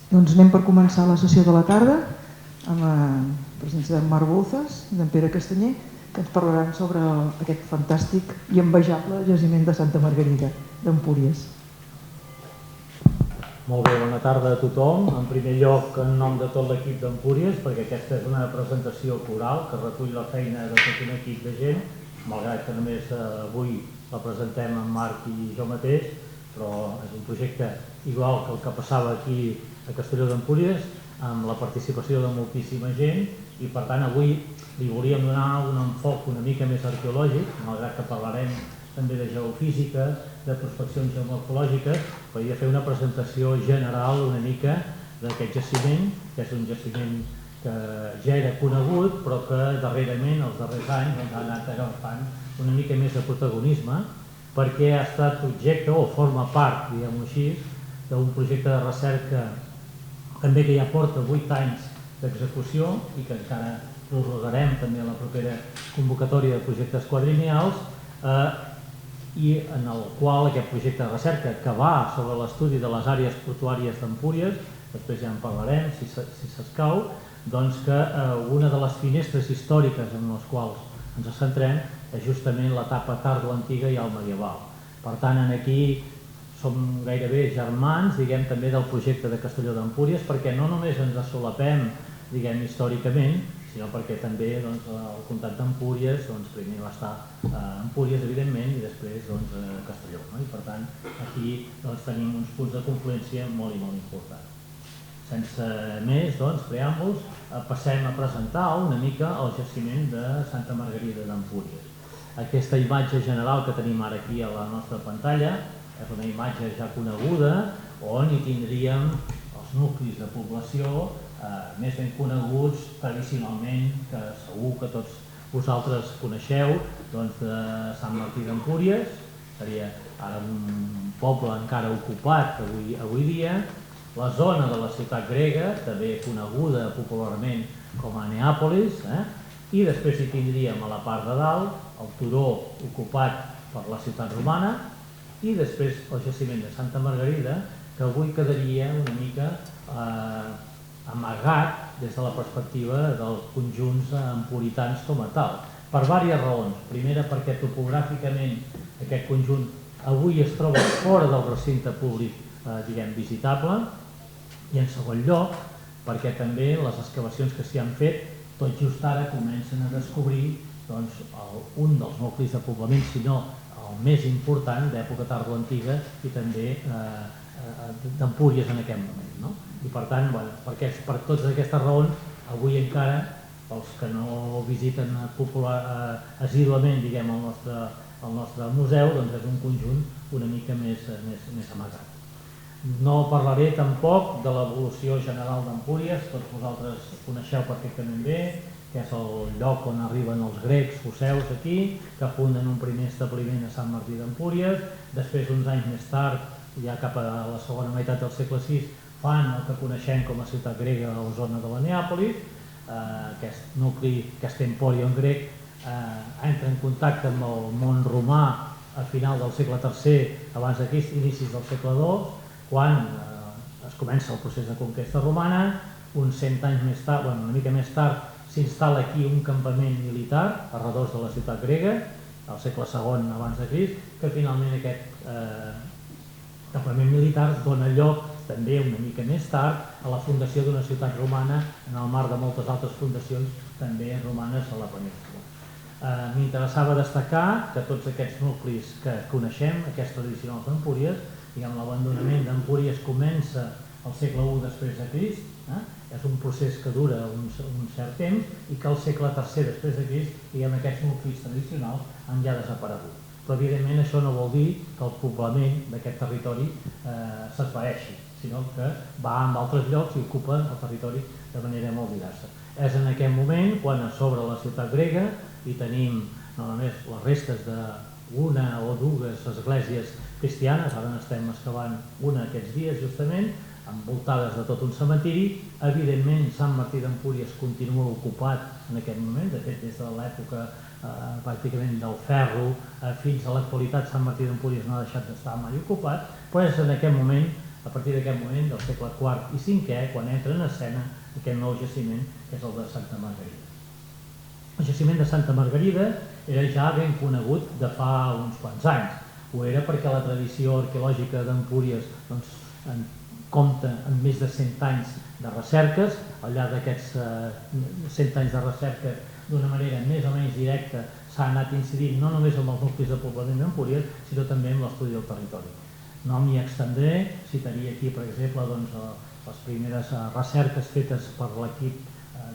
Doncs anem per començar la sessió de la tarda amb la presència d'en Marc Bouzas i d'en Pere Castanyer, que ens parlaran sobre aquest fantàstic i envejable jaciment de Santa Margarida d'Empúries. Molt bé, bona tarda a tothom. En primer lloc, en nom de tot l'equip d'Empúries, perquè aquesta és una presentació coral que recull la feina de tot un equip de gent, malgrat que només avui la presentem en Marc i jo mateix, però és un projecte igual que el que passava aquí a Castelló d'Empúries, amb la participació de moltíssima gent, i per tant avui li volíem donar un enfoc una mica més arqueològic, malgrat que parlarem també de geofísica, de prospeccions geomorfològiques, podria fer una presentació general una mica d'aquest jaciment, que és un jaciment que ja era conegut, però que darrerament, els darrers anys, ha anat agafant una mica més de protagonisme, perquè ha estat objecte, o forma part, diguem-ho així, d'un projecte de recerca també que ja porta 8 anys d'execució i que encara prorrogarem també a la propera convocatòria de projectes quadriennials, i en el qual aquest projecte de recerca que va sobre l'estudi de les àrees portuàries d'Empúries, després ja en parlarem si s'escau, doncs que una de les finestres històriques en les quals ens centrem és justament l'etapa tardo-antiga i el medieval. Per tant, aquí som gairebé germans, diguem, també del projecte de Castelló d'Empúries, perquè no només ens solapem, diguem, històricament, sinó perquè també el comtat d'Empúries primer va estar a Empúries, evidentment, i després Castelló. I per tant, aquí tenim uns punts de confluència molt i molt importants. Sense més preàmbuls, passem a presentar una mica el jaciment de Santa Margarida d'Empúries. Aquesta imatge general que tenim ara aquí a la nostra pantalla és una imatge ja coneguda on hi tindríem els nuclis de població més ben coneguts tradicionalment, que segur que tots vosaltres coneixeu, de Sant Martí d'Empúries, seria ara un poble encara ocupat avui dia, la zona de la ciutat grega, també coneguda popularment com a Neàpolis, i després hi tindríem a la part de dalt el turó ocupat per la ciutat romana i després el jaciment de Santa Margarida, que avui quedaria una mica amagat des de la perspectiva dels conjunts empuritans com a tal, per diverses raons. Primera, perquè topogràficament aquest conjunt avui es troba fora del recinte públic, diguem, visitable, i en segon lloc, perquè també les excavacions que s'hi han fet tot just ara comencen a descobrir un dels nuclis de poblament, si no el més important d'època tardo-antiga i també d'Empúries en aquest moment. I per tant, per totes aquestes raons, avui encara, pels que no visiten assíduament el nostre museu, és un conjunt una mica més amagat. No parlaré tampoc de l'evolució general d'Empúries, tots vosaltres coneixeu perfectament bé, que és el lloc on arriben els grecs foceus aquí, que funden un primer establiment a Sant Martí d'Empúries, després, uns anys més tard, ja cap a la segona meitat del segle VI, fan el que coneixem com a ciutat grega o zona de la Neàpolis. Aquest nucli, aquest empòrion grec, entra en contacte amb el món romà a final del segle III abans de Crist, inicis del segle II, quan es comença el procés de conquesta romana. Uns 100 anys més tard, una mica més tard, s'instal·la aquí un campament militar a redós de la ciutat grega, al segle II abans de Crist, que finalment aquest campament militar dona lloc també una mica més tard a la fundació d'una ciutat romana en el marc de moltes altres fundacions també romanes a la península. M'interessava destacar que tots aquests nuclis que coneixem, aquests tradicionals d'Empúries, l'abandonament d'Empúries comença al segle I després de Crist, és un procés que dura un cert temps i que al segle III després de Crist aquests nuclis tradicionals han ja desaparegut. Però evidentment això no vol dir que el poblament d'aquest territori s'esvaeixi, sinó que va a altres llocs i ocupa el territori de manera molt diversa. És en aquest moment quan a sobre la ciutat grega hi tenim no només les restes d'una o dues esglésies cristianes, ara n'estem excavant una aquests dies justament, envoltades de tot un cementiri. Evidentment, Sant Martí d'Empúries continua ocupat en aquest moment, de fet des de l'època pràcticament del ferro fins a l'actualitat Sant Martí d'Empúries no ha deixat d'estar mai ocupat, però és en aquest moment a partir d'aquest moment, del segle IV i V, quan entra en escena aquest nou jaciment, que és el de Santa Margarida. El jaciment de Santa Margarida era ja ben conegut de fa uns quants anys. Ho era perquè la tradició arqueològica d'Empúries compta amb més de 100 anys de recerques. Al llarg d'aquests 100 anys de recerca, d'una manera més o menys directa, s'ha anat incidint no només amb els nuclis de poblament d'Empúries, sinó també amb l'estudi del territori. No m'hi extendré, citaria aquí, per exemple, les primeres recerques fetes per l'equip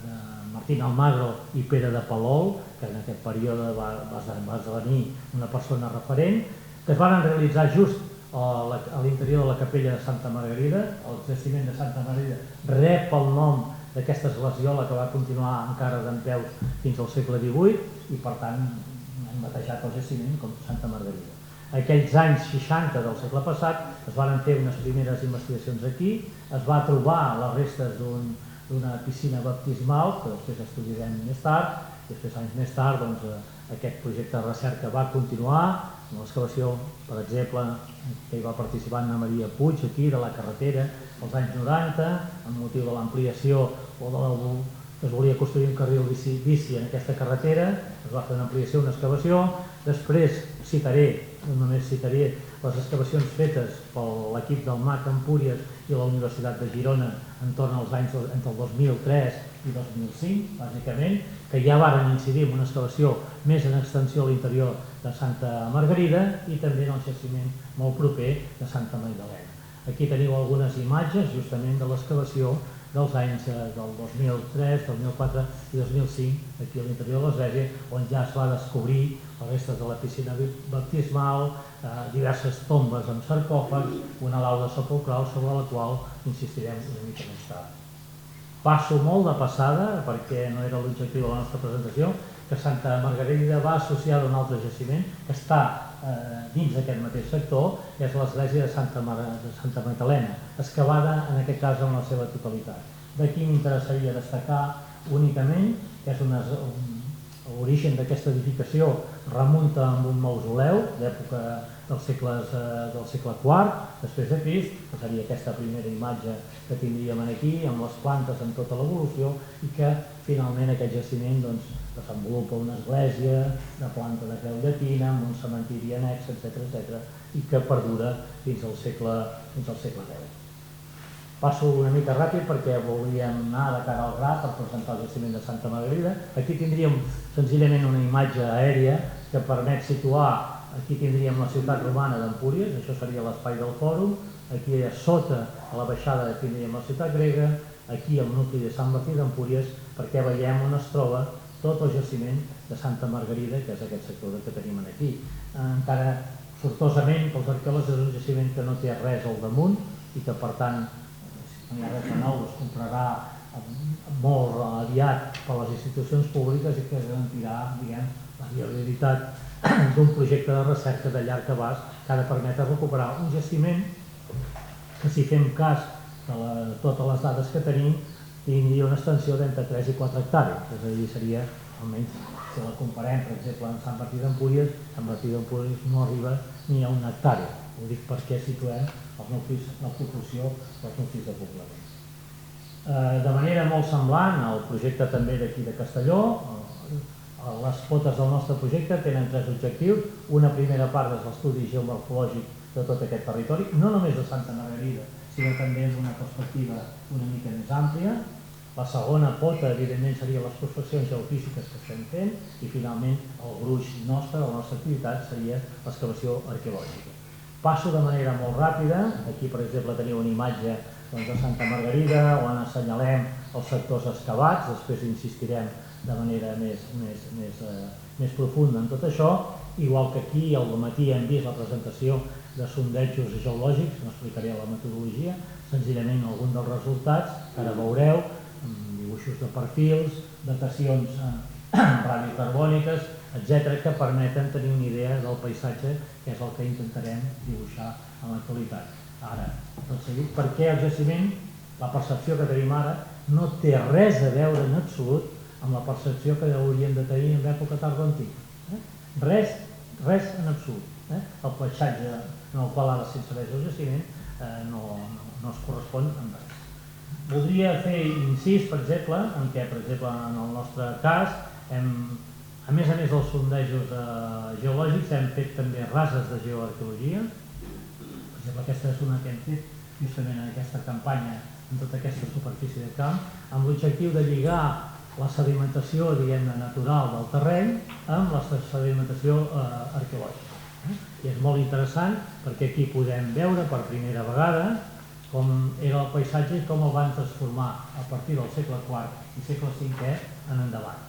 de Martín Almagro i Pere de Palol, que en aquest període va esdevenir una persona referent, que es van realitzar just a l'interior de la capella de Santa Margarida. El jaciment de Santa Margarida rep el nom d'aquesta esglesiola que va continuar encara dempeus fins al segle XVIII i per tant han batejat el jaciment com Santa Margarida. Aquells anys 60 del segle passat es van fer unes primeres investigacions aquí, es va trobar les restes d'una piscina baptismal, que després estudiarem més tard, i després anys més tard aquest projecte de recerca va continuar, amb l'excavació, per exemple, que hi va participar Anna Maria Puig, aquí, de la carretera, als anys 90, amb motiu de l'ampliació que es volia construir un carril bici en aquesta carretera, es va fer una ampliació, una excavació. Després només citaré les excavacions fetes per l'equip del MAC Empúries i la Universitat de Girona entorn als anys entre el 2003 i 2005, bàsicament, que ja varen incidir en una excavació més en extensió a l'interior de Santa Margarida i també en el jaciment molt proper de Santa Magdalena. Aquí teniu algunes imatges justament de l'excavació dels anys del 2003, 2004 i 2005, aquí a l'interior de l'església, on ja es va descobrir les restes de la piscina baptismal, diverses tombes amb sarcòfags, una lauda sepulcral sobre la qual insistirem una mica més tard. Passo molt de passada, perquè no era l'objectiu de la nostra presentació, que Santa Margarida va associada a un altre jaciment que està dins d'aquest mateix sector, que és l'església de Santa Magdalena, excavada en aquest cas en la seva totalitat. D'aquí m'interessaria destacar únicament que l'origen d'aquesta edificació remunta amb un mausoleu d'època del segle IV, després de Crist, que seria aquesta primera imatge que tindríem aquí, amb les plantes en tota l'evolució, i que finalment aquest jaciment desenvolupa una església de planta de creu llatina, amb un cementiri annex, etc., i que perdura fins al segle X. Passo una mica ràpid perquè volíem anar de cara al gra per presentar el jaciment de Santa Margarida. Aquí tindríem senzillament una imatge aèria que permet situar. Aquí tindríem la ciutat romana d'Empúries, això seria l'espai del fòrum. Aquí a sota, a la baixada, tindríem la ciutat grega. Aquí el nucli de Sant Martí d'Empúries, perquè veiem on es troba tot el jaciment de Santa Margarida, que és aquest sector que tenim aquí. Encara, sortosament, pels arqueòlegs és un jaciment que no té res al damunt i que, per tant, si no hi ha res de nou, es comprarà molt aviat per les institucions públiques i que es garantirà, la viabilitat d'un projecte de recerca de llarg abast que ha de permetre recuperar un jaciment que, si fem cas de totes les dades que tenim, tindria una extensió d'entre 3 i 4 hectàrees, és a dir, seria, almenys, si la comparem, per exemple, amb Sant Martí d'Empúries, Sant Martí d'Empúries no arriba ni a 1 hectàrea. Ho dic perquè situem la proporció dels nuclis de poblament. De manera molt semblant al projecte també d'aquí de Castelló, les potes del nostre projecte tenen 3 objectius. Una primera part és l'estudi geomorfològic de tot aquest territori, no només de Santa Margarida, sinó també d'una perspectiva una mica més àmplia. La segona pota, evidentment, serien les prospeccions geofísiques que estem fent i, finalment, el gruix nostre, de la nostra activitat, seria l'excavació arqueològica. Passo de manera molt ràpida. Aquí, per exemple, teniu una imatge de Santa Margarida on assenyalem els sectors excavats, després insistirem de manera més profunda en tot això, igual que aquí al matí hem vist la presentació de sondejos geològics, no explicaré la metodologia, senzillament algun dels resultats que ara veureu, dibuixos de perfils, datacions radiocarbòniques, etc., que permeten tenir una idea del paisatge, que és el que intentarem dibuixar en l'actualitat. Ara, tot seguit, per què el jaciment, la percepció que tenim ara, no té res a veure en absolut amb la percepció que hauríem de tenir en l'època tardoantiga. Res en absolut. El paisatge en el qual ara s'insereix el jaciment no es correspon amb res. Voldria fer incís, per exemple, en què, per exemple, en el nostre cas, a més dels sondejos geològics, hem fet també rases de geoarqueologia. Per exemple, aquesta és una que hem fet justament en aquesta campanya, en tota aquesta superfície de camp, amb l'objectiu de lligar la sedimentació, diguem-ne, natural del terreny amb la sedimentació arqueològica. I és molt interessant perquè aquí podem veure per primera vegada com era el paisatge i com el van transformar a partir del segle IV i segle V en endavant.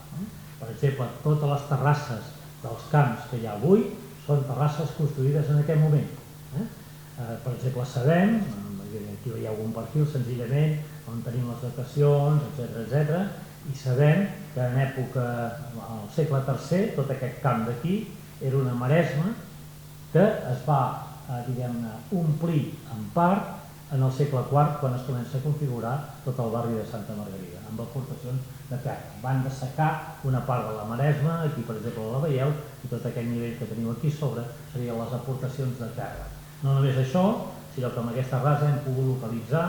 Per exemple, totes les terrasses dels camps que hi ha avui són terrasses construïdes en aquest moment. Per exemple, sabem, aquí veieu un perfil senzillament on tenim les datacions, etc. I sabem que en època, al segle III, tot aquest camp d'aquí era una maresma que es va, diguem-ne, omplir en part en el segle IV, quan es comença a configurar tot el barri de Santa Margarida, amb aportacions de terra. Van dessecar una part de la Maresma, aquí per exemple la veieu, i tot aquest nivell que teniu aquí sobre serien les aportacions de terra. No només això, sinó que amb aquesta rasa hem pogut localitzar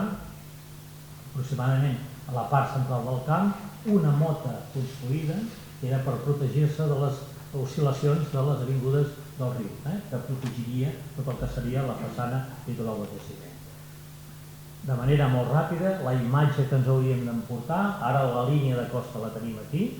aproximadament a la part central del camp una mota construïda que era per protegir-se de les oscil·lacions de les avingudes del riu, que protegiria tot el que seria la façana litoral del jaciment. De manera molt ràpida, la imatge que ens hauríem d'emportar, ara la línia de costa la tenim aquí,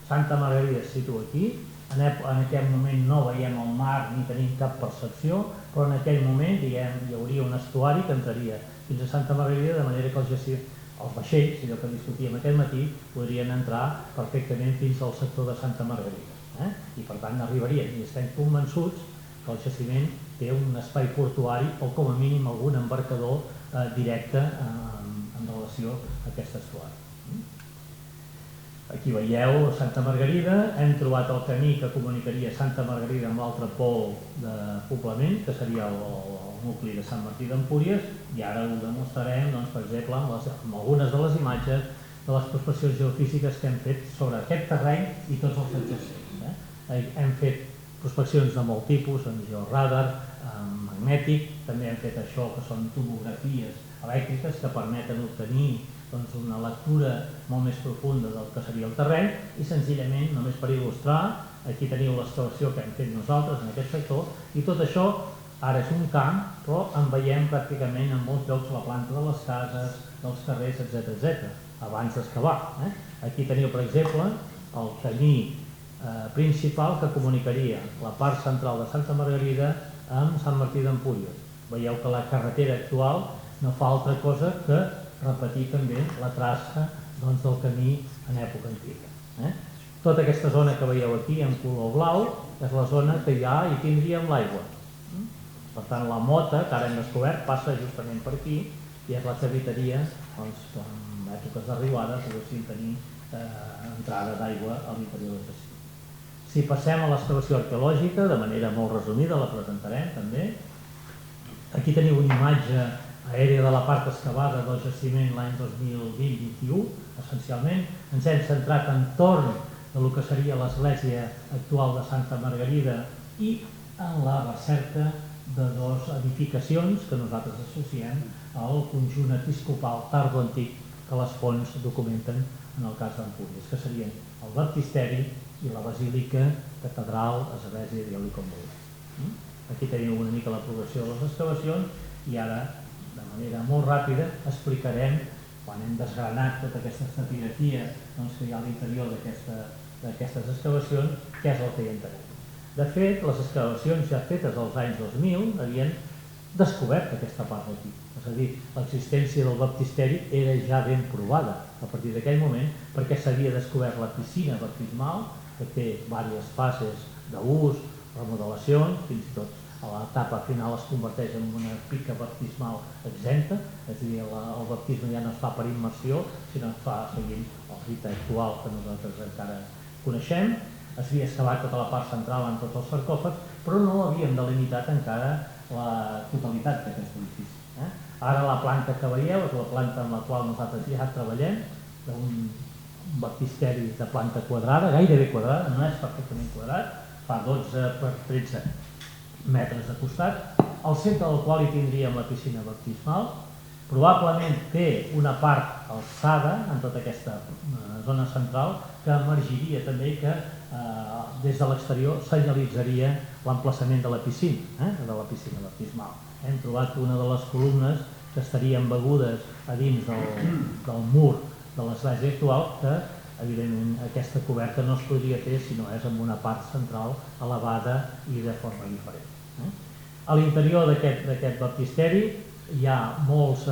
Santa Margarida es situa aquí, en aquest moment no veiem el mar ni tenim cap percepció, però en aquell moment hi hauria un estuari que entraria fins a Santa Margarida, de manera que els vaixells, allò que discutíem aquest matí, podrien entrar perfectament fins al sector de Santa Margarida. I per tant arribarien, i estem convençuts que el jaciment té un espai portuari o com a mínim algun embarcador directe en relació a aquest estuari. Aquí veieu Santa Margarida, hem trobat el camí que comunicaria Santa Margarida amb l'altre pol de poblament, que seria el nucli de Sant Martí d'Empúries, i ara ho demostrarem, per exemple, amb algunes de les imatges de les prospeccions geofísiques que hem fet sobre aquest terreny i tots els adjacents. Hem fet prospeccions de molt tipus, amb georradar, amb magnètic, també hem fet això que són tomografies elèctriques que permeten obtenir una lectura molt més profunda del que seria el terreny i senzillament, només per il·lustrar, aquí teniu l'excavació que hem fet nosaltres en aquest sector i tot això ara és un camp, però en veiem pràcticament en molts llocs la planta de les cases, dels carrers, etc. abans d'excavar. Aquí teniu, per exemple, el camí principal que comunicaria la part central de Santa Margarida amb Sant Martí d'Empúries. Veieu que la carretera actual no fa altra cosa que repetir també la traça del camí en època antiga. Tota aquesta zona que veieu aquí en color blau és la zona que ja hi tindríem l'aigua. Per tant, la mota que ara hem descobert passa justament per aquí i és la que evitaria en èpoques d'arribada poguéssim tenir entrada d'aigua a l'interior del jaciment. Si passem a l'excavació arqueològica, de manera molt resumida, la presentarem també. Aquí teniu una imatge aèria de la part excavada del jaciment l'any 2020-21, essencialment. Ens hem centrat entorn del que seria l'església actual de Santa Margarida i en la recerca de dues edificacions que nosaltres associem al conjunt episcopal tardoantic que les fonts documenten en el cas d'Empúries, que serien el baptisteri i la basílica, catedral, església, dieu-li com vulgueu. Aquí teniu una mica la progressió de les excavacions i ara, de manera molt ràpida, explicarem, quan hem desgranat tota aquesta estratigrafia que hi ha a l'interior d'aquestes excavacions, què és el que hi entenem. De fet, les excavacions ja fetes als anys 2000 havien descobert aquesta part d'aquí. És a dir, l'existència del baptisteri era ja ben provada a partir d'aquell moment perquè s'havia descobert la piscina baptismal, que té diverses fases d'ús, remodelacions, fins i tot a l'etapa final es converteix en una pica baptismal exempta, és a dir, el baptisme ja no es fa per immersió, sinó es fa seguint el rite actual que nosaltres encara coneixem. Es havia excavat tota la part central en tots els sarcòfags, però no havíem delimitat encara la totalitat d'aquest edifici. Ara la planta que veieu és la planta en la qual nosaltres ja treballem, d'un baptisteri de planta quadrada, gairebé quadrada, no és perfectament quadrat, fa 12 per 13 metres de costat al centre del qual hi tindríem la piscina baptismal. Probablement té una part alçada en tota aquesta zona central que emergiria també i que des de l'exterior senyalitzaria l'emplaçament de la piscina baptismal. Hem trobat una de les columnes que estarien begudes a dins del mur de l'església actual, que evidentment aquesta coberta no es podria fer si no és amb una part central elevada i de forma diferent. A l'interior d'aquest baptisteri hi ha moltes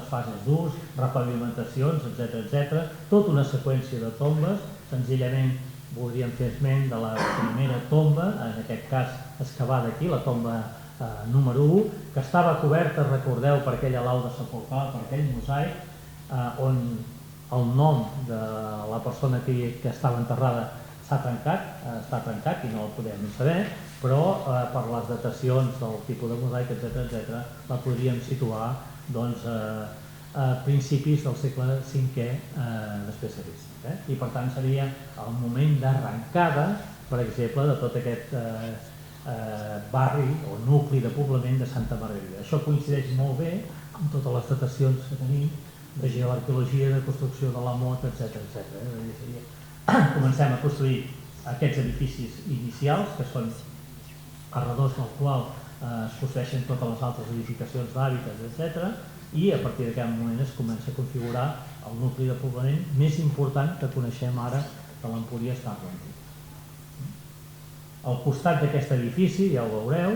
fases d'ús, repavimentacions, etc. Tota una seqüència de tombes. Senzillament voldríem fer esment de la primera tomba, en aquest cas excavada aquí, la tomba número 1, que estava coberta, recordeu, per aquella lauda sepulcral, per aquell mosaic, on el nom de la persona que estava enterrada està trencat i no el podem saber, però per les datacions del tipus de mosaic, etc., la podríem situar a principis del segle V després de Crist. I per tant seria el moment d'arrencada, per exemple, de tot aquest barri o nucli de poblament de Santa Margarida. Això coincideix molt bé amb totes les datacions que tenim de geoarqueologia, de construcció de la mot, etc. Comencem a construir aquests edificis inicials, que són arredors del qual es construeixen totes les altres edificacions d'hàbitats, etc. I a partir d'aquest moment es comença a configurar el nucli de poblament més important que coneixem ara de l'Empúries Tarrantí. Al costat d'aquest edifici, ja ho veureu,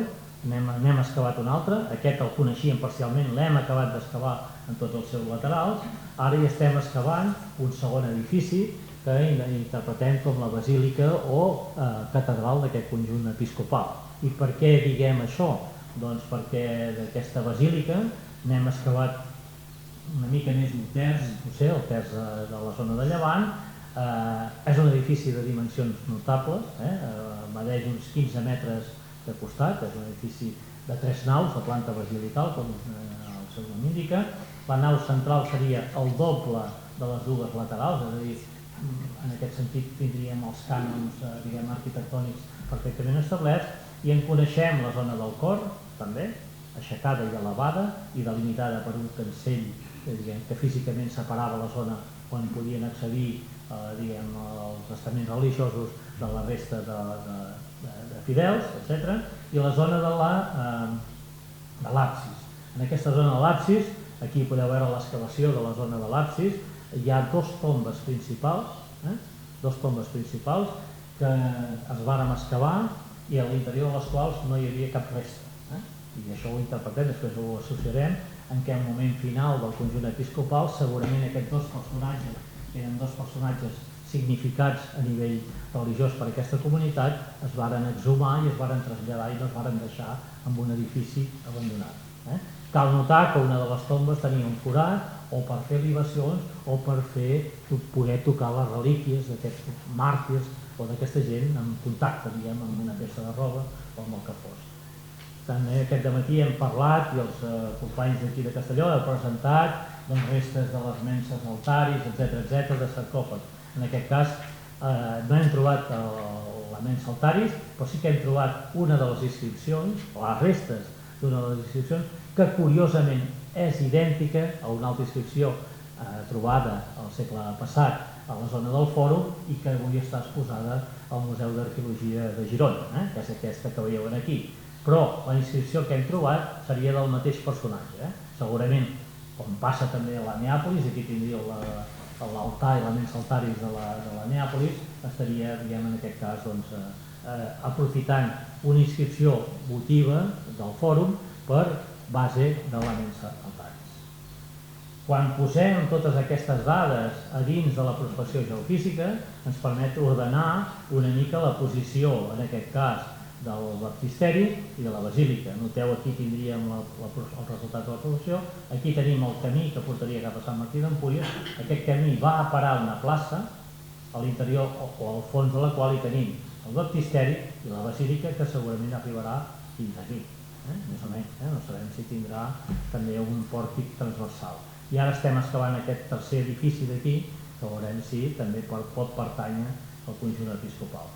n'hem excavat un altre. Aquest el coneixíem parcialment, l'hem acabat d'excavar en tots els seus laterals. Ara hi estem excavant un segon edifici que interpretem com la basílica o catedral d'aquest conjunt episcopal. I per què diguem això? Doncs perquè d'aquesta basílica n'hem excavat una mica més d'un terç, potser el terç de la zona de Llevant. És un edifici de dimensions notables, medeix uns 15 metres de costat, és un edifici de 3 naus, de planta basilical, com el seu nom indica. La nau central seria el doble de les dues laterals, és a dir, en aquest sentit tindríem els cànons arquitectònics perfectament establerts, i en coneixem la zona del cor, també, aixecada i elevada, i delimitada per un cancell que físicament separava la zona on podien accedir els estaments religiosos de la resta de fidels, etc. I la zona de l'absis. En aquesta zona de l'absis, aquí podeu veure l'excavació de la zona de l'absis, hi ha dues tombes principals que es varen excavar i a l'interior de les quals no hi havia cap resta. I això ho interpretem, després ho associarem, en què al moment final del conjunt episcopal segurament aquests dos personatges, que eren dos personatges significats a nivell religiós per aquesta comunitat, es varen exhumar i es varen traslladar i no es varen deixar en un edifici abandonat. Cal notar que una de les tombes tenia un forat o per fer libacions o per poder tocar les relíquies d'aquests màrtirs o d'aquesta gent en contacte, amb una peça de roba o amb el que fos. També aquest dematí hem parlat i els companys d'aquí de Castelló heu presentat restes de les menses altaris, etc., de sarcòfags. En aquest cas no hem trobat la mensa altaris, però sí que hem trobat una de les inscripcions, o les restes d'una de les inscripcions, que curiosament és idèntica a una altra inscripció trobada al segle passat a la zona del Fòrum i que avui està exposada al Museu d'Arqueologia de Girona, que és aquesta que veieu aquí. Però la inscripció que hem trobat seria del mateix personatge. Segurament, com passa també a la Neàpolis, aquí tindríeu l'altar i la mensa altaris de la Neàpolis, estaria, en aquest cas, aprofitant una inscripció votiva del Fòrum per base de la mensa altaris. Quan posem totes aquestes dades a dins de la prospecció geofísica, ens permet ordenar una mica la posició, en aquest cas, del baptisteri i de la basílica. Noteu, aquí tindríem el resultat de la prospecció, aquí tenim el camí que portaria cap a Sant Martí d'Empúries. Aquest camí va a parar a una plaça, a l'interior o al fons de la qual hi tenim el baptisteri i la basílica, que segurament arribarà fins aquí, més o menys. No sabem si tindrà també un pòrtic transversal. I ara estem excavant aquest tercer edifici d'aquí, que veurem si també pot pertànyer al conjunt episcopal.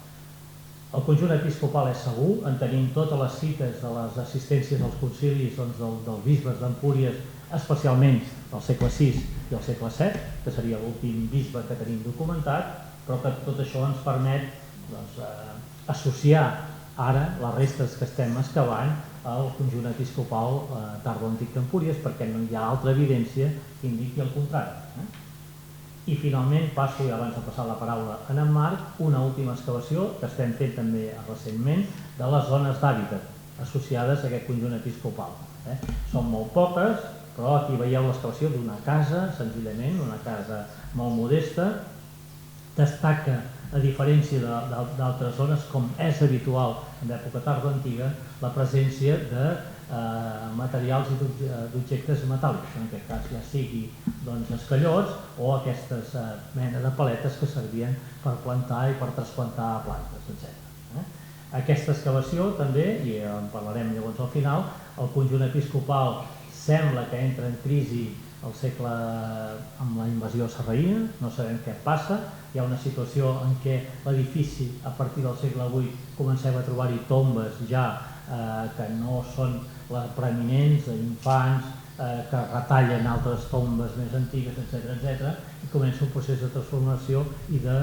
El conjunt episcopal és segur, en tenim totes les cites de les assistències als concilis dels bisbes d'Empúries, especialment del segle VI i el segle VII, que seria l'últim bisbe que tenim documentat, però que tot això ens permet associar ara les restes que estem excavant al conjunt episcopal tardoantic d'Empúries, perquè no hi ha altra evidència que indiqui el contrari. I finalment passo, i abans de passar la paraula a en Marc, una última excavació que estem fent també recentment de les zones d'hàbitat associades a aquest conjunt episcopal. Són molt poques, però aquí veieu l'excavació d'una casa, senzillament, una casa molt modesta. Destaca, a diferència d'altres zones, com és habitual en l'època tardoantiga, la presència de materials i d'objectes metàl·lics, en aquest cas ja sigui escallots o aquestes mena de paletes que servien per plantar i per trasplantar plantes, etc. Aquesta excavació també, i en parlarem llavors al final, el conjunt episcopal sembla que entra en crisi al segle amb la invasió sarraïna, no sabem què passa, hi ha una situació en què l'edifici a partir del segle VIII comencem a trobar-hi tombes ja que no són preeminents, infants, que retallen altres tombes més antigues, etc. I comença un procés de transformació i de,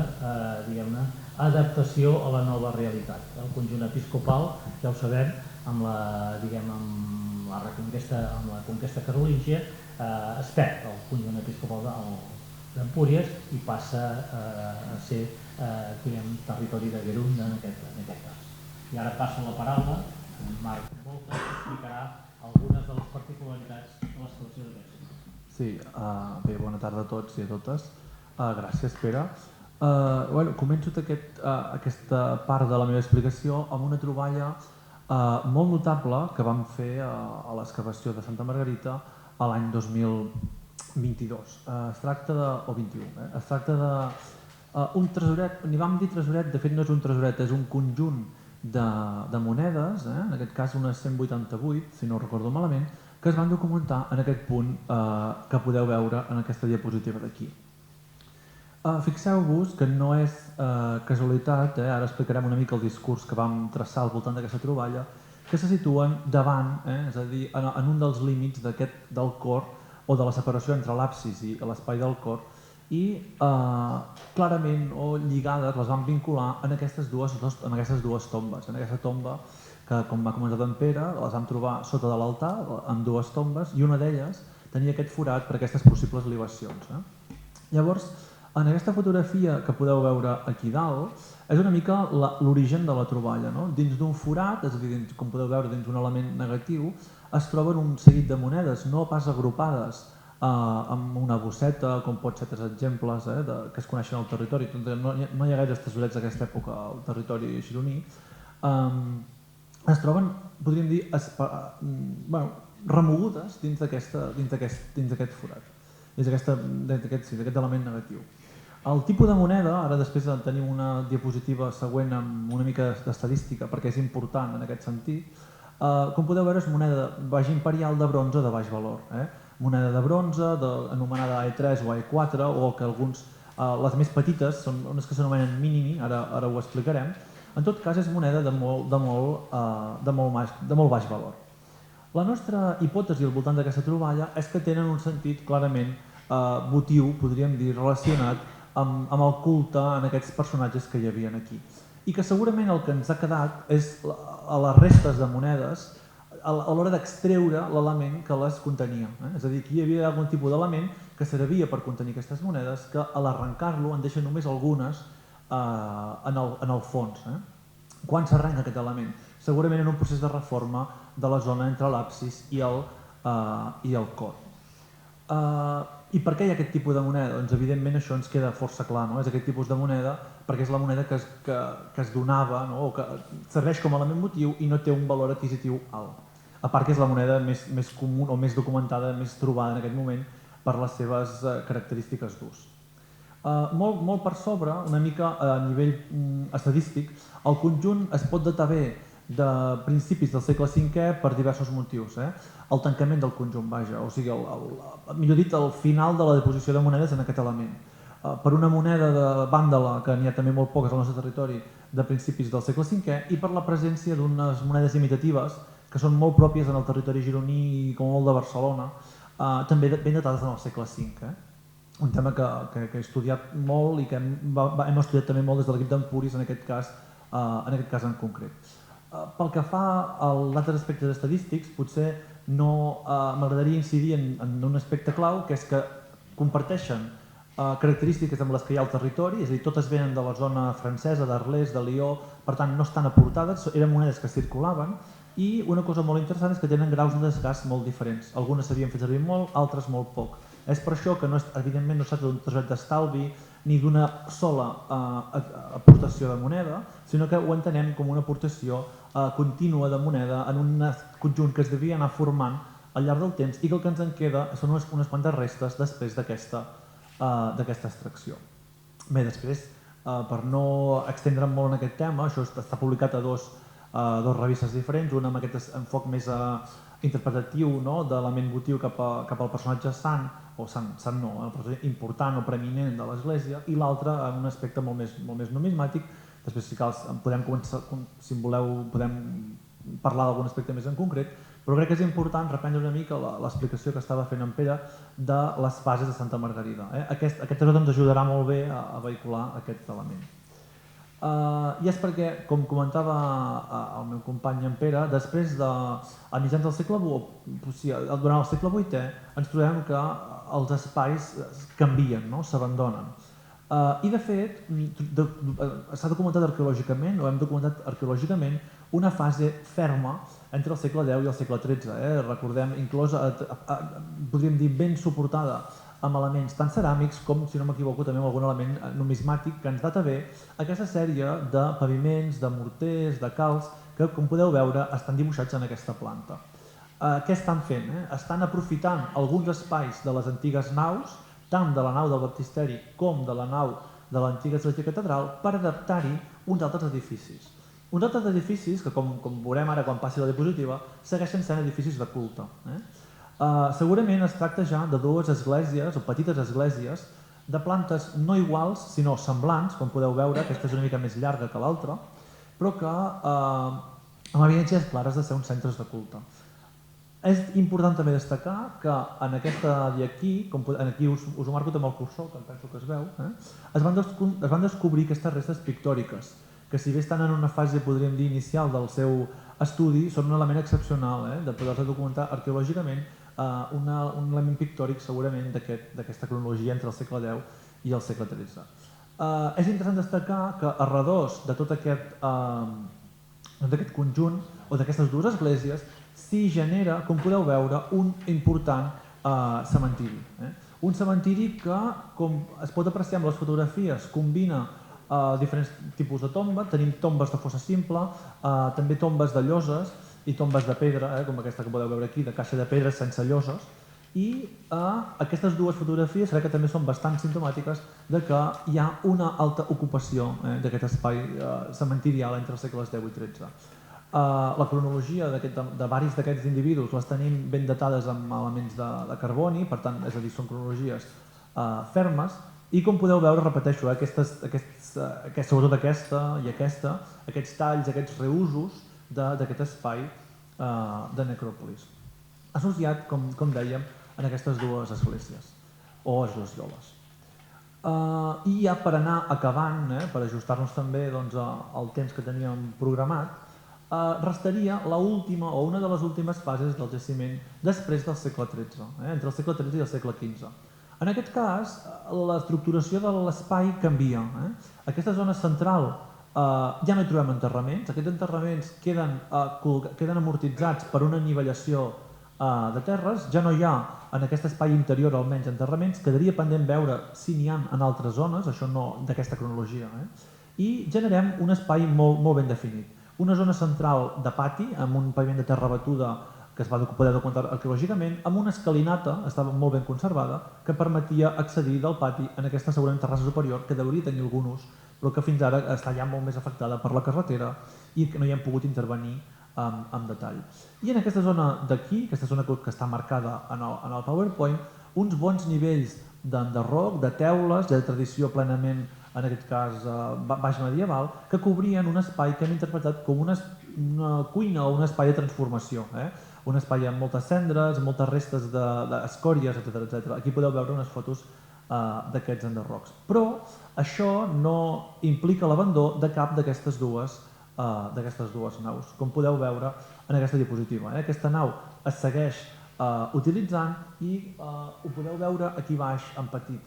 diguem-ne, adaptació a la nova realitat. El conjunt episcopal, ja ho sabem, amb la conquesta carolíngia, es perd el conjunt episcopal d'Empúries i passa a ser territori de Gerunda en aquest cas. I ara passo la paraula a Marc Volta, que explicarà algunes de les particularitats de l'excavació d'aquest. Sí, bé, bona tarda a tots i a totes. Gràcies, Pere. Començo aquesta part de la meva explicació amb una troballa molt notable que vam fer a l'excavació de Santa Margarita l'any 2022. Es tracta d'un tresoret, n'hi vam dir tresoret, de fet no és un tresoret, és un conjunt de monedes, en aquest cas unes 188, si no ho recordo malament, que es van documentar en aquest punt que podeu veure en aquesta diapositiva d'aquí. Fixeu-vos que no és casualitat, ara explicarem una mica el discurs que vam traçar al voltant d'aquesta troballa, que se situen davant, és a dir, en un dels límits del cor o de la separació entre l'absis i l'espai del cor, i clarament o lligades les van vincular en aquestes dues tombes. En aquesta tomba, que com m'ha comentat en Pere, les vam trobar sota de l'altar, amb dues tombes, i una d'elles tenia aquest forat per aquestes possibles libacions. Llavors, en aquesta fotografia que podeu veure aquí dalt, és una mica l'origen de la troballa. Dins d'un forat, és a dir, com podeu veure, dins un element negatiu, es troben un seguit de monedes, no pas agrupades amb una bosseta, com pot ser tres exemples que es coneixen al territori. No hi ha gaires tesorets d'aquesta època al territori gironí. Es troben, podríem dir, remogudes dins d'aquest forat, dins d'aquest element negatiu. El tipus de moneda, ara després tenim una diapositiva següent amb una mica d'estadística perquè és important en aquest sentit, com podeu veure és moneda baix imperial de bronze de baix valor. Moneda de bronze, anomenada AE3 o AE4, o que les més petites són unes que s'anomenen mínimi, ara ho explicarem. En tot cas és moneda de molt baix valor. La nostra hipòtesi al voltant d'aquesta troballa és que tenen un sentit clarament votiu, podríem dir, relacionat amb el culte en aquests personatges que hi havia aquí. I que segurament el que ens ha quedat és a les restes de monedes a l'hora d'extreure l'element que les contenia. És a dir, que hi havia algun tipus d'element que servia per contenir aquestes monedes que a l'arrencar-lo en deixa només algunes en el fons. Quan s'arrenca aquest element? Segurament en un procés de reforma de la zona entre l'absis i el cor. I per què hi ha aquest tipus de moneda? Doncs evidentment això ens queda força clar, és aquest tipus de moneda perquè és la moneda que es donava o que serveix com a element motiu i no té un valor adquisitiu alt. A part que és la moneda més comú o més documentada, més trobada en aquest moment per les seves característiques d'ús. Molt per sobre, una mica a nivell estadístic, el conjunt es pot datar bé de principis del segle V per diversos motius. El tancament del conjunt, vaja, o sigui, millor dit, el final de la deposició de monedes en aquest element. per una moneda de vàndala, que n'hi ha també molt poques al nostre territori, de principis del segle V, i per la presència d'unes monedes imitatives que són molt pròpies en el territori gironí i com molt de Barcelona, també ben datades en el segle V. Un tema que he estudiat molt i que hem estudiat també molt des de l'equip d'Empuris en aquest cas en concret. Pel que fa als altres aspectes estadístics, potser no m'agradaria incidir en un aspecte clau, que és que comparteixen característiques amb les que hi ha al territori, és a dir, totes venen de la zona francesa, d'Arles, de Lió, per tant no estan aportades, eren monedes que circulaven, i una cosa molt interessant és que tenen graus de desgast molt diferents. Algunes s'havien fet servir molt, altres molt poc. És per això que evidentment no es tracta d'un tresor d'estalvi ni d'una sola aportació de moneda, sinó que ho entenem com una aportació contínua de moneda en un conjunt que es devia anar formant al llarg del temps i que el que ens en queda són unes quantes restes després d'aquesta extracció. Bé, després, per no extendre'm molt en aquest tema, això està publicat a dos revistes diferents, una amb aquest enfoc més interpretatiu d'element votiu cap al personatge sant, o sant no, el personatge important o preeminent de l'Església, i l'altra en un aspecte molt més numismàtic. Després, si cal, podem començar, si voleu, podem parlar d'algun aspecte més en concret, però crec que és important reprendre una mica l'explicació que estava fent en Pere de les fases de Santa Margarida. Aquest tresor ens ajudarà molt bé a vehicular aquest element. I és perquè, com comentava el meu company en Pere, després a mitjans del segle durant el segle VIII ens trobem que els espais canvien, s'abandonen. I de fet s'ha documentat arqueològicament, o hem documentat arqueològicament, una fase ferma entre el segle X i el segle XIII. Recordem, inclòs, podríem dir, ben suportada amb elements tan ceràmics com, si no m'equivoco, també amb algun element numismàtic que ens data bé aquesta sèrie de paviments, de morters, de calç, que, com podeu veure, estan dibuixats en aquesta planta. Què estan fent? Estan aprofitant alguns espais de les antigues naus, tant de la nau del baptisteri com de la nau de l'antiga església catedral, per adaptar-hi uns altres edificis. Uns altres edificis que, com veurem ara quan passi la diapositiva, segueixen sent edificis de culte. Segurament es tracta ja de dues esglésies, o petites esglésies, de plantes no iguals, sinó semblants, com podeu veure, aquesta és una mica més llarga que l'altra, però que amb evidències clares de ser uns centres de culte. És important també destacar que en aquesta d'aquí, aquí us ho marco també el cursor, que em penso que es veu, es van descobrir aquestes restes pictòriques, que si bé estan en una fase, podríem dir, inicial del seu estudi, són un element excepcional de poder-se documentar arqueològicament un element pictòric segurament d'aquesta cronologia entre el segle X i el segle XIII. És interessant destacar que a redós de tot aquest conjunt o d'aquestes dues esglésies s'hi genera, com podeu veure, un important cementiri. Un cementiri que, com es pot apreciar amb les fotografies, combina diferents tipus de tomba. Tenim tombes de fossa simple, també tombes de lloses i tombes de pedra, com aquesta que podeu veure aquí, de caixa de pedra sense lloses. I aquestes dues fotografies crec que també són bastant simptomàtiques de que hi ha una alta ocupació d'aquest espai cementirial entre els segles X i XIII. La cronologia de diversos d'aquests individus les tenim ben datades amb elements de carboni, per tant, és a dir, són cronologies fermes, i com podeu veure, repeteixo, sobretot aquesta i aquesta, aquests talls, aquests reusos d'aquest espai de necròpolis, associat, com dèiem, en aquestes dues esglésies o esglesioles. I ja per anar acabant, per ajustar-nos també al temps que teníem programat, restaria l'última o una de les últimes fases del jaciment després del segle XIII, entre el segle XIII i el segle XV. En aquest cas, l'estructuració de l'espai canvia. Aquesta zona central ja no hi trobem enterraments, aquests enterraments queden amortitzats per una anivellació de terres, ja no hi ha en aquest espai interior almenys enterraments, quedaria pendent veure si n'hi ha en altres zones, això no d'aquesta cronologia, i generem un espai molt ben definit. Una zona central de pati, amb un paviment de terra batuda que es va poder documentar arqueològicament, amb una escalinata, estava molt ben conservada, que permetia accedir del pati en aquesta segurament terrassa superior, que hauria tenir algun ús, però que fins ara està ja molt més afectada per la carretera i que no hi hem pogut intervenir amb detall. I en aquesta zona d'aquí, aquesta zona que està marcada en el PowerPoint, uns bons nivells d'enderroc, de teules, de tradició plenament, en aquest cas, baix medieval, que cobrien un espai que hem interpretat com una cuina o un espai de transformació. Un espai amb moltes cendres, moltes restes d'escòries, etc. Aquí podeu veure unes fotos d'aquests enderrocs. Però això no implica l'abandó de cap d'aquestes dues naus, com podeu veure en aquesta diapositiva. Aquesta nau es segueix utilitzant i ho podeu veure aquí baix en petit.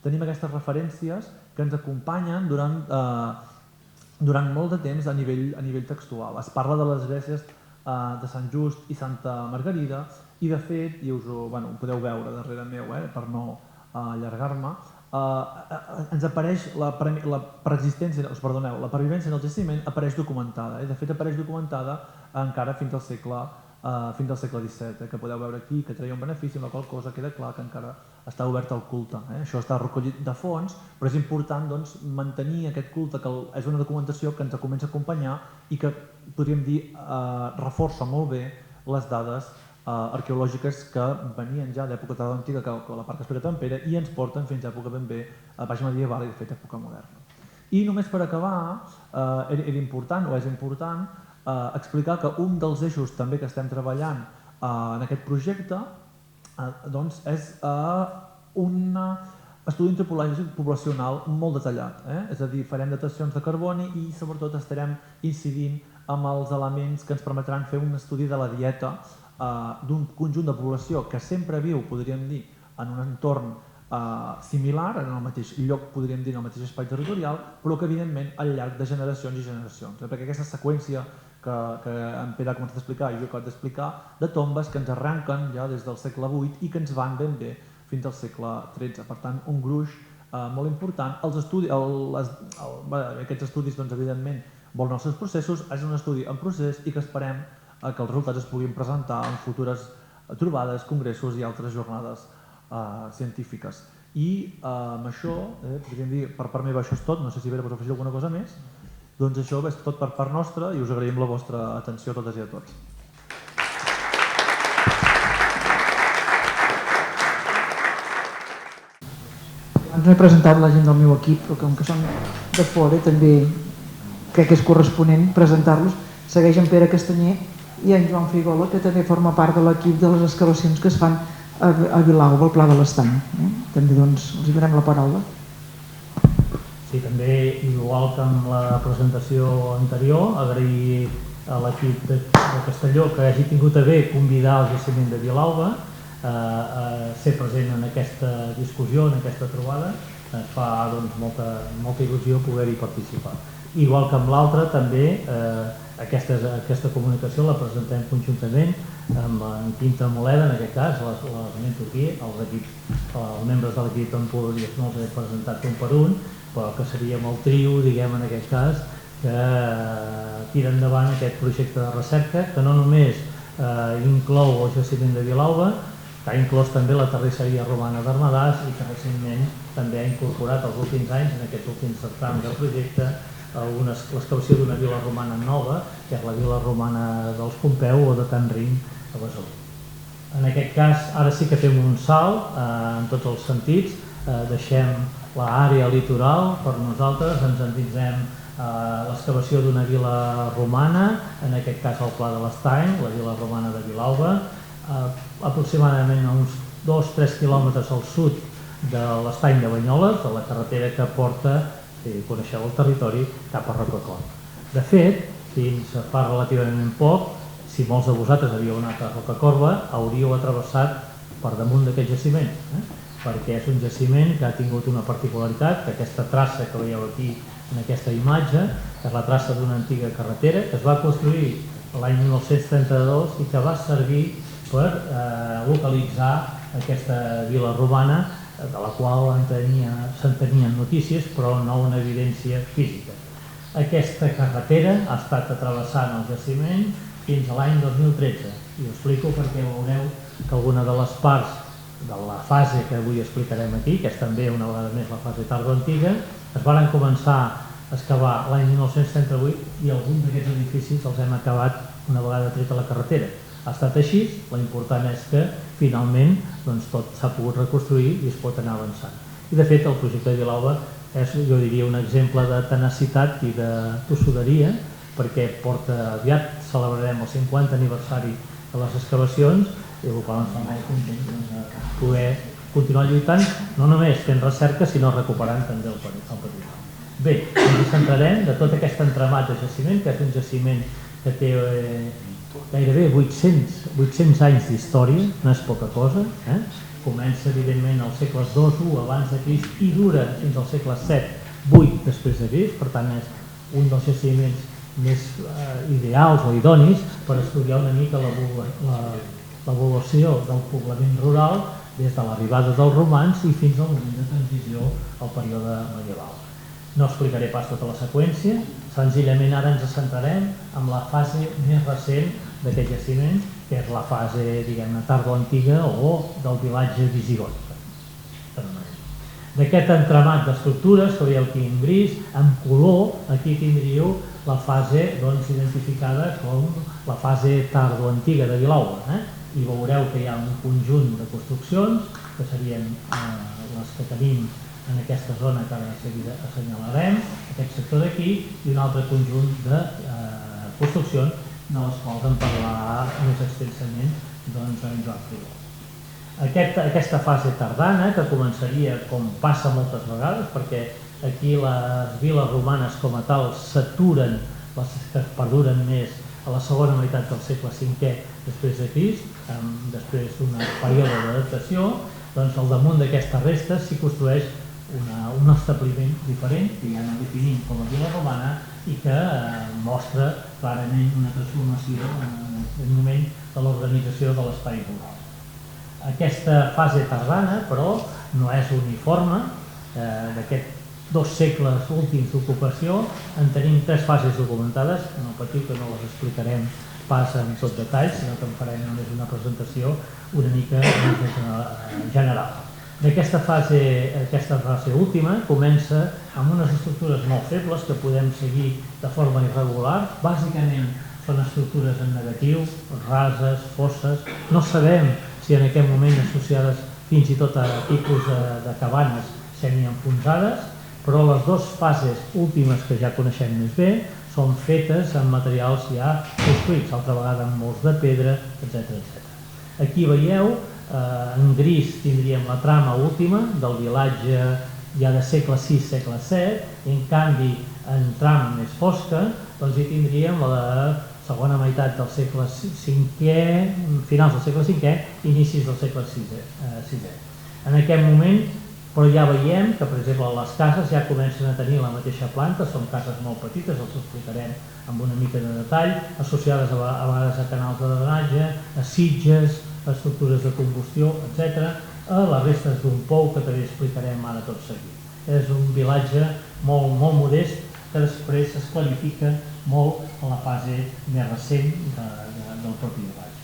Tenim aquestes referències que ens acompanyen durant molt de temps a nivell textual. Es parla de les esglésies de Sant Just i Santa Margarida i de fet, i ho podeu veure darrere meu per no allargar-me, ens apareix la pervivència en el jaciment apareix documentada. De fet apareix documentada encara fins al segle XVII, que podeu veure aquí, que treia un benefici, amb la qual cosa queda clar que encara està obert al culte. Això està recollit de fons, però és important mantenir aquest culte, que és una documentació que ens comença a acompanyar i que, podríem dir, reforça molt bé les dades arqueològiques que venien ja d'època tarda antiga, que la part que explica en Pere, i ens porten fins a època ben bé baix medieval i de fet època moderna. I només per acabar, era important, o és important, explicar que un dels eixos també que estem treballant en aquest projecte és un estudi antropològic poblacional molt detallat. És a dir, farem datacions de carboni i sobretot estarem incidint amb els elements que ens permetran fer un estudi de la dieta d'un conjunt de població que sempre viu, podríem dir, en un entorn similar, en el mateix lloc, podríem dir, en el mateix espai territorial, però que evidentment al llarg de generacions i generacions. Perquè aquesta seqüència que en Pere ha començat a explicar i jo he acabat d'explicar, de tombes que ens arrenquen ja des del segle VIII i que ens van ben bé fins al segle XIII. Per tant, un gruix molt important. Aquests estudis, evidentment, volen els seus processos, és un estudi en procés i que esperem que els resultats es puguin presentar en futures trobades, congressos i altres jornades científiques. I amb això, podríem dir, per part meva això és tot, no sé si Pere vols afegir alguna cosa més. Doncs això és tot per part nostra i us agraïm la vostra atenció a totes i a tots. Abans no he presentat la gent del meu equip, però com que són de fora també crec que és corresponent presentar-los. Segueix en Pere Castanyer i en Joan Frigola, que també forma part de l'equip de les excavacions que es fan a Vilalba, al Pla de l'Estany. També els donem la paraula. Sí, també, igual que en la presentació anterior, agrair a l'equip de Castelló que hagi tingut a bé convidar el jaciment de Vilalba a ser present en aquesta discussió, en aquesta trobada. Ens fa molta il·lusió poder-hi participar. Igual que amb l'altra, també aquesta comunicació la presentem conjuntament amb en Quinta Moleda, en aquest cas, l'esmento aquí, els membres de l'equip en Polític no els he presentat un per un, però que seríem el trio, diguem en aquest cas, que tira endavant aquest projecte de recerca, que no només inclou el jaciment de Vilalba, que ha inclòs també la terrisseria romana d'Ermedàs i que recentment també ha incorporat els últims anys, en aquests últims certams del projecte, l'excavació d'una vila romana nova, que és la vila romana dels Pompeu o de Can Rin a Besalú. En aquest cas, ara sí que fem un salt en tots els sentits, deixem l'àrea litoral per nosaltres, ens endinsem l'excavació d'una vila romana, en aquest cas el Pla de l'Estany, la vila romana de Vilalba, aproximadament a uns 2-3 quilòmetres al sud de l'Estany de Banyoles, de la carretera que porta, si coneixeu el territori, cap a Rocacorba. De fet, fins fa relativament poc, si molts de vosaltres havíeu anat a Rocacorba, hauríeu travessat per damunt d'aquest jaciment, perquè és un jaciment que ha tingut una particularitat, que aquesta traça que veieu aquí en aquesta imatge, que és la traça d'una antiga carretera, que es va construir l'any 1932 i que va servir per localitzar aquesta vila romana, de la qual se'n tenien notícies, però no una evidència física. Aquesta carretera ha estat travessant el jaciment fins a l'any 2013, i ho explico perquè veureu que alguna de les parts de la fase que avui explicarem aquí, que és també una vegada més la fase tardoantiga, es van començar a excavar l'any 1938 i alguns d'aquests edificis els hem acabat una vegada treta la carretera. ha estat així, l'important és que finalment tot s'ha pogut reconstruir i es pot anar avançant. I de fet el projecte de Vilalba és, jo diria, un exemple de tenacitat i de tossuderia, perquè aviat celebrarem el 50 aniversari de les excavacions i el qual ens fa molt content de poder continuar lluitant, no només fent recerca, sinó recuperant també el patrimoni. Bé, ens centrarem de tot aquest entramat de jaciment, que és un jaciment que té gairebé 800 anys d'història, no és poca cosa, comença evidentment als segles II abans de Crist i dura fins al segle VII després de Crist, per tant és un dels jaciments més ideals o idonis per estudiar una mica l'evolució del poblament rural des de l'arribada dels romans i fins al moment de transició al període medieval. No explicaré pas tota la seqüència, senzillament ara ens centrarem en la fase més recent d'aquest jaciment, que és la fase, diguem-ne, tardoantiga o del vilatge visigot. D'aquest entramat d'estructures que veieu aquí en gris, en color, aquí tindríeu la fase identificada com la fase tardoantiga de Vilalba. I veureu que hi ha un conjunt de construccions, que serien les que tenim en aquesta zona que ara de seguida assenyalarem, aquest sector d'aquí, i un altre conjunt de construccions de les quals en parlarà més extensament en Joan Friol. Aquesta fase tardana, que començaria com passa moltes vegades, perquè aquí les viles romanes com a tal s'aturen, les que perduren més a la segona meitat del segle V després de Crist, després d'un període d'adaptació, doncs al damunt d'aquestes restes s'hi construeix un establiment diferent, que ja no definim com a vila romana, i que mostra clarament una transformació en el moment de l'organització de l'espai rural. Aquesta fase tardana, però, no és uniforme. D'aquests 2 segles últims d'ocupació en tenim 3 fases documentades, no patiu que no les explicarem pas en tot detall, sinó que en farem només una presentació una mica més general. Aquesta fase última comença amb unes estructures molt febles que podem seguir de forma irregular. Bàsicament són estructures en negatiu, rases, fosses. No sabem si en aquest moment associades fins i tot a tipus de cabanes semienfonsades, però les 2 fases últimes que ja coneixem més bé són fetes amb materials ja construïts, altra vegada amb molts de pedra, etc. Aquí veieu, en gris tindríem la trama última del vilatge ja de segle VI, segle VII, i en canvi en trama més fosca doncs hi tindríem la segona meitat del segle V, finals del segle V, inicis del segle VI. En aquest moment, però ja veiem que, per exemple, les cases ja comencen a tenir la mateixa planta, són cases molt petites, els explicarem amb una mica de detall, associades a vegades a canals de drenatge, a sitges, a estructures de combustió, etc., a les restes d'un pou que també explicarem ara tot seguit. És un vilatge molt modest que després es clarifica molt en la fase més recent del propi vilatge.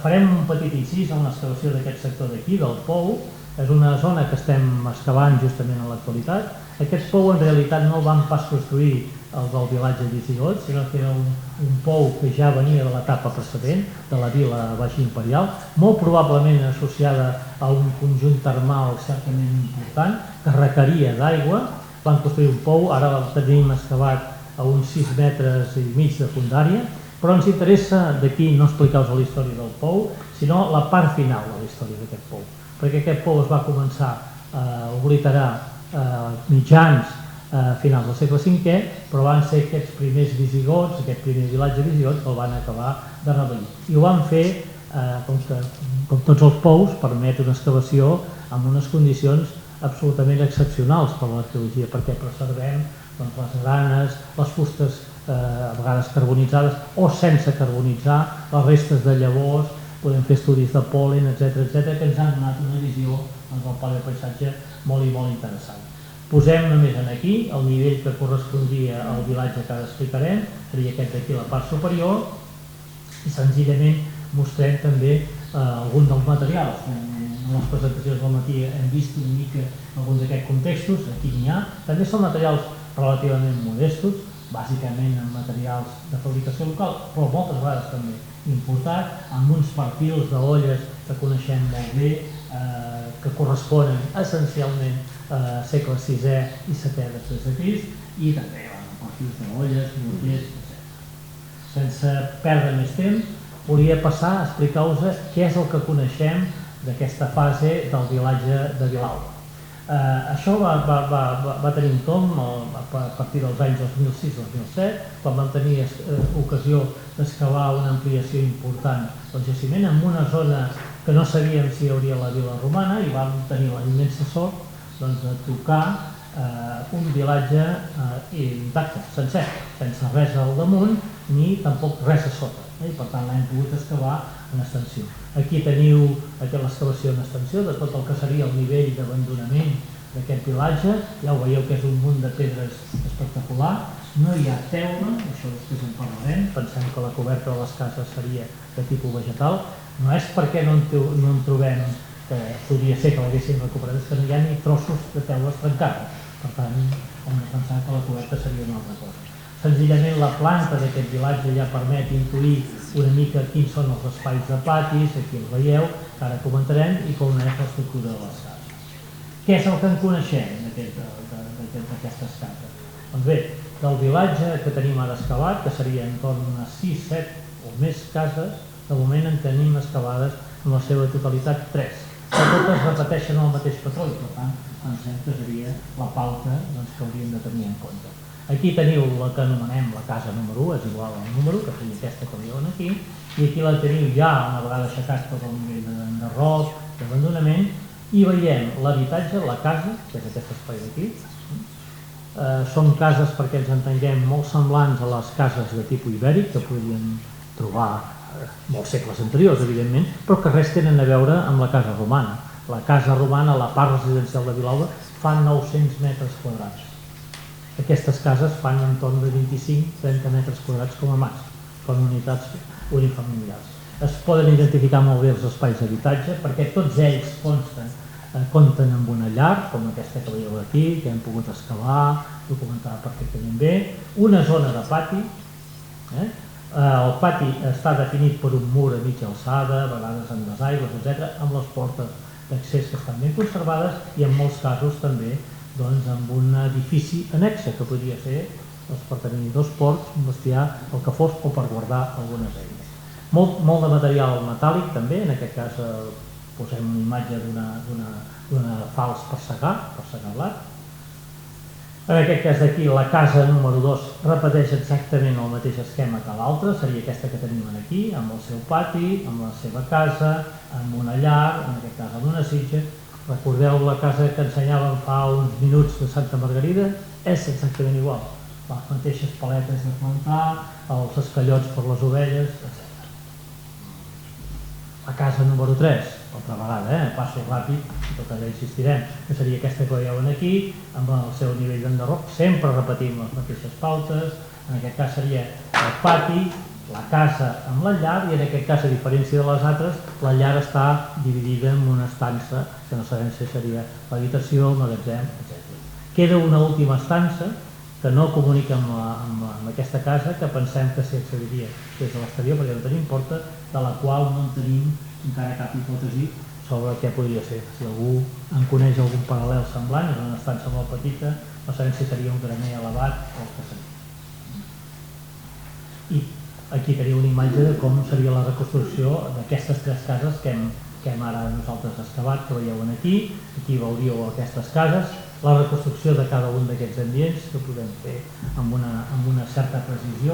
Farem un petit incís en l'excavació d'aquest sector d'aquí, del pou. És una zona que estem excavant justament en l'actualitat. Aquest pou en realitat no el van pas construir el del vilatge visigot, sinó que era un pou que ja venia de l'etapa precedent, de la vila baixa imperial, molt probablement associada a un conjunt termal certament important, que requeria d'aigua. Van construir un pou, ara el tenim excavat a uns 6 metres i mig de fondària, però ens interessa d'aquí no explicar-vos la història del pou, sinó la part final de la història d'aquest pou, perquè aquest pou es va començar a obliterar mitjans finals del segle V, però van ser aquests primers visigots, aquest primer vilatge visigot, que el van acabar de revellir. I ho van fer, com tots els pous, permet una excavació amb unes condicions absolutament excepcionals per a l'arqueologia, perquè preservem les granes, les fustes a vegades carbonitzades o sense carbonitzar, les restes de llavors, podem fer estudis de pol·len, etc., que ens han donat una visió del paleopaisatge molt i molt interessant. Posem només aquí el nivell que correspondria al vilatge que ara explicarem, seria aquest d'aquí la part superior, i senzillament mostrem també algun dels materials. En les presentacions del matí hem vist una mica alguns d'aquests contextos, aquí n'hi ha. També són materials relativament modestos, bàsicament en materials de fabricació local, però moltes vegades també importat, amb uns perfils d'olles que coneixem molt bé, que corresponen essencialment a segle VI i VII després de Crist, i també perfils d'olles, morters, etc. Sense perdre més temps, volia passar a explicar-vos què és el que coneixem d'aquesta fase del vilatge de Vilalba. Això va tenir un tomb a partir dels anys 2006-2007, quan vam tenir ocasió d'excavar una ampliació important del jaciment en una zona que no sabíem si hi hauria la vila romana, i vam tenir la immensa sort de tocar un vilatge intacte, sencer, sense res al damunt ni tampoc res a sota, i per tant l'hem pogut excavar en extensió. Aquí teniu l'excavació en extensió de tot el que seria el nivell d'abandonament d'aquest vilatge. Ja ho veieu que és un munt de pedres espectacular, no hi ha teula, això després en parlarem, pensem que la coberta de les cases seria de tipus vegetal, no és perquè no en trobem, que podria ser que l'haguessin recuperat, és que no hi ha ni trossos de teules trencades, per tant hem de pensar que la coberta seria una altra cosa. Senzillament la planta d'aquest vilatge ja permet intuir una mica quins són els espais de patis, aquí els veieu, que ara comentarem, i com és l'estructura de les cases. Què és el que en coneixem d'aquestes cases? Doncs bé, del vilatge que tenim ara excavat, que seria en torn a 6, 7 o més cases, de moment en tenim excavades en la seva totalitat 3. Que totes repeteixen el mateix patró i per tant pensem que seria la pauta que hauríem de tenir en compte. Aquí teniu la que anomenem la casa número 1, és igual al número, que seria aquesta que veuen aquí, i aquí la teniu ja una vegada aixecat tot el nivell d'enderroc, d'abandonament, i veiem l'habitatge, la casa, que és aquest espai d'aquí. Són cases, perquè ens entenguem, molt semblants a les cases de tipus ibèric, que podríem trobar molts segles anteriors, evidentment, però que res tenen a veure amb la casa romana. La casa romana, la part residencial de Vilalba, fa 900 metres quadrats. Aquestes cases fan en torn de 25-30 metres quadrats com a màxim, com unitats unifamiliars. Es poden identificar molt bé els espais d'habitatge perquè tots ells compten amb una llar, com aquesta que veieu aquí, que hem pogut excavar, documentar perfectament bé, una zona de pati. El pati està definit per un mur a mitja alçada, a vegades amb desaigües, etc., amb les portes d'accés que estan ben conservades i en molts casos també amb un edifici annexe que podria ser per tenir 2 ports, un bestiar, el que fos, o per guardar algunes eines. Molt de material metàl·lic també, en aquest cas posem una imatge d'una falç per segar blat. En aquest cas d'aquí, la casa número 2 repeteix exactament el mateix esquema que l'altra, seria aquesta que tenim aquí, amb el seu pati, amb la seva casa, amb una llar, en aquest cas amb una sitja. Recordeu la casa que ensenyàvem fa uns minuts de Santa Margarida? És exactament igual. Les mateixes paletes de plantar, els escallots per les ovelles, etc. La casa número 3, altra vegada, passo ràpid, tot allà insistirem, que seria aquesta que veieu aquí, amb el seu nivell d'enderroc, sempre repetim les mateixes pautes. En aquest cas seria el pati, la casa amb la llar, i en aquest cas, a diferència de les altres, la llar està dividida en una estança, que no sabem si seria l'habitació, el magatzem, etc. Queda una última estança que no comunica amb aquesta casa, que pensem que s'hi accediria des de l'exterior perquè no tenim porta, de la qual no en tenim encara cap hipòtesi sobre què podria ser. Si algú en coneix algun paral·lel semblant, és una estança molt petita, no sabem si seria un graner elevat o el que seria. I aquí teniu una imatge de com seria la reconstrucció d'aquestes 3 cases que hem ara nosaltres excavat, que veieu aquí. Aquí veuríeu aquestes cases, la reconstrucció de cada un d'aquests ambients, que podem fer amb una certa precisió,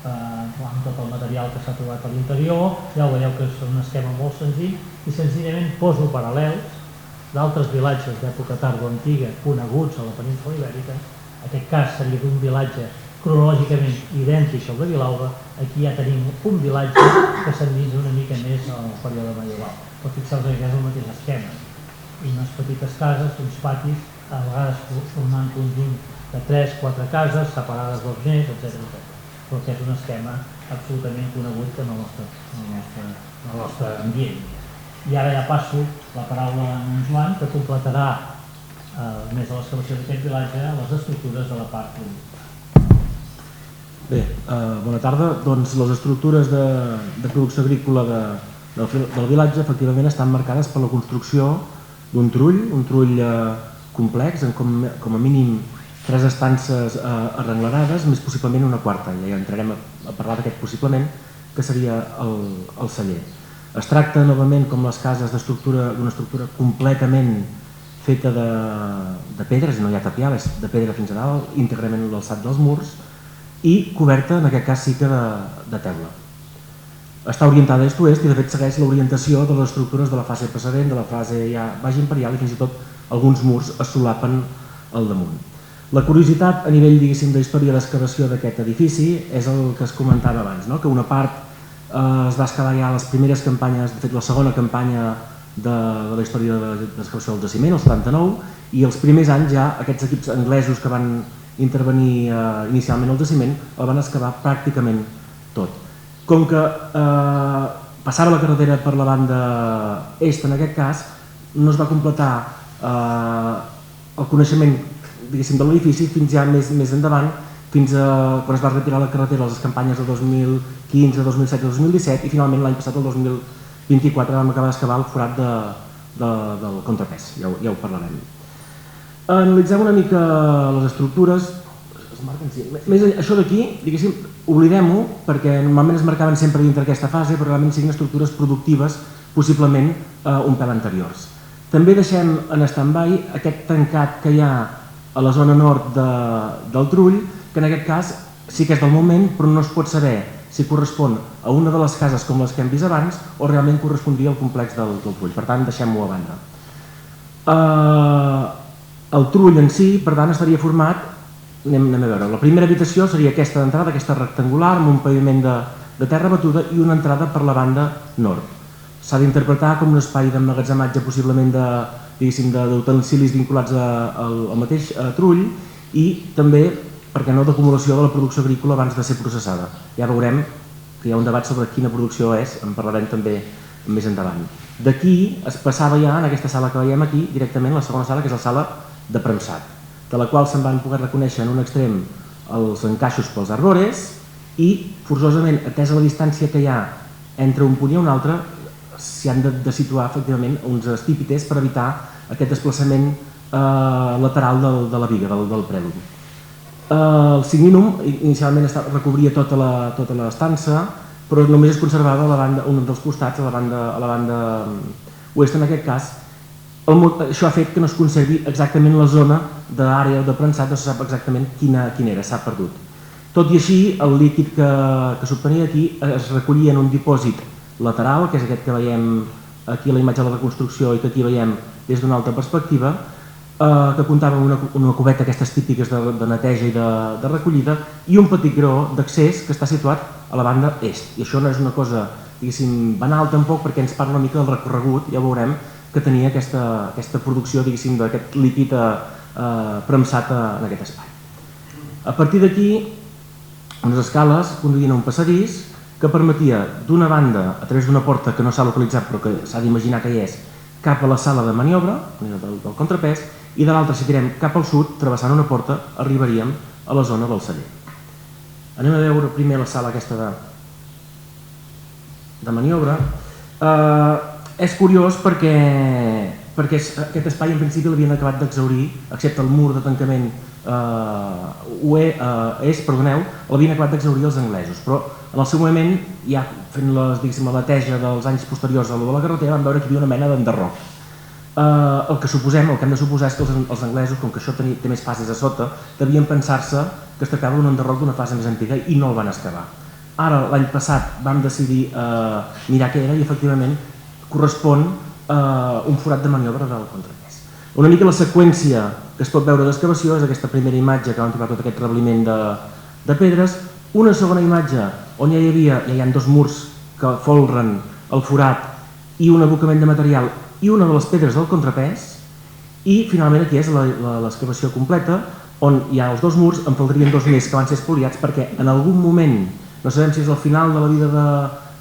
amb tot el material que s'ha trobat a l'interior. Ja ho veieu que és un esquema molt senzill, i senzillament poso paral·lels d'altres vilatges d'època tardo-antiga coneguts a la península Ibèrica. En aquest cas seria d'un vilatge cronològicament idèntic al de Vilalba. Aquí ja tenim un vilatge que s'endinsa una mica més al període medieval, però fixeu-vos que és el mateix esquema, unes petites cases, uns patis, a vegades formant conjunt de 3-4 cases separades dels més, etc. Però que és un esquema absolutament conegut en el nostre ambient. I ara ja passo la paraula a en Joan, que completarà, més de l'excavació d'aquest vilatge, les estructures de la part política. Bé, bona tarda. Doncs les estructures de producció agrícola del vilatge efectivament estan marcades per la construcció d'un trull, complex, amb com a mínim 3 estances arrenglerades, més possiblement una quarta. Ja entrarem a parlar d'aquest possiblement, que seria el celler. Es tracta novament, com les cases, d'una estructura completament feta de pedres, no hi ha tapial, és de pedra fins a dalt, íntegrament l'alçat dels murs, i coberta, en aquest cas sí que de teula. Està orientada a est-oest i de fet segueix l'orientació de les estructures de la fase precedent, de la fase ja baix imperial, i fins i tot alguns murs es solapen al damunt. La curiositat a nivell, diguéssim, d'història d'excavació d'aquest edifici és el que es comentava abans, no? Que una part es va excavar ja a les primeres campanyes, de fet la segona campanya de la història de l'excavació del jaciment, el 79, i els primers anys ja aquests equips anglesos que van intervenir inicialment al jaciment el van excavar pràcticament tot. Com que passava la carretera per la banda est, en aquest cas, no es va completar el coneixement, diguéssim, de l'edifici fins ja més endavant, fins a quan es va retirar la carretera a les campanyes de 2015, 2016 i 2017, i finalment l'any passat, el 2024, vam acabar d'excavar el forat del contrapès, ja ho parlarem. Analitzem una mica les estructures. Això d'aquí, diguéssim, oblidem-ho, perquè normalment es marcaven sempre dintre aquesta fase, però realment siguin estructures productives, possiblement un pèl anteriors. També deixem en stand-by aquest tancat que hi ha a la zona nord del trull, que en aquest cas sí que és del moment, però no es pot saber si correspon a una de les cases com les que hem vist abans o realment correspondria al complex del trull. Per tant, deixem-ho a banda. El trull en si, per tant, estaria format, anem a veure, la primera habitació seria aquesta d'entrada, aquesta rectangular, amb un paviment de terra batuda i una entrada per la banda nord. S'ha d'interpretar com un espai d'emmagatzematge possiblement d'utensilis vinculats al mateix trull i també, perquè no, d'acumulació de la producció agrícola abans de ser processada. Ja veurem que hi ha un debat sobre quina producció és, en parlarem també més endavant. D'aquí es passava ja, en aquesta sala que veiem aquí, directament la segona sala, que és la sala de premsat, de la qual se'n van poder reconèixer en un extrem els encaixos pels arbores i, forçosament, atesa la distància que hi ha entre un punt i un altre, s'hi han de situar efectivament uns estípites per evitar aquest desplaçament lateral de la viga, del prèludi. El signinum inicialment recobria tota l'estança, però només es conservava a la banda, un dels costats, a la banda oest en aquest cas. Això ha fet que no es conservi exactament la zona d'àrea de premsat, no se sap exactament quina era, s'ha perdut. Tot i així, el líquid que s'obtenia aquí es recollia en un dipòsit lateral, que és aquest que veiem aquí a la imatge de la reconstrucció i que aquí veiem des d'una altra perspectiva, que comptava amb una cubeta aquestes típiques de neteja i de recollida i un petit graó d'accés que està situat a la banda est. I això no és una cosa, diguéssim, banal tampoc, perquè ens parla una mica del recorregut, ja veurem, que tenia aquesta producció, diguéssim, d'aquest líquid premsat en aquest espai. A partir d'aquí, unes escales conduïen a un passadís que permetia d'una banda, a través d'una porta que no s'ha localitzat però que s'ha d'imaginar que hi és, cap a la sala de maniobra del contrapès, i de l'altra, si tirem cap al sud, travessant una porta, arribaríem a la zona del celler. Anem a veure primer la sala aquesta de maniobra. És curiós perquè aquest espai en principi l'havien acabat d'exhaurir, excepte el mur de tancament l'havien acabat d'exhaurir els anglesos, però en el seu moment, ja fent la neteja dels anys posteriors a la de la carretera, vam veure que hi havia una mena d'enderroc. El que hem de suposar és que els anglesos, com que això té més fases a sota, devien pensar-se que es tractava d'un enderroc d'una fase més antiga i no el van excavar. Ara, l'any passat, vam decidir mirar què era i efectivament correspon a un forat de maniobra del contrapès. Una mica la seqüència que es pot veure d'excavació és aquesta primera imatge que vam trobar tot aquest rebliment de pedres, una segona imatge on ja hi ha 2 murs que folren el forat i un abocament de material i una de les pedres del contrapès, i finalment aquí és l'excavació completa on hi ha els 2 murs, en faldrien 2 més que van ser espoliats perquè en algun moment, no sabem si és al final de la vida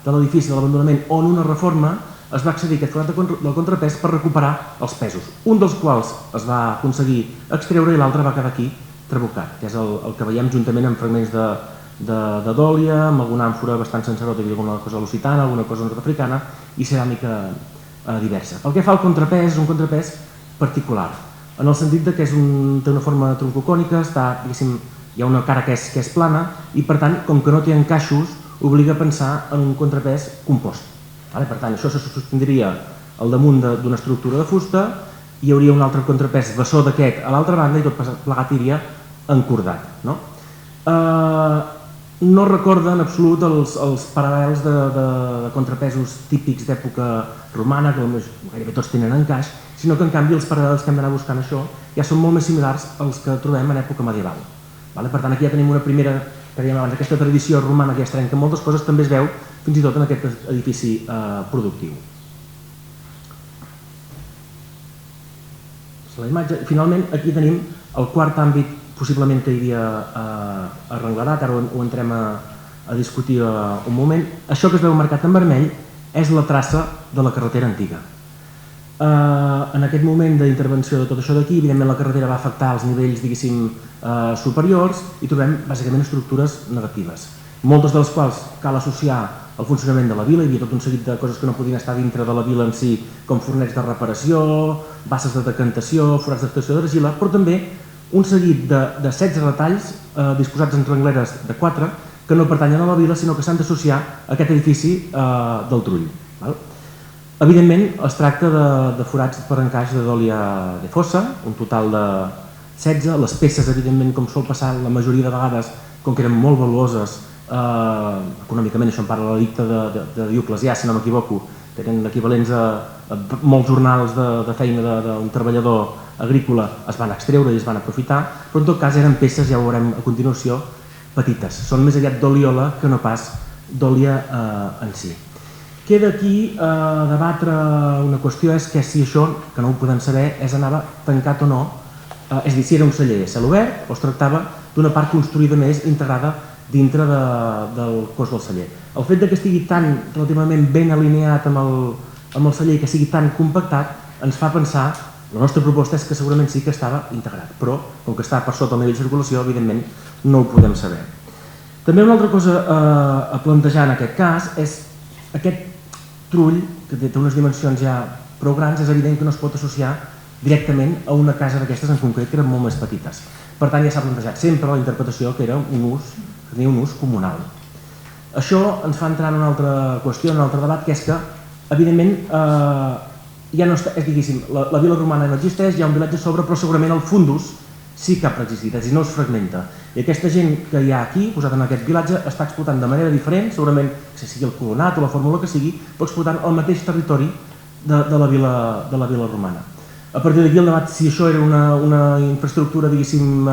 de l'edifici, de l'abandonament o en una reforma, es va accedir a aquest forat del contrapès per recuperar els pesos, un dels quals es va aconseguir extreure i l'altre va quedar aquí trabucat, que és el que veiem juntament amb fragments de dòlia, amb alguna àmfora bastant sencerota, alguna cosa lusitana, alguna cosa nord-africana i ceràmica diversa. Pel que fa al contrapès, és un contrapès particular, en el sentit que té una forma troncocònica, hi ha una cara que és plana i per tant, com que no té encaixos, obliga a pensar en un contrapès compost. Per tant, això se sostindria al damunt d'una estructura de fusta, hi hauria un altre contrapès bessó d'aquest a l'altra banda i tot plegat iria encordat. No recorda en absolut els paral·lels de contrapesos típics d'època romana, que gairebé tots tenen encaix, sinó que en canvi els paral·lels que hem d'anar buscant això ja són molt més similars als que trobem en època medieval. Per tant, aquí ja tenim una primera, que dèiem abans, aquesta tradició romana que ja es trenca moltes coses, també es veu fins i tot en aquest edifici productiu. La imatge. Finalment, aquí tenim el quart àmbit possiblement que hi havia arrenglerat, ara ho entrem a discutir un moment. Això que es veu marcat en vermell és la traça de la carretera antiga. En aquest moment d'intervenció de tot això d'aquí, evidentment la carretera va afectar els nivells, diguéssim, superiors i trobem bàsicament estructures negatives, moltes de les quals cal associar al funcionament de la vila. Hi havia tot un seguit de coses que no podien estar dintre de la vila en si, com fornets de reparació, basses de decantació, forats d'extracció d'argila, però també un seguit de 16 retalls disposats en rengleres de 4 que no pertanyen a la vila sinó que s'han d'associar a aquest edifici del Trull. Evidentment es tracta de forats per encaix de dòlia de fossa, un total de 16. Les peces, evidentment, com sol passar la majoria de vegades, com que eren molt valuoses econòmicament, això em parla l'edicte de Dioclecià, si no m'equivoco, tenen equivalents a molts jornals de feina d'un treballador agrícola, es van extreure i es van aprofitar, però en tot cas eren peces, ja ho veurem a continuació, petites. Són més aviat d'oliola que no pas d'òlia en si. Queda aquí debatre una qüestió, és que si això, que no ho podem saber, anava tancat o no, és a dir, si era un celler a cel obert o es tractava d'una part construïda més integrada dintre del cos del celler. El fet que estigui tan relativament ben alineat amb el celler i que sigui tan compactat ens fa pensar, la nostra proposta és que segurament sí que estava integrat, però com que està per sota el nivell de circulació, evidentment no ho podem saber. També una altra cosa a plantejar en aquest cas és aquest trull, que té unes dimensions ja prou grans, és evident que no es pot associar directament a una casa d'aquestes en concret, que eren molt més petites. Per tant, ja s'ha plantejat sempre la interpretació que era un ús comunal. Això ens fa entrar en una altra qüestió, en un altre debat, que és que, evidentment, ja no està, és diguéssim, la vila romana no existeix, hi ha un vilatge a sobre, però segurament el fundus sí que ha preexistit, és a dir, no es fragmenta. I aquesta gent que hi ha aquí, posat en aquest vilatge, està explotant de manera diferent, segurament que sigui el colonat o la fórmula que sigui, però explotant el mateix territori de la vila romana. A partir d'aquí el debat si això era una infraestructura, diguéssim,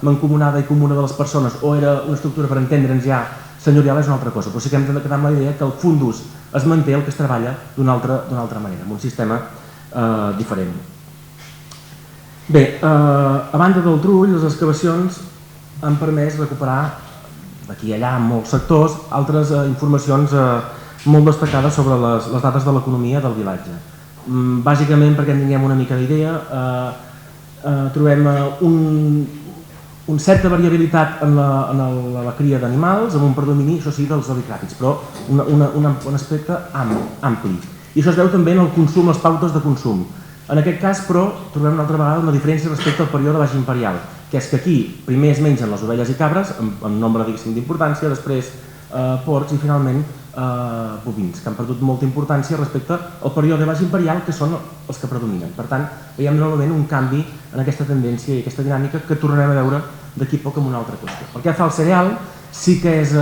mancomunada i comuna de les persones o era una estructura, per entendre'ns ja, senyorial, és una altra cosa, però sí que hem de quedar amb la idea que el fundus es manté, el que es treballa d'una altra manera, amb un sistema diferent. Bé, a banda del trull, les excavacions han permès recuperar, d'aquí i allà en molts sectors, altres informacions molt destacades sobre les dades de l'economia del vilatge. Bàsicament, perquè en tinguem una mica d'idea, trobem una certa variabilitat en la cria d'animals, amb un predomini, això sí, dels olicràtids, però un aspecte ampli. I això es veu també en el consum, les pautes de consum. En aquest cas, però, trobem una altra vegada una diferència respecte al període baix imperial, que és que aquí primer es mengen les ovelles i cabres, amb nombre d'importància, després porcs i finalment bovins, que han perdut molta importància respecte al període baix imperial, que són els que predominen. Per tant, veiem novament un canvi en aquesta tendència i aquesta dinàmica que tornarem a veure d'aquí poc amb una altra qüestió. Pel que fa al cereal, sí que es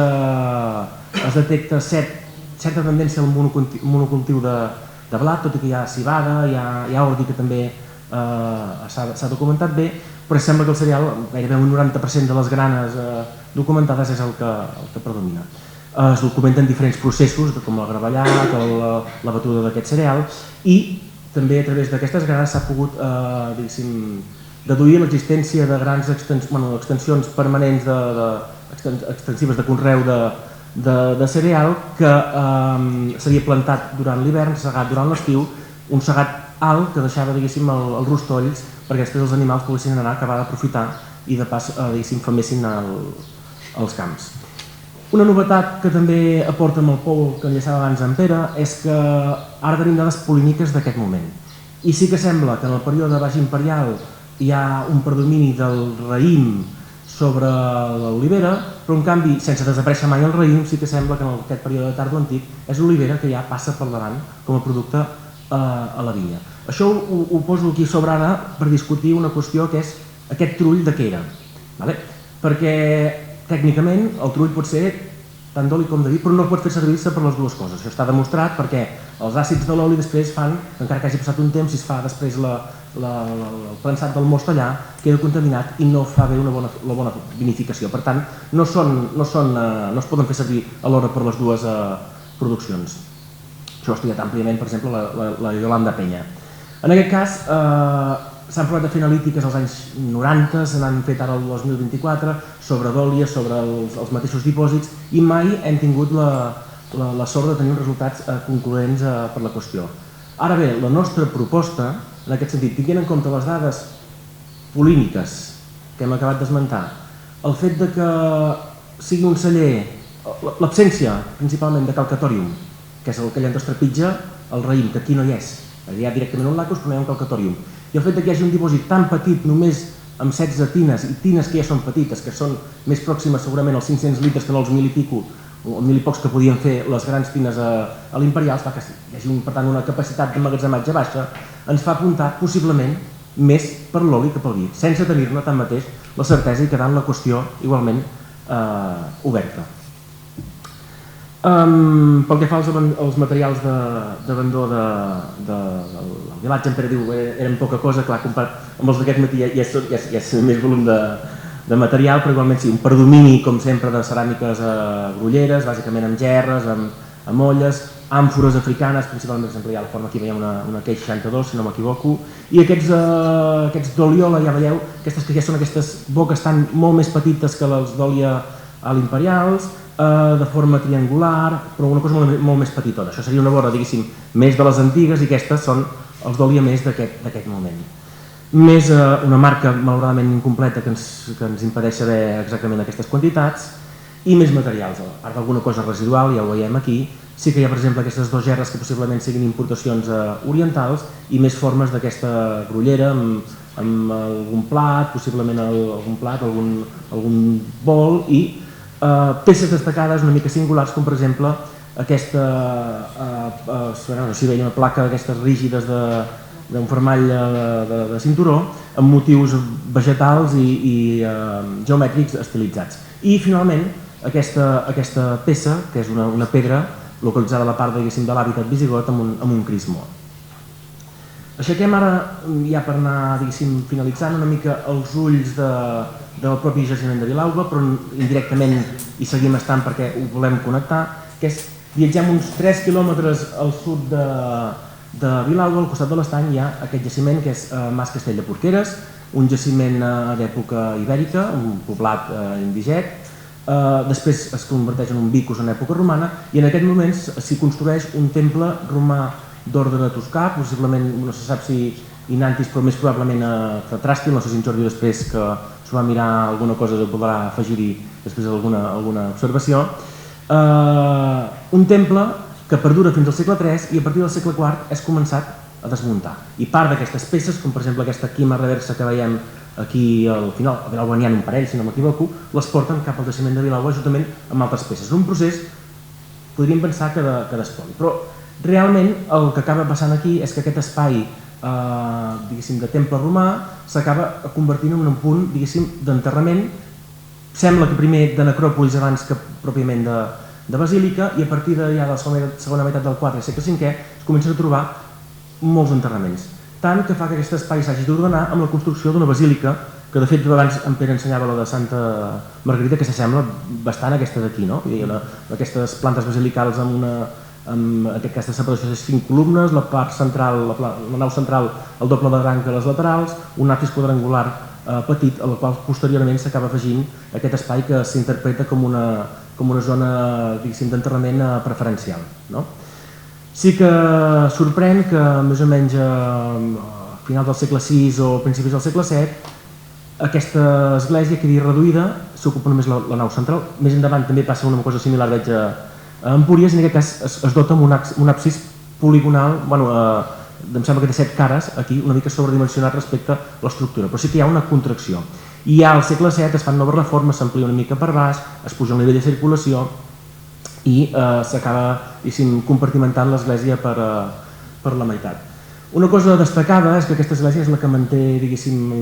detecta certa tendència al monocultiu de blat, tot i que hi ha civada, hi ha ordi que també s'ha documentat bé, però sembla que el cereal, gairebé un 90% de les granes documentades és el que predomina. Es documenten diferents processos, com el gravellat, la batuda d'aquest cereal, i també a través d'aquestes granes s'ha pogut deduir l'existència de grans extensions permanents extensives de conreu de cereal que seria plantat durant l'hivern, segat durant l'estiu, un segat alt que deixava els rostolls perquè després els animals poguessin anar a acabar d'aprofitar i de pas famessin els camps. Una novetat que també aporta amb el pou que enllaçava abans en Pere és que ara tenim dades políniques d'aquest moment. I sí que sembla que en el període baix imperial hi ha un predomini del raïm sobre l'olivera, però en canvi, sense desaparèixer mai el raïm, sí que sembla que en aquest període tardoantic és l'olivera que ja passa per davant com a producte a la vinya. Això ho poso aquí sobre ara per discutir una qüestió que és aquest trull de què era. Perquè tècnicament el trull pot ser tant d'oli com de vi, però no pot fer servir-se per les dues coses. Això està demostrat perquè els àcids de l'oli després fan, encara que hagi passat un temps, si es fa després el prensat del most allà, queda contaminat i no fa bé la bona vinificació. Per tant, no es poden fer servir alhora per les dues produccions. Això ho ha estudiat àmpliament, per exemple, la Yolanda Peña. En aquest cas, s'han provat de fer analítiques als anys 90, se n'han fet ara el 2024, sobre dòlia, sobre els mateixos dipòsits, i mai hem tingut la sort de tenir uns resultats concloents per la qüestió. Ara bé, la nostra proposta, en aquest sentit, tenint en compte les dades políniques que hem acabat d'esmentar, el fet que sigui un celler, l'absència principalment de calcatorium, que és el que allà ens trepitja el raïm, que aquí no hi és, hi ha directament un lacus però no hi ha un calcatorium, i el fet que hi hagi un dipòsit tan petit, només amb 16 tines, i tines que ja són petites, que són més pròximes segurament als 500 litres que no als 1.000 i pico, o 1.000 i pocs que podien fer les grans tines a l'Imperial, fa que hi hagi per tant una capacitat d'emmagatzematge baixa, ens fa apuntar possiblement més per l'oli que pel vi, sense tenir-ne tanmateix la certesa i quedant la qüestió igualment oberta. Pel que fa als materials d'abandó del vilatge, en Pere diu que eren poca cosa, clar, comparat amb els d'aquest matí ja és més volum de material, però igualment sí, un predomini, com sempre, de ceràmiques grolleres, bàsicament amb gerres, amb olles, àmfores africanes, principalment, per exemple, hi ha la forma aquí veiem una queix 62, si no m'equivoco, i aquests d'oliola, ja veieu, aquestes que ja són aquestes boques tan molt més petites que les d'òlia a l'imperials, de forma triangular, però una cosa molt més petitona. Això seria una vora, diguéssim, més de les antigues i aquestes són els d'òlia més d'aquest moment. Més una marca malauradament incompleta que ens impedeix saber exactament aquestes quantitats i més materials, a part d'alguna cosa residual, ja ho veiem aquí, sí que hi ha per exemple aquestes dues gerres que possiblement siguin importacions orientals i més formes d'aquesta grollera amb algun plat, possiblement algun plat, algun bol i peces destacades una mica singulars, com per exemple aquesta una placa d'aquestes rígides d'un fermall de cinturó amb motius vegetals i geomètrics estilitzats. I finalment aquesta peça, que és una pedra localitzada a la part de l'hàbitat visigot amb un crismó. Aixequem ara, ja per anar finalitzant, una mica els ulls del propi jaciment de Vilalba, però indirectament hi seguim estant perquè ho volem connectar, que és viatgem uns 3 quilòmetres al sud de Vilalba, al costat de l'estany hi ha aquest jaciment que és Mas Castell de Porqueres, un jaciment d'època ibèrica, un poblat indigèt, després es converteix en un vicus en època romana i en aquest moment s'hi construeix un temple romà d'ordre toscà, possiblement no se sap si Inantis, però més probablement a Tràstil, no sé si en Jordi després que s'ho va mirar alguna cosa podrà afegir-hi després alguna observació. Un temple que perdura fins al segle III i a partir del segle IV és començat a desmuntar. I part d'aquestes peces, com per exemple aquesta quima reversa que veiem aquí al final, a Vilalba n'hi ha un parell si no m'equivoco, les porten cap al jaciment de Vilalba juntament amb altres peces. En un procés podríem pensar que d'espoli, però realment el que acaba passant aquí és que aquest espai de temple romà s'acaba convertint en un punt d'enterrament, sembla que primer de necròpolis abans que pròpiament de basílica i a partir de la segona meitat del IV i segle V es comencen a trobar molts enterraments, tant que fa que aquest espai s'hagi d'ordenar amb la construcció d'una basílica que de fet abans en Pere ensenyava la de Santa Margarida que s'assembla bastant a aquesta d'aquí, no? Aquestes plantes basilicals amb aquesta separació de 5 columnes, la part central, la nau central, el doble de rang que les laterals, un absis quadrangular petit, al qual posteriorment s'acaba afegint aquest espai que s'interpreta com una zona d'enterrament preferencial. Sí que sorprèn que més o menys a finals del segle VI o principis del segle VII aquesta església quedi reduïda, s'ocupa només la nau central. Més endavant també passa una cosa similar, veig a Empúries, i en aquest cas es dota amb un absis poligonal, em sembla que té 7 cares, aquí una mica sobredimensionat respecte a l'estructura, però sí que hi ha una contracció. I ja al segle VII es fan noves reformes, s'amplia una mica per baix, es puja el nivell de circulació i s'acaba compartimentant l'església per la meitat. Una cosa destacada és que aquesta església és la que manté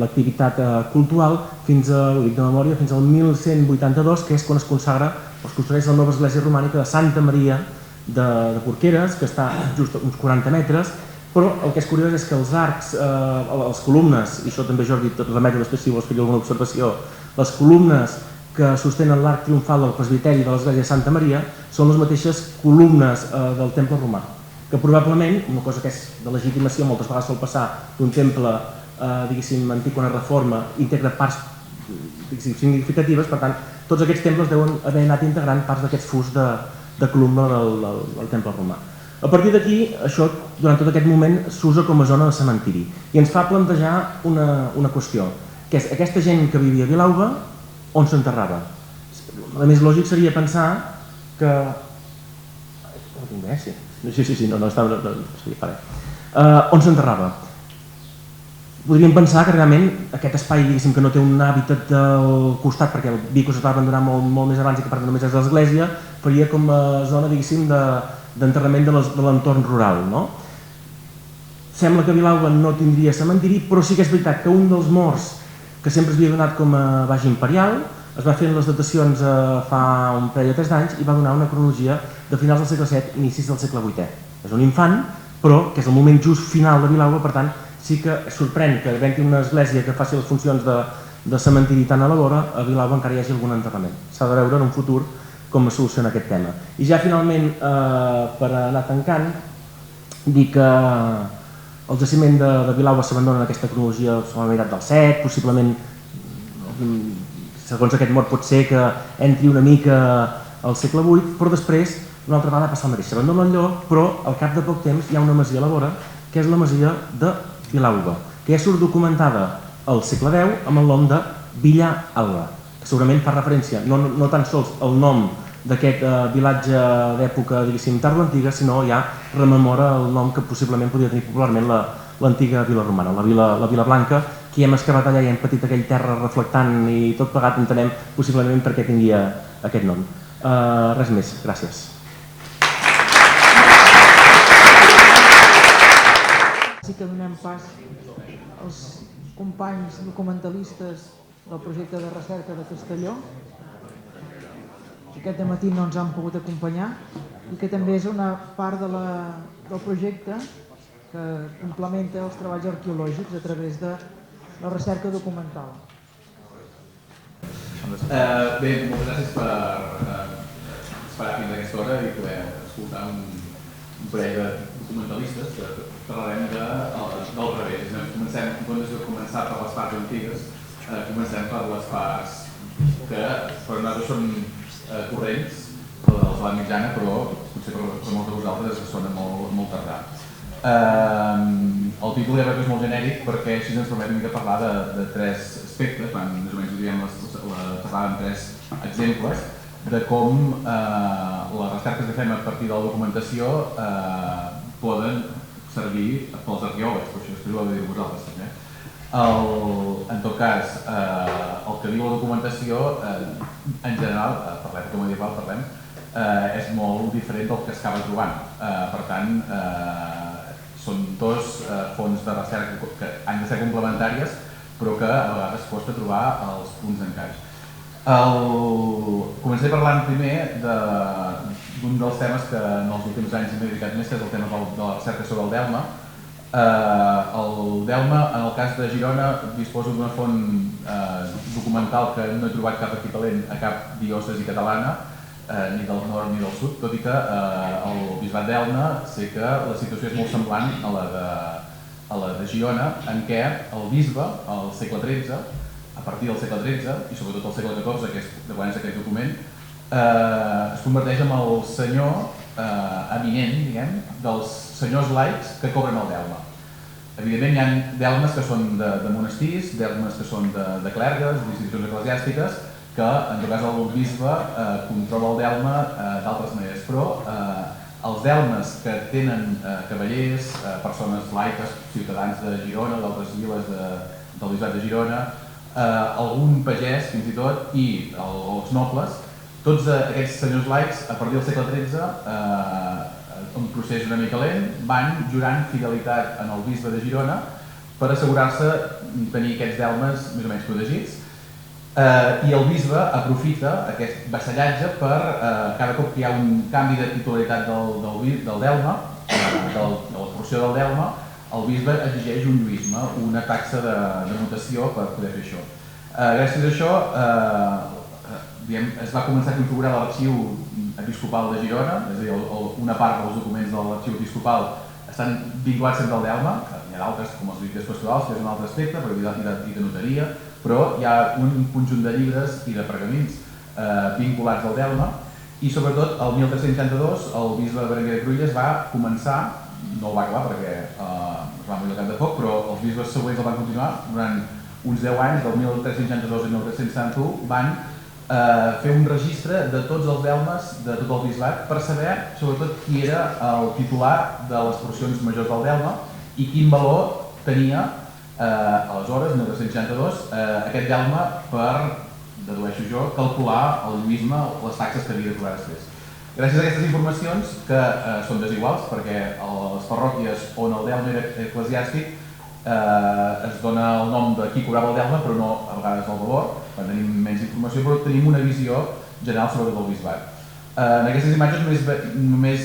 l'activitat cultural fins al 1182, que és quan es construeix la nova església romànica de Santa Maria de Porqueres, que està just a uns 40 metres, però el que és curiós és que els arcs, les columnes, i això també Jordi et remeto després si vols fer alguna observació, les columnes que sostenen l'arc triomfal del presbiteri de l'església de Santa Maria són les mateixes columnes del temple romà, que probablement, una cosa que és de legitimació, moltes vegades sol passar d'un temple antic o una reforma, integra parts significatives, per tant, tots aquests temples deuen haver anat integrant parts d'aquests fus de columna del temple romà. A partir d'aquí, això, durant tot aquest moment, s'usa com a zona de cementiri i ens fa plantejar una qüestió, que és aquesta gent que vivia a Vilalba, on s'enterrava? El més lògic seria pensar que... On s'enterrava? Podríem pensar que realment aquest espai que no té un hàbitat del costat, perquè el Vicus es va abandonar molt més abans i que per tant només és l'església, faria com a zona d'enterrament de l'entorn rural. Sembla que Vilalba no tindria cementiri, però sí que és veritat que un dels morts que sempre es havia donat com a baix imperial es va fer en les datacions fa un parell o 3 d'anys i va donar una cronologia de finals del segle VII, inicis del segle VIII. És un infant, però que és el moment just final de Vilalba, per tant sí que sorprèn que havent-hi una església que faci les funcions de cementiri tan a la vora, a Vilalba encara hi hagi algun enterrament. S'ha de veure en un futur com es soluciona aquest tema. I ja finalment, per anar tancant, dir que el jaciment de Vilalba s'abandona en aquesta cronologia a la meitat del VII, possiblement, segons aquest mort, pot ser que entri una mica al segle VIII, però després, una altra vegada passa el mateix. S'abandona el lloc, però al cap de poc temps hi ha una masia a la vora, que és la masia de Vilalba, que ja surt documentada al segle X amb el nom de Villa Alba, que segurament fa referència no tan sols al nom d'aquest vilatge d'època tardo-antiga, sinó ja rememora el nom que possiblement podria tenir popularment l'antiga vila romana, la Vila Blanca, que hem excavat allà i hem patit aquell terra reflectant i tot plegat, entenem possiblement per què tinguia aquest nom. Res més, gràcies. Sí que donem pas als companys documentalistes del projecte de recerca de Castelló, que aquest matí no ens han pogut acompanyar i que també és una part del projecte que complementa els treballs arqueològics a través de la recerca documental. Bé, moltes gràcies per esperar fins a aquesta hora i poder escoltar un parell de documentalistes que parlarem del revés. En comptes de començar per les parts antigues, comencem per les parts que per nosaltres són corrents de l'edat mitjana, però potser per molts de vosaltres sona molt tardà. El títol ja veig és molt genèric perquè així ens permet una mica parlar de 3 aspectes, més o menys diríem parlar en 3 exemples de com les recerques que fem a partir de la documentació poden servir pels arqueòlegs, però això després ho heu de dir vosaltres també. En tot cas, el que diu la documentació, en general, per l'època medieval parlem, és molt diferent del que s'acaba trobant. Per tant, són 2 fonts de recerca que han de ser complementàries, però que a vegades costa trobar els punts d'encaix. Començaré parlant primer d'un dels temes que en els últims anys m'he dedicat més, que és el tema de la recerca sobre el delme. El delme, en el cas de Girona, disposo d'una font documental que no he trobat cap equivalent a cap diòcesi catalana, ni del nord ni del sud, tot i que el bisbat d'Elna sé que la situació és molt semblant a la de Girona, en què el bisbe, al segle XIII, a partir del segle XIII, i sobretot al segle XIV, que és de quan és aquest document, es converteix en el senyor eminent, diguem, dels senyors laics que cobren el delme. Evidentment hi ha delmes que són de monestirs, delmes que són de clergues, d'institucions eclesiàstiques, que en tot cas el bisbe controla el delme d'altres maneres, però els delmes que tenen cavallers, persones laiques, ciutadans de Girona, d'altres viles del bisbat de Girona, algun pagès fins i tot i els nobles, tots aquests senyors laics a partir del segle XIII, un procés una mica lent, van jurant fidelitat en el bisbe de Girona per assegurar-se de tenir aquests delmes més o menys protegits, i el bisbe aprofita aquest vassallatge per cada cop que hi ha un canvi de titularitat del delme, de la porció del delme, el bisbe exigeix un lluïsme, una taxa de mutació per poder fer això. Gràcies a això es va començar a configurar l'arxiu episcopal de Girona, és a dir, una part dels documents de l'arxiu episcopal estan vinculats sempre al delme, hi ha d'altres com els biblioteques pastorals, que és un altre aspecte, i de notaria, però hi ha un conjunt de llibres i de pergamins vinculats al delme, i sobretot el 1362 el bisbe Berenguer de Cruïlles va començar, no ho va acabar perquè es va morir al cap de foc, però els bisbes següents el van continuar durant uns 10 anys, del 1362 al 1371, van fer un registre de tots els delmes de tot el bisbat per saber sobretot qui era el titular de les porcions majors del delme i quin valor tenia aleshores, 1362, aquest delme per, dedueixo jo, calcular el lluïsme, les taxes que havia de cobrar després. Gràcies a aquestes informacions, que són desiguals, perquè a les parròquies on el delme era eclesiàstic es dona el nom de qui cobrava el delme, però no a vegades el valor, quan tenim menys informació, però tenim una visió general sobre el bisbat. En aquestes imatges només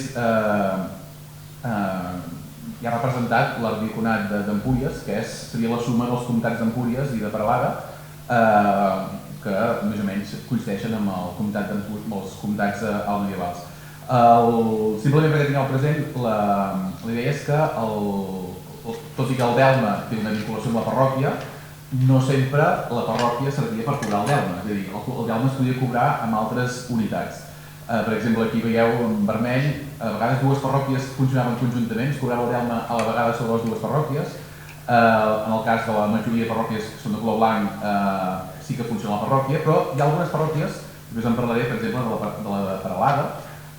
hi ha representat l'ardiconat d'Empúries, que seria la suma dels comtats d'Empúries i de Peralada, que més o menys coincideixen amb els comtats altmedievals. Simplement perquè tingueu present, la idea és que tot i que el delme té una vinculació amb la parròquia, no sempre la parròquia servia per cobrar el delme, és a dir, el delme es podia cobrar amb altres unitats. Per exemple, aquí veieu en vermell, a vegades dues parròquies funcionaven conjuntament, es cobrava el delme a la vegada sobre les dues parròquies. En el cas de la majoria de parròquies que són de color blanc sí que funciona la parròquia, però hi ha algunes parròquies, després en parlaré per exemple de la de Peralada,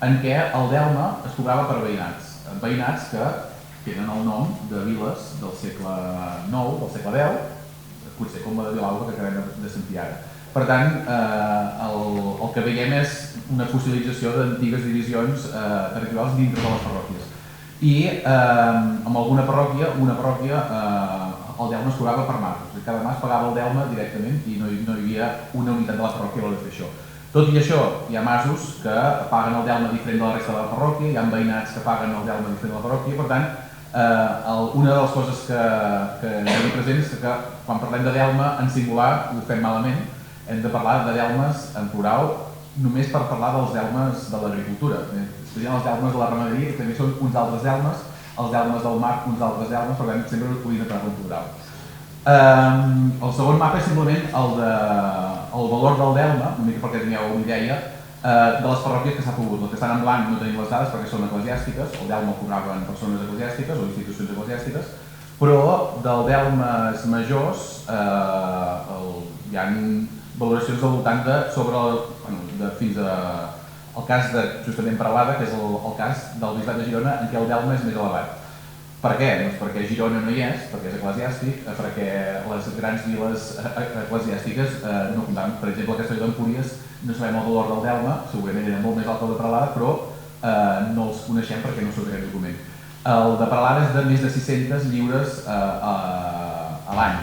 en què el delme es cobrava per veïnats, veïnats que tenen el nom de viles del segle IX, del segle X, potser com la de Vilalba que acabem de sentir ara. Per tant, el que veiem és una fossilització d'antigues divisions territorials dintre de les parròquies. I amb alguna parròquia, el delme es cobrava per mas. Cada mas pagava el delme directament i no hi havia una unitat de la parròquia a l'hora de fer això. Tot i això, hi ha masos que paguen el delme diferent de la resta de la parròquia, hi ha veïnats que paguen el delme diferent de la parròquia, per tant, una de les coses que hem de tenir present és que quan parlem de delme en singular ho fem malament, hem de parlar de delmes en plural només per parlar dels delmes de l'agricultura. Hi ha els delmes de la ramaderia, que també són uns altres delmes, els delmes del mar, uns altres delmes, per tant sempre ho hauríem de parlar en plural. El segon mapa és simplement el valor del delme, una mica perquè tingueu una idea, de les parròquies que s'ha pogut. Les que estan en blanc no tenim les dades perquè són eclesiàstiques, el delme el cobraven persones eclesiàstiques o institucions eclesiàstiques, però del delmes majors hi ha valoracions al voltant fins al cas de justament Peralada, que és el cas del bisbat de Girona en què el delme és més elevat. Per què? Doncs perquè Girona no hi és, perquè és eclesiàstic, perquè les grans viles eclesiàstiques no comptaven. Per exemple, a Castelló d'Empúries no sabem el valor del delme, segurament era molt més alt que el de Peralada, però no els coneixem perquè no surt aquest document. El de Peralada és de més de 600 lliures a l'any.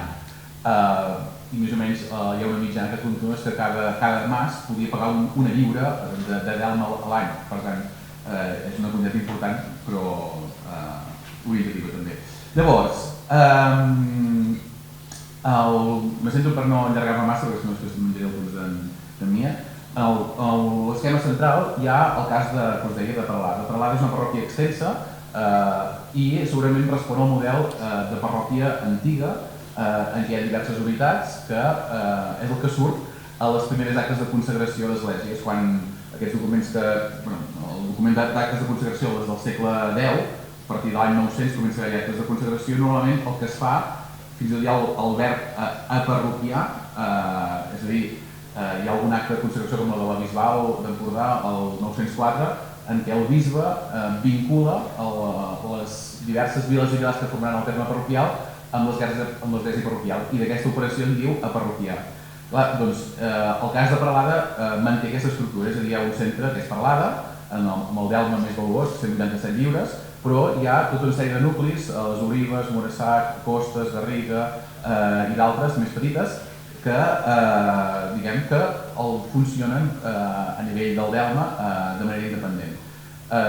I més o menys hi ha una mitjana que continua que cada mas podia pagar una lliura de delme a l'any. Per tant, és una quantitat important, però orientativa també. Llavors, me sento per no allargar-me massa, perquè si no després menjaré el temps de Mia. A l'esquema central hi ha el cas de Peralada. Peralada és una parròquia extensa i segurament respon al model de parròquia antiga en què hi ha diverses unitats, que és el que surt a les primeres actes de consagració d'esglésies, quan aquests documents el document d'actes de consagració del segle X a partir de l'any 900 comença a haver actes de consagració. Normalment el que es fa, fins a dir el verb aparroquiar, és a dir, hi ha algun acte de consagració com la de la Bisbal d'Empordà, el 904, en què el bisbe vincula les diverses viles i vilars que formaran el terme parroquial amb l'església parroquial, i d'aquesta operació en diu aparroquiar. Doncs el cas de Peralada manté aquesta estructura, és a dir, hi ha un centre que és Peralada, amb el delme més valuós, 187 lliures, però hi ha tota una sèrie de nuclis, les Olives, Morassac, Costes, Garriga i d'altres més petites, que diguem que funcionen a nivell del delme de manera independent.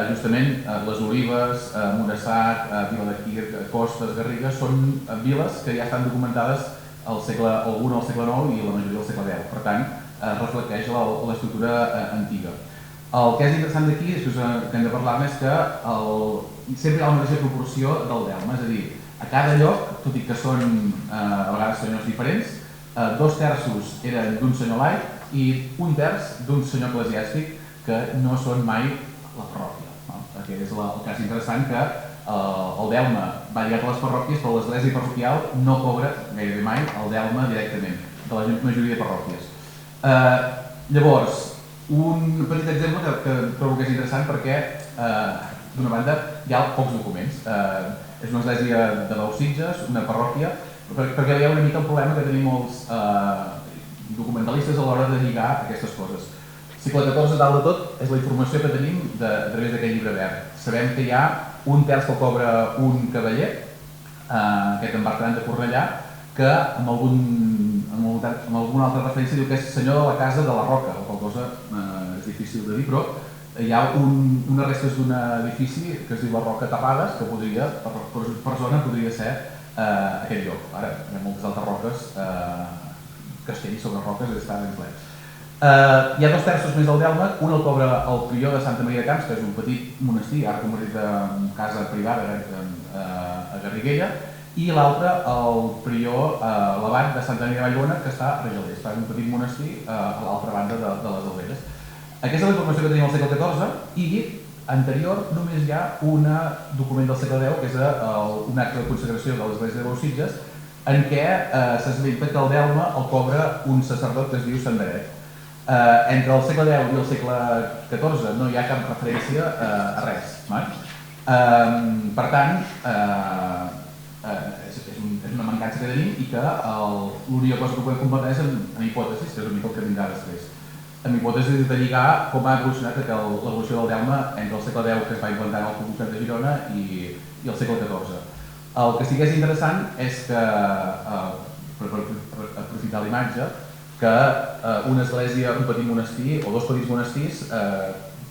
Justament les Olives, Morassac, Vila de Quirc, Costes, Garriga són viles que ja estan documentades alguna al segle IX i la majoria al segle X. Per tant, reflecteix l'estructura antiga. El que és interessant d'aquí, que hem de parlar més, que sempre hi ha la mateixa proporció del delme, és a dir, a cada lloc, tot i que són a vegades senyors diferents, 2/3 eren d'un senyor laic i 1/3 d'un senyor eclesiàstic que no són mai la parròquia. Aquest és el cas interessant, que el delme va lligat a les parròquies, però l'església parroquial no cobra gairebé mai el delme directament, de la majoria de parròquies. Llavors, un petit exemple que trobo que és interessant perquè, d'una banda, hi ha pocs documents. És una església de Bauxitges, una parròquia, perquè hi ha una mica el problema que tenim molts documentalistes a l'hora de lligar aquestes coses. Segle XIV, dalt de tot, és la informació que tenim a través d'aquest llibre verd. Sabem que hi ha 1/3 que el cobra un cavaller, aquest en Bertran de Cornellà, que amb alguna altra referència diu que és senyor de la casa de la Roca, o qual cosa és difícil de dir, però hi ha unes restes d'un edifici que es diu la Roca Tapades, que podria, per zona, podria ser aquest lloc. Ara, hi ha moltes altres roques, castells sobre roques, està ben ple. Hi ha 2/3 més del delme, un el cobra el prior de Santa Maria de Camps, que és un petit monestir, ara convertit en casa privada a Garriguella, i l'altre el prior l'abat de Santa Maria de Vallbona, que està a Regelers, està en un petit monestir a l'altra banda de les Alberes. Aquesta és la informació que tenim al segle XIV, i anterior només hi ha un document del segle X, que és un acte de consagració de l'església de Bauxitges, en què s'esmenta que el delme el cobra un sacerdot que es diu Sant Beret. Entre el segle X i el segle XIV no hi ha cap referència a res. Per tant, és una mancança que tenim, i que l'única cosa que podem completar és en hipòtesis, que és una mica el que vindrà després. En hipòtesis de lligar com ha evolucionat l'evolució del delme entre el segle X, que es va implantar al Comtat de Girona, i el segle XIV. El que sí que és interessant és que, per aprofitar l'imatge, que una església, un petit monestir o dos petits monestirs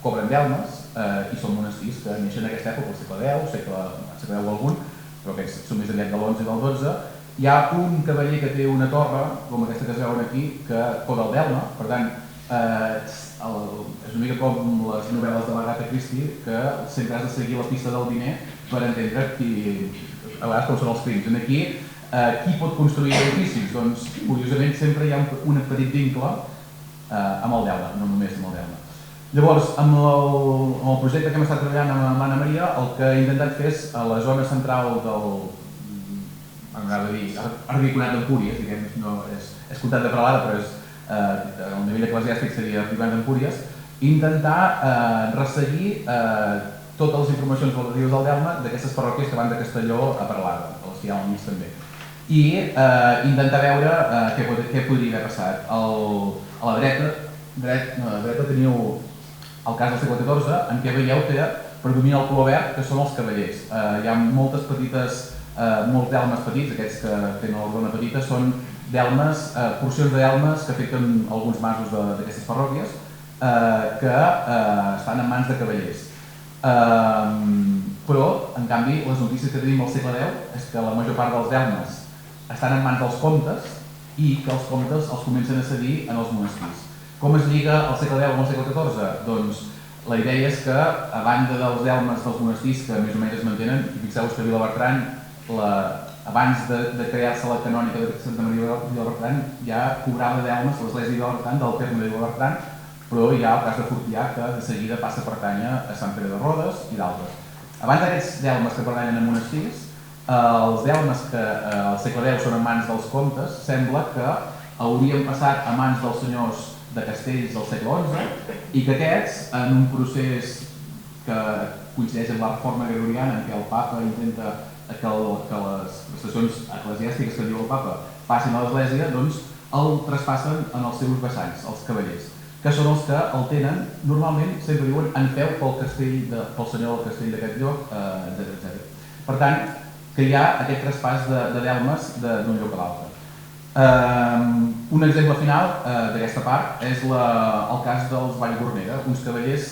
cobren delmes, i són monestirs que neixen en aquesta època, al segle X, segle X algun, però aquests són més aviat de l'11 i del 12. Hi ha un cavaller que té una torre, com aquesta que es veuen aquí, que cobra el delme. Per tant, és una mica com les novel·les de l'Agatha Christie, que sempre has de seguir la pista del diner per entendre a vegades com són els crims. Aquí, qui pot construir edificis? Doncs, curiosament, sempre hi ha un petit vincle amb el delme, no només amb el delme. Llavors, amb el projecte que hem estat treballant amb l'Anna Maria, el que he intentat fer és, a la zona central del, m'agrada dir, Ardiconat d'Empúries, diguem, no és comtat de Peralada, però el nivell eclesiàstic seria Ardiconat d'Empúries, intentar resseguir totes les informacions relatives al delme d'aquestes parròquies que van de Castelló a Peralada, a les que hi ha al mig també, i intentar veure què podria haver passat. A la dreta teniu el cas del segle XIV, en què veieu que predomina el color verd, que són els cavallers. Hi ha molts delmes petits, aquests que tenen la zona petita, són porcions de delmes que afecten alguns masos d'aquestes parròquies, que estan en mans de cavallers. Però, en canvi, les notícies que tenim al segle X és que la major part dels delmes estan en mans dels comtes, i que els comtes els comencen a cedir en els monestirs. Com es lliga el segle X amb el segle XIV? Doncs la idea és que, a banda dels delmes dels monestirs, que més o menys es mantenen, i fixeu-vos que Vilabertran, abans de crear-se la canònica de Santa Maria de Vilabertran, ja cobrava delmes l'església de Vilabertran del terme de Vilabertran, però hi ha el cas de Fortià, que de seguida passa a pertànyer a Sant Pere de Rodes i d'altres. abans d'aquests delmes que pertanyen a monestirs, els delmes que al segle X són en mans dels comtes, sembla que haurien passat a mans dels senyors de castells del segle XI i que aquests, en un procés que coincideix amb la reforma gregoriana en què el papa intenta que les prestacions eclesiàstiques que diu el papa passin a l'església, doncs el traspassen en els seus vassalls, els cavallers, que són els que el tenen, normalment sempre diuen en peu pel senyor del castell d'aquest lloc, etc. Per tant, que hi ha aquest traspàs de delmes d'un lloc a l'altre. Un exemple final d'aquesta part és el cas dels Vallgornera, uns cavallers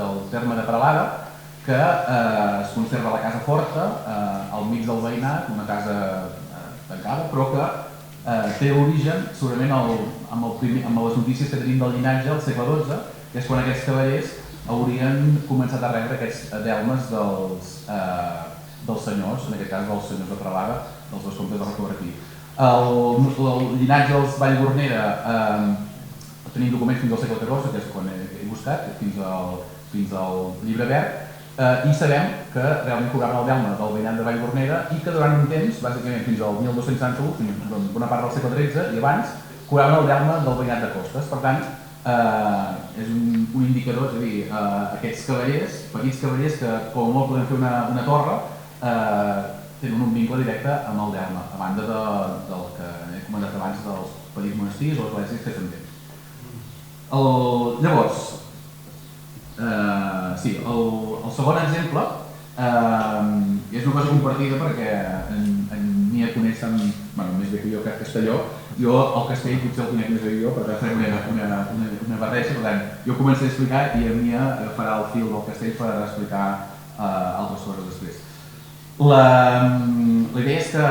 del terme de Peralada que es conserva a la casa forta, al mig del veïnat, una casa tancada, però que té origen segurament amb les notícies que tenim del llinatge al segle XII, que és quan aquests cavallers haurien començat a rebre aquests delmes dels senyors, en aquest cas dels senyors de Peralada, dels vescomtes de Rocabertí. El llinatge dels Vallgornera tenim documents fins al segle XIV, que és quan he buscat, fins al llibre verd, i sabem que realment cobraven el delme del veïnat de Vallgornera i que durant un temps, bàsicament fins al 1271, fins bona part del segle XIII i abans, cobraven el delme del veïnat de Costes. Per tant, és un indicador, és a dir, aquests cavallers, petits cavallers que com molt poden fer una torre, tenen un vincle directe amb el delme, a banda del que he comentat abans dels petits monestirs o esglésies que també. Llavors, sí, el segon exemple és una cosa compartida perquè en Nia coneix més bé que jo que Castelló. Jo el castell potser el conec més bé que jo, per tant farem una barreja. Per tant, jo començaré a explicar i en Nia agafarà el fil del castell per explicar altres coses després. La idea és que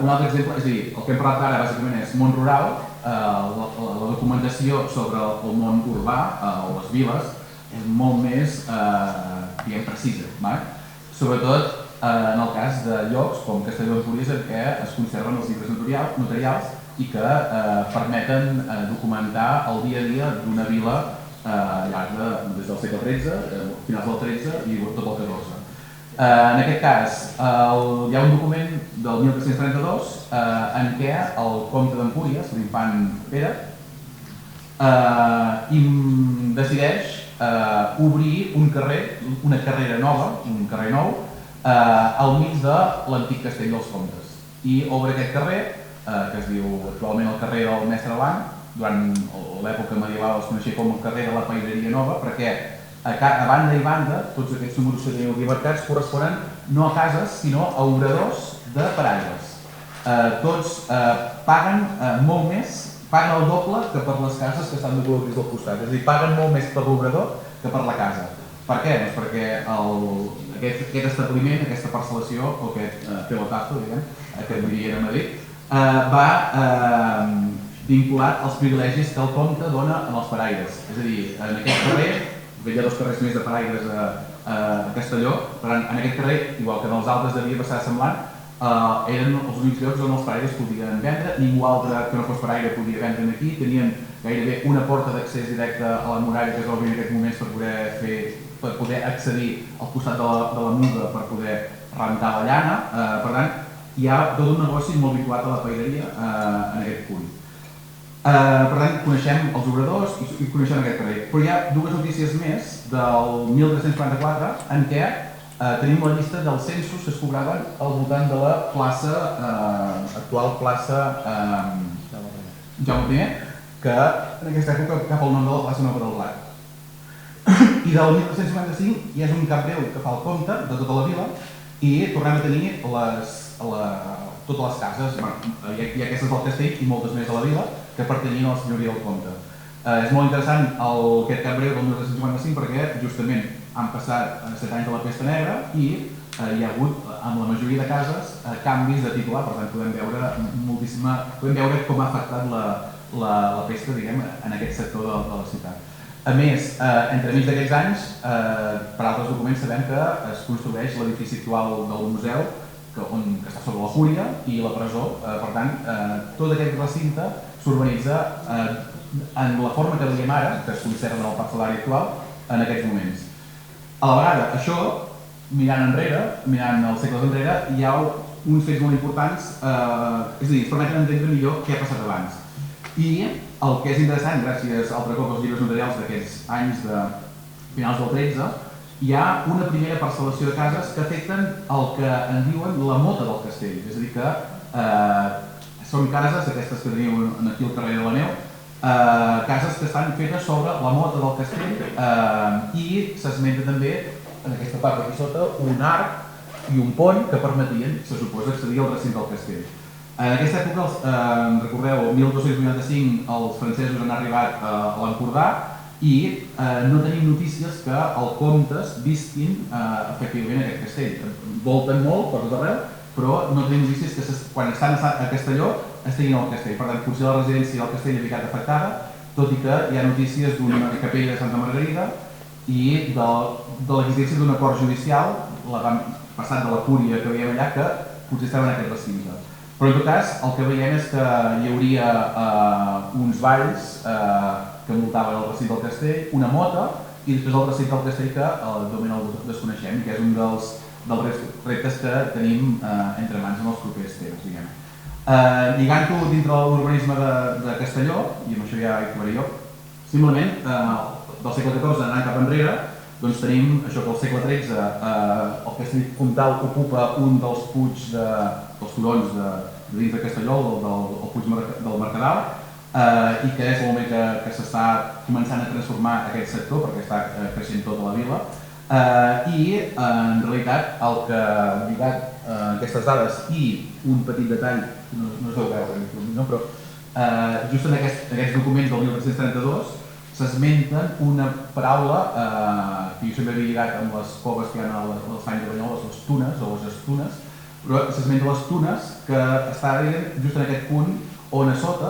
un altre exemple, és a dir, el que hem parlat ara bàsicament és món rural, la documentació sobre el món urbà o les viles és molt més precisa, sobretot en el cas de llocs com Castelló d'Empúries en què es conserven els llibres notarials i que permeten documentar el dia a dia d'una vila al llarg des del segle XIII, finals del XIII i tot el XIV. En aquest cas, hi ha un document del 1332 en què el comte d'Empúries, l'infant Pere, decideix obrir una carrera nova, un carrer nou, al mig de l'antic castell dels comtes. I obre aquest carrer, que es diu actualment el carrer del Mestre Blanc, durant l'època medieval es coneixia com el carrer de la Paereria Nova, perquè a banda i banda, tots aquests números que teniu aquí marcats corresponen no a cases, sinó a obradors de paraigües. Tots paguen molt més, paguen el doble que per les cases que estan de color gris al costat. És a dir, paguen molt més per l'obrador que per la casa. Per què? Doncs perquè aquest establiment, aquesta parcel·lació, o aquest pelotazo, que dirien a Madrid, va vinculat als privilegis que el comte dona als paraires. És a dir, en aquest carrer, hi ha dos carrers més de paraires a Castelló, però en aquest carrer, igual que en els altres devia passar semblant, eren els únics llocs on els paraires podien vendre, ningú altre que no fos paraire podia vendre aquí, tenien gairebé una porta d'accés directe a la muralla que es va obrir en aquests moments per poder accedir al costat de la muga per poder rentar la llana. Per tant, hi ha tot un negoci molt vinculat a la paereria en aquest punt. Per tant, coneixem els obradors i coneixem aquest carrer. Però hi ha dues notícies més del 1344 en què tenim la llista dels censos que es cobraven al voltant de la plaça, actual plaça Jaume I, que en aquesta època cap al nom de la plaça Nova del Blat. I del 1355 hi ha un cambreu que fa el compte de tota la vila i tornem a tenir totes les cases, hi ha aquestes del castell i moltes més de la vila que pertanyien a la senyoria del comte. És molt interessant aquest cambreu del 1355 perquè justament han passat 7 anys de la pesta negra i hi ha hagut, en la majoria de cases, canvis de titular, per tant podem veure com ha afectat la pesta, diguem, en aquest sector de la ciutat. A més, entremig d'aquests anys, per altres documents sabem que es construeix l'edifici actual del museu, que està sobre la Cúria i la presó. Per tant, tot aquest recinte s'urbanitza en la forma que veiem ara, que es conserva en el parcel·lari actual, en aquests moments. A la vegada, això mirant enrere, mirant els segles enrere, hi ha uns fets molt importants, és a dir, ens permeten entendre millor què ha passat abans. I el que és interessant, gràcies altre cop als llibres notarials d'aquests anys de finals del 13, hi ha una primera parcel·lació de cases que afecten el que en diuen la mota del castell. És a dir, que són cases, aquestes que teniu aquí al carrer de la Neu, cases que estan fetes sobre la mota del castell i s'esmenta també, en aquesta part d'aquí sota, un arc i un pont que permetien, se suposa, accedir al recinte del castell. En aquesta època, recordeu, 1285 els francesos han arribat a l'Empordà i no tenim notícies que els comtes visquin efectivament aquest castell. Volten molt per tot arreu, però no tenim notícies que quan estan a Castelló estiguin al castell. Per tant, potser la residència del castell ha ficat afectada, tot i que hi ha notícies d'una capella de Santa Margarida i de l'existència d'un acord judicial passat de la cúria que veiem allà, que potser estava en aquest recinte. Però en tot cas, el que veiem és que hi hauria uns valls que envoltaven el recinte del castell, una mota i després el recinte del castell que actualment el desconeixem i que és un dels reptes que tenim entre mans en els propers temps, diguem. Lligant-ho dintre de l'urbanisme de Castelló, i amb això ja hi acabaré jo, simplement del segle XIV anant cap enrere, doncs tenim això que al segle XIII el castell comtal ocupa un dels puigs dels turons de dins de Castelló, el puig del Mercadal, i que és el moment que s'està començant a transformar aquest sector perquè està creixent tota la vila. I en realitat el que lligat aquestes dades i un petit detall, no es deu veure, però just en aquests documents del 1332 s'esmenten una paraula que jo sempre havia lligat amb les coves que hi ha a l'estany de Banyoles, les tunes o les estunes, però s'esmenta les tunes que està just en aquest punt on a sota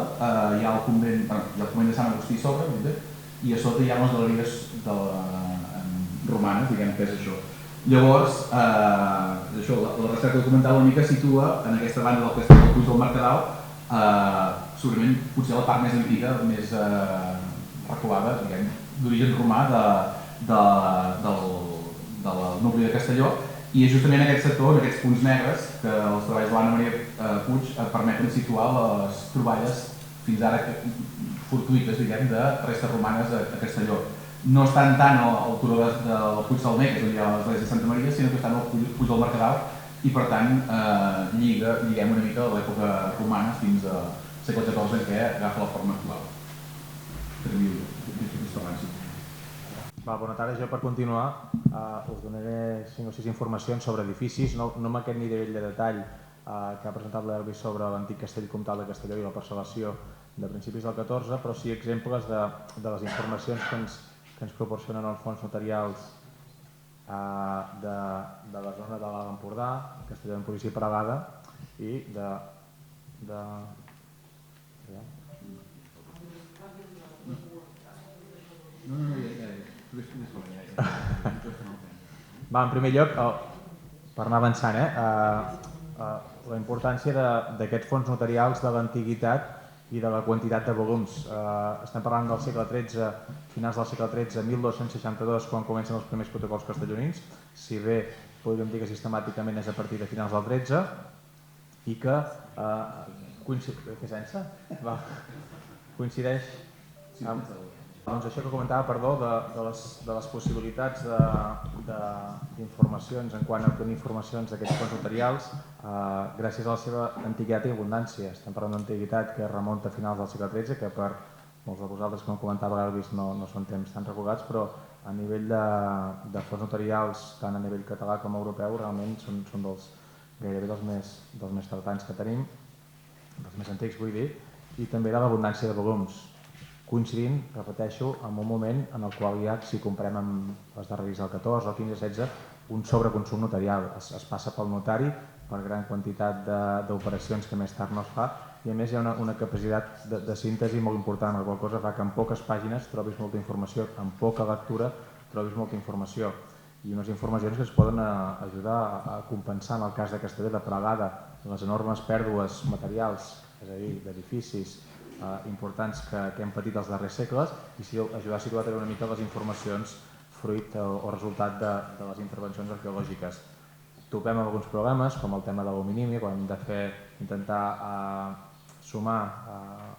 hi ha el convent de Sant Agustí a sobre, i a sota hi ha les galeries romanes, diguem que és això. Llavors, la recerca documental una mica situa en aquesta banda del castell del Puig del Mercadal segurament potser la part més antiga, més reculada, d'origen romà del nucli de Castelló, i és justament en aquest sector, en aquests punts negres, que els treballs de l'Anna Maria Puig permeten situar les troballes fins ara fortuïtes, diguem, de restes romanes a Castelló. No estan tant al turó del Puig Salmer, que és on hi ha l'església de Santa Maria, sinó que estan al Puig del Mercadal, i per tant lliguem una mica a l'època romana fins al segle XIV en què agafa la forma actual. Bona tarda. Jo, per continuar, us donaré 5 o 6 informacions sobre edificis, no amb aquest nivell de detall que ha presentat l'Elvis sobre l'antic castell comtal de Castelló i la parcel·lació de principis del 14, però sí exemples de les informacions que ens proporcionen els fons notarials de la zona de l'Empordà, Castelló d'Empúries i Peralada, i en primer lloc, per anar avançant, la importància d'aquests fons notarials de l'antiguitat i de la quantitat de volums. Estem parlant del segle XIII, finals del segle XIII, 1262, quan comencen els primers protocols castellonins, si bé podríem dir que sistemàticament és a partir de finals del XIII, i que coincideix amb això que comentava, de les possibilitats d'informacions en quant a obtenir informacions d'aquests fons notarials gràcies a la seva antiguitat i abundància. Estem parlant d'antiguitat que remunta a finals del segle XIII, que per molts de vosaltres, com comentava l'Elvis, no són temps tan recordats, però a nivell de fons notarials, tant a nivell català com europeu, realment són gairebé dels més tardans que tenim, dels més antics vull dir, i també de l'abundància de volums, coincidint, repeteixo, en un moment en el qual hi ha, si comparem amb les darreres del 14, el 15 i 16, un sobreconsum notarial. Es passa pel notari per gran quantitat d'operacions que més tard no es fa, i a més hi ha una capacitat de síntesi molt important, la qual cosa fa que en poques pàgines trobis molta informació, en poca lectura trobis molta informació, i unes informacions que es poden ajudar a compensar, en el cas de Castelló de Peralada, les enormes pèrdues materials, és a dir, d'edificis importants que hem patit els darrers segles, i ajudar a situar també una mica les informacions fruit o resultat de les intervencions arqueològiques. Topem amb alguns problemes, com el tema de l'hominímia, quan hem de intentar sumar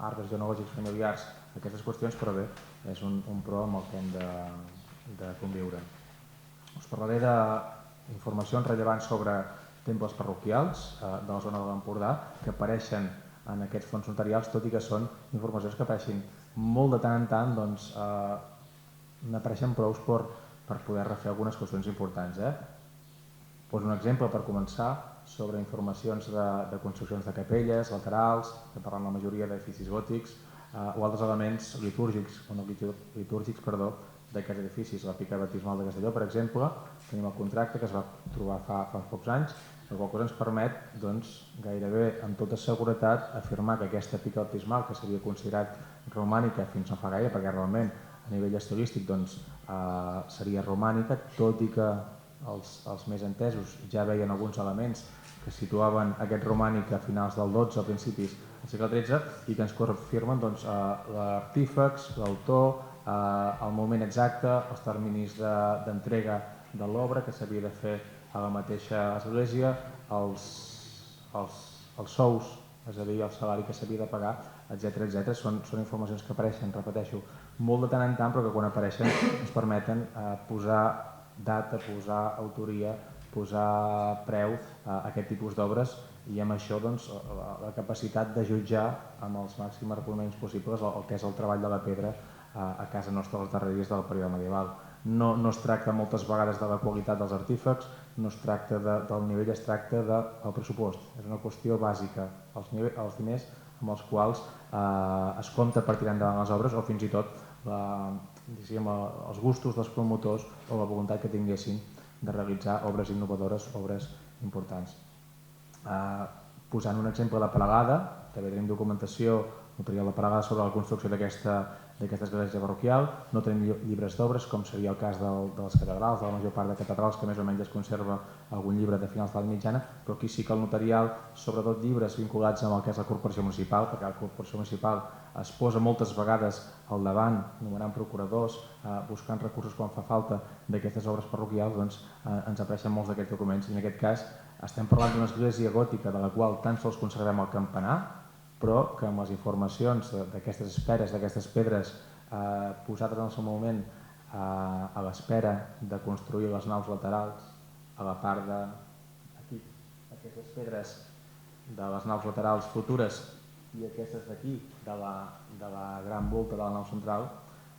arbres genealògics familiars a aquestes qüestions, però bé, és un pro amb el que hem de conviure. Us parlaré d'informacions rellevants sobre temples parroquials de la zona de l'Empordà que apareixen en aquests fons notarials, tot i que són informacions que apareixen molt de tant en tant, doncs n'apareixen prous per poder refer algunes qüestions importants. Poso un exemple per començar sobre informacions de construccions de capelles, laterals, que parlen la majoria d'edificis gòtics, o altres elements litúrgics o no litúrgics d'aquests edificis. La pica baptismal de Castelló, per exemple, tenim el contracte que es va trobar fa pocs anys, la qual cosa ens permet gairebé amb tota seguretat afirmar que aquesta pica baptismal, que s'havia considerat romànica fins no fa gaire, perquè realment a nivell estilístic seria romànica, tot i que els més entesos ja veien alguns elements que situaven aquest romànic a finals del XII, a principis del segle XIII, i que ens confirmen l'artífex, l'autor, el moment exacte, els terminis d'entrega de l'obra que s'havia de fer a la mateixa església, els sous, és a dir, el salari que s'havia de pagar, etc. Són informacions que apareixen, repeteixo, molt de tant en tant, però que quan apareixen ens permeten posar data, posar autoria, posar preu a aquest tipus d'obres i amb això la capacitat de jutjar amb els màxims arguments possibles el que és el treball de la pedra a casa nostra a les darreries del període medieval. No es tracta moltes vegades de la qualitat dels artífecs, no es tracta del nivell, es tracta del pressupost. És una qüestió bàsica, els diners amb els quals es compta per tirar endavant les obres o fins i tot els gustos dels promotors o la voluntat que tinguessin de realitzar obres innovadores, obres importants. Posant un exemple de Paralada, també tenim documentació notarial de Paralada sobre la construcció d'aquesta església parroquial. No tenim llibres d'obres, com seria el cas de les catedrals, de la major part de catedrals, que més o menys es conserva algun llibre de finals de l'edat mitjana, però aquí sí que el notarial, sobretot llibres vinculats amb el que és la corporació municipal, perquè la corporació municipal es posa moltes vegades al davant, nomenant procuradors, buscant recursos quan fa falta d'aquestes obres parroquials, doncs ens apareixen molts d'aquests documents. I en aquest cas estem parlant d'una església gòtica de la qual tan sols conservem el campanar, però que amb les informacions d'aquestes esperes, d'aquestes pedres posades en el seu moment a l'espera de construir les naus laterals, a la part d'aquí, aquestes pedres de les naus laterals futures i aquestes d'aquí, de la gran volta de la nau central,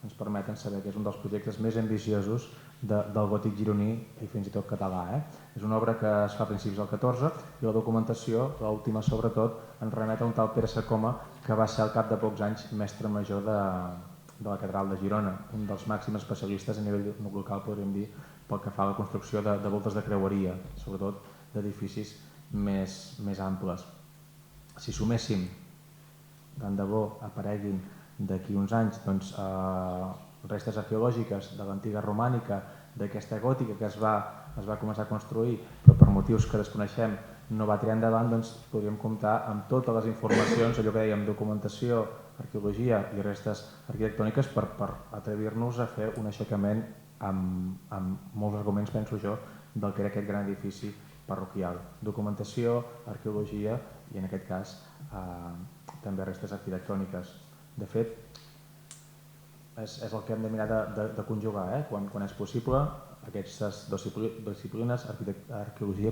ens permeten saber que és un dels projectes més ambiciosos del gòtic gironí i fins i tot català. És una obra que es fa a principis del XIV i la documentació, l'última sobretot, ens remet a un tal Pere Sacoma que va ser al cap de pocs anys mestre major de la catedral de Girona, un dels màxims especialistes a nivell local, podríem dir, pel que fa a la construcció de voltes de creueria, sobretot d'edificis més amples. Si suméssim, tant de bo apareguin d'aquí uns anys restes arqueològiques de l'antiga romànica, d'aquesta gòtica que es va començar a construir, però per motius que desconeixem no va tirar endavant, doncs podríem comptar amb totes les informacions, allò que dèiem, documentació, arqueologia i restes arquitectòniques per atrevir-nos a fer un aixecament amb molts arguments, penso jo, del que era aquest gran edifici parroquial. Documentació, arqueologia i en aquest cas també restes arquitectòniques. De fet, és el que hem de mirar de conjugar, quan és possible, aquestes dues disciplines, arqueologia,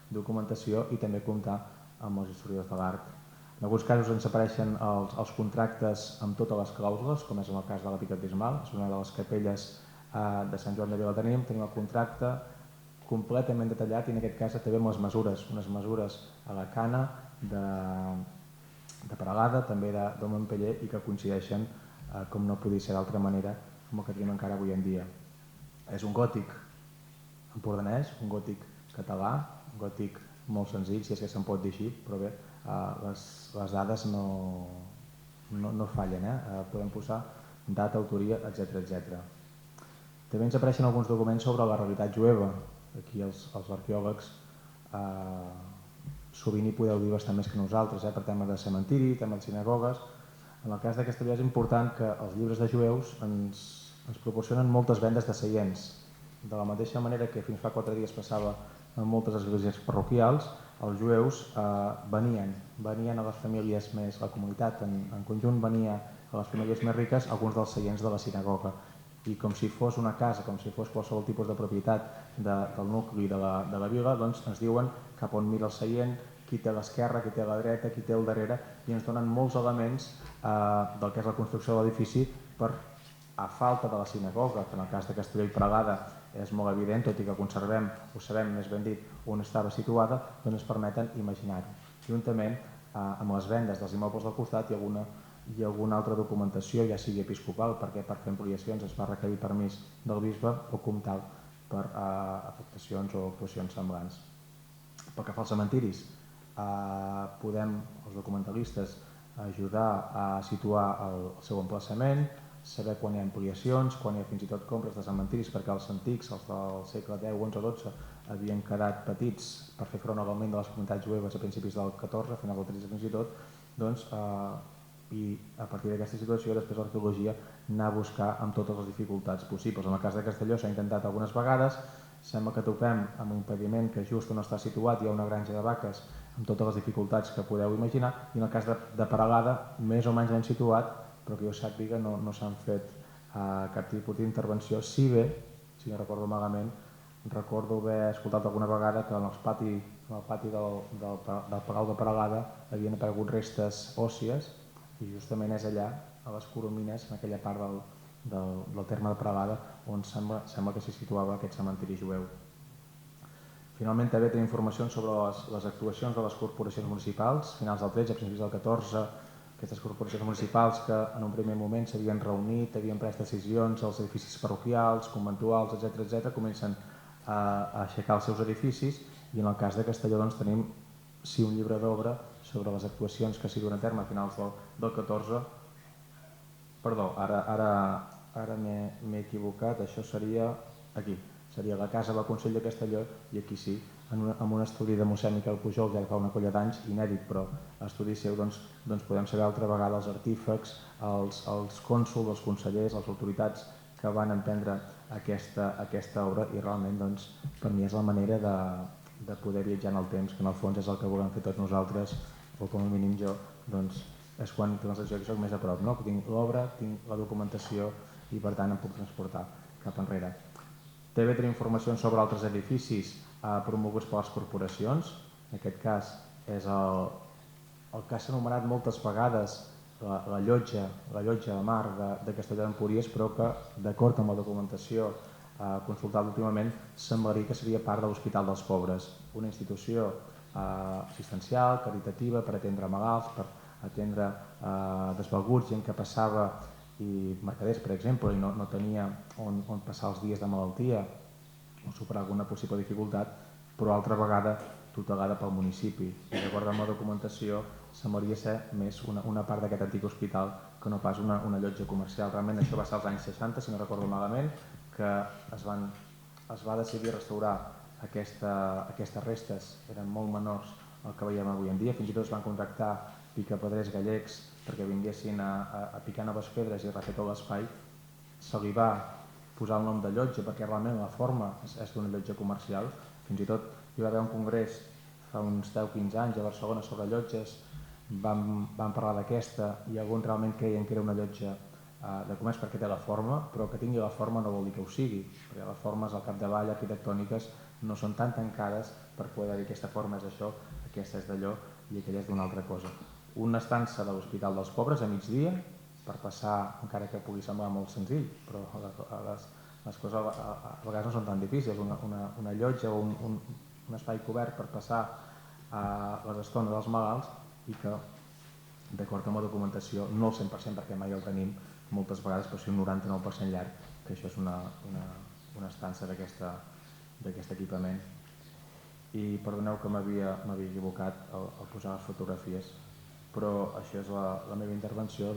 documentació i també comptar amb els historiadors de l'art. En alguns casos ens apareixen els contractes amb totes les clàusules, com és en el cas de la pica baptismal, és una de les capelles de Sant Joan de Déu. Tenim el contracte completament detallat i en aquest cas també amb les mesures, unes mesures a la cana de Peralada, també de Montpeller i que coincideixen, com no podia ser d'altra manera, amb el que tenim encara avui en dia. És un gòtic empordanès, un gòtic català, un gòtic molt senzill, si és que se'n pot dir així, però bé, les dades no fallen, podem posar data, autoria, etc. També ens apareixen alguns documents sobre la realitat jueva. Aquí els arqueòlegs sovint hi podeu dir bastant més que nosaltres, per tema de cementiri, tema de sinagogues. En el cas d'aquesta via és important que els llibres de jueus ens ens proporcionen moltes vendes de seients. De la mateixa manera que fins fa 4 dies passava en moltes esglésies parroquials, els jueus venien a les famílies més, la comunitat en conjunt venia a les famílies més riques alguns dels seients de la sinagoga. I com si fos una casa, com si fos qualsevol tipus de propietat del nucli de la vila, doncs ens diuen cap on mira el seient, qui té a l'esquerra, qui té a la dreta, qui té al darrere, i ens donen molts elements del que és la construcció de l'edifici per, a falta de la sinagoga, que en el cas de Castelló i Peralada és molt evident, tot i que conservem, ho sabem més ben dit, on estava situada, doncs ens permeten imaginar-ho. Juntament amb les vendes dels immobles del costat i alguna altra documentació, ja sigui episcopal, perquè per fer ampliacions es va requerir permís del bisbe o comtal per afectacions o actuacions semblants. Pel que fa als cementiris, podem, els documentalistes, ajudar a situar el seu emplaçament, saber quan hi ha ampliacions, quan hi ha fins i tot compres de cementiris, perquè els antics, els del segle X, XI o XII, havien quedat petits per fer front a l'augment de les comunitats jueves a principis del XIV, a finals del XIII fins i tot, doncs, i a partir d'aquesta situació després l'arqueologia anar a buscar amb totes les dificultats possibles. En el cas de Castelló s'ha intentat algunes vegades, sembla que topem amb un impediment que just on està situat hi ha una granja de vaques amb totes les dificultats que podeu imaginar, i en el cas de Peralada més o menys l'hem situat, però que jo sàpiga no s'han fet cap tipus d'intervenció, si bé, si no recordo malament, recordo haver escoltat alguna vegada que en el pati del Palau de Peralada havien aparegut restes òssies, i justament és allà, a les Coromines, en aquella part del terme de Peralada, on sembla que s'hi situava aquest cementiri jueu. Finalment també tenim informacions sobre les actuacions de les corporacions municipals, finals del 13, principis del 14, aquestes corporacions municipals que en un primer moment s'havien reunit, havien pres decisions, els edificis parroquials, conventuals, etc., comencen a aixecar els seus edificis, i en el cas de Castelló doncs, tenim un llibre d'obra sobre les actuacions que s'hi duen a terme a finals del 14. Perdó, ara m'he equivocat, això seria aquí, seria la casa del Consell de Castelló, i aquí sí, amb un estudi de mossèn Miquel Pujol ja fa una colla d'anys, inèdit, però estudi seu, doncs podem saber altra vegada els artífecs, els cònsols, els consellers, les autoritats que van emprendre aquesta obra, i realment doncs, per mi és la manera de poder viatjar en el temps, que en el fons és el que volem fer tots nosaltres, o com a mínim jo, doncs és quan tinc la sensació que soc més a prop, no? Que tinc l'obra, tinc la documentació i per tant em puc transportar cap enrere. També tenim informacions sobre altres edificis promoguts per les corporacions. En aquest cas és el que s'ha anomenat moltes vegades la llotja de mar de Castelló d'Empúries, però que d'acord amb la documentació consultada últimament semblaria que seria part de l'Hospital dels Pobres, una institució assistencial, caritativa, per atendre malalts, per atendre desvalguts, gent que passava, i mercaders per exemple, i no tenia on passar els dies de malaltia o superar alguna possible dificultat, però altra vegada tutelada pel municipi. I d'acord amb la documentació semblaria ser més una part d'aquest antic hospital que no pas una llotja comercial. Realment això va ser als anys 60, si no recordo malament, que es va decidir restaurar aquestes restes, eren molt menors al que veiem avui en dia, fins i tot es van contractar picapedrers gallecs perquè vinguessin a picar noves pedres i refer tot l'espai. Se li va posar el nom de llotja perquè realment la forma és d'una llotja comercial. Fins i tot hi va haver un congrés fa uns 10-15 anys a Barcelona sobre llotges, vam parlar d'aquesta i alguns realment creien que era una llotja de comerç perquè té la forma, però que tingui la forma no vol dir que ho sigui, perquè les formes al capdavall arquitectòniques no són tan tancades per poder dir aquesta forma és això, aquesta és d'allò i aquella és d'una altra cosa. Una estança de l'Hospital dels Pobres a migdia per passar, encara que pugui semblar molt senzill, però les coses a vegades no són tan difícils, una llotja o un espai cobert per passar les estones dels malalts i que, d'acord amb la documentació, no el 100% perquè mai el tenim, moltes vegades però sí un 99% llarg, que això és una estança d'aquest equipament. I perdoneu que m'havia equivocat al posar les fotografies, però això és la meva intervenció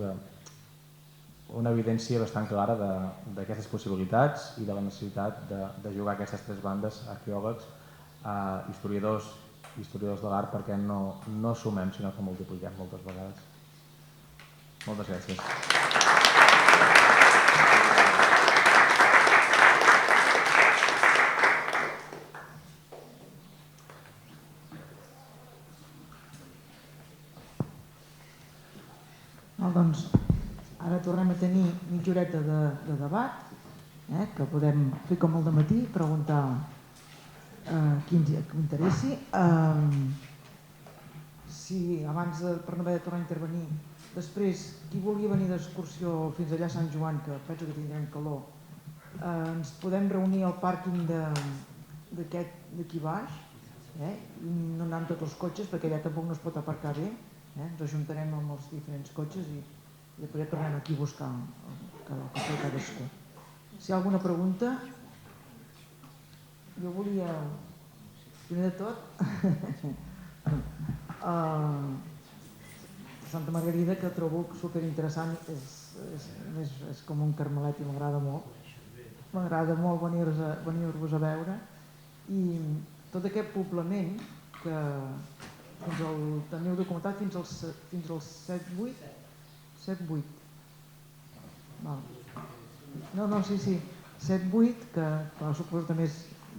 una evidència bastant clara d'aquestes possibilitats i de la necessitat de jugar aquestes tres bandes, arqueòlegs, historiadors de l'art, perquè no sumem, sinó que multipliquem moltes vegades. Moltes gràcies. Doncs ara tornem a tenir mitja horeta de debat, que podem fer com el dematí, preguntar qui ens interessi. Si abans, per no haver de tornar a intervenir, després, qui vulgui venir d'excursió fins allà a Sant Joan, que penso que tindrem calor, ens podem reunir al pàrquing d'aquí baix, no anar amb tots els cotxes, perquè allà tampoc no es pot aparcar bé, ens ajuntarem amb els diferents cotxes i després ja tornem aquí a buscar el que fa cadascú. Si hi ha alguna pregunta, jo volia, primer de tot, Santa Margarida, que trobo superinteressant, és com un carmelet i m'agrada molt. M'agrada molt venir-vos a veure, i tot aquest poblament que teniu documentat fins als 7-8. 7-8. No, sí. 7-8, que suposo també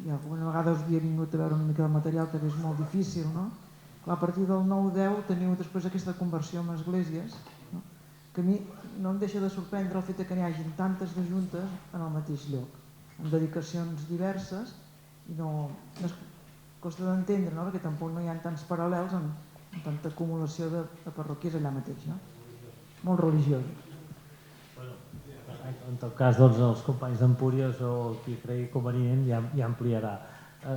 alguna vegada us havia vingut a veure una mica del material, també és molt difícil, no? A partir del 9-10 teniu després aquesta conversió en esglésies, que a mi no em deixa de sorprendre el fet que n'hi hagin tantes de juntes en el mateix lloc, amb dedicacions diverses, i no es costa d'entendre, perquè tampoc no hi ha tants paral·lels amb tanta acumulació de parròquies allà mateix, molt religiosos. En tot cas, els companys d'Empúries o qui cregui convenient ja ampliarà.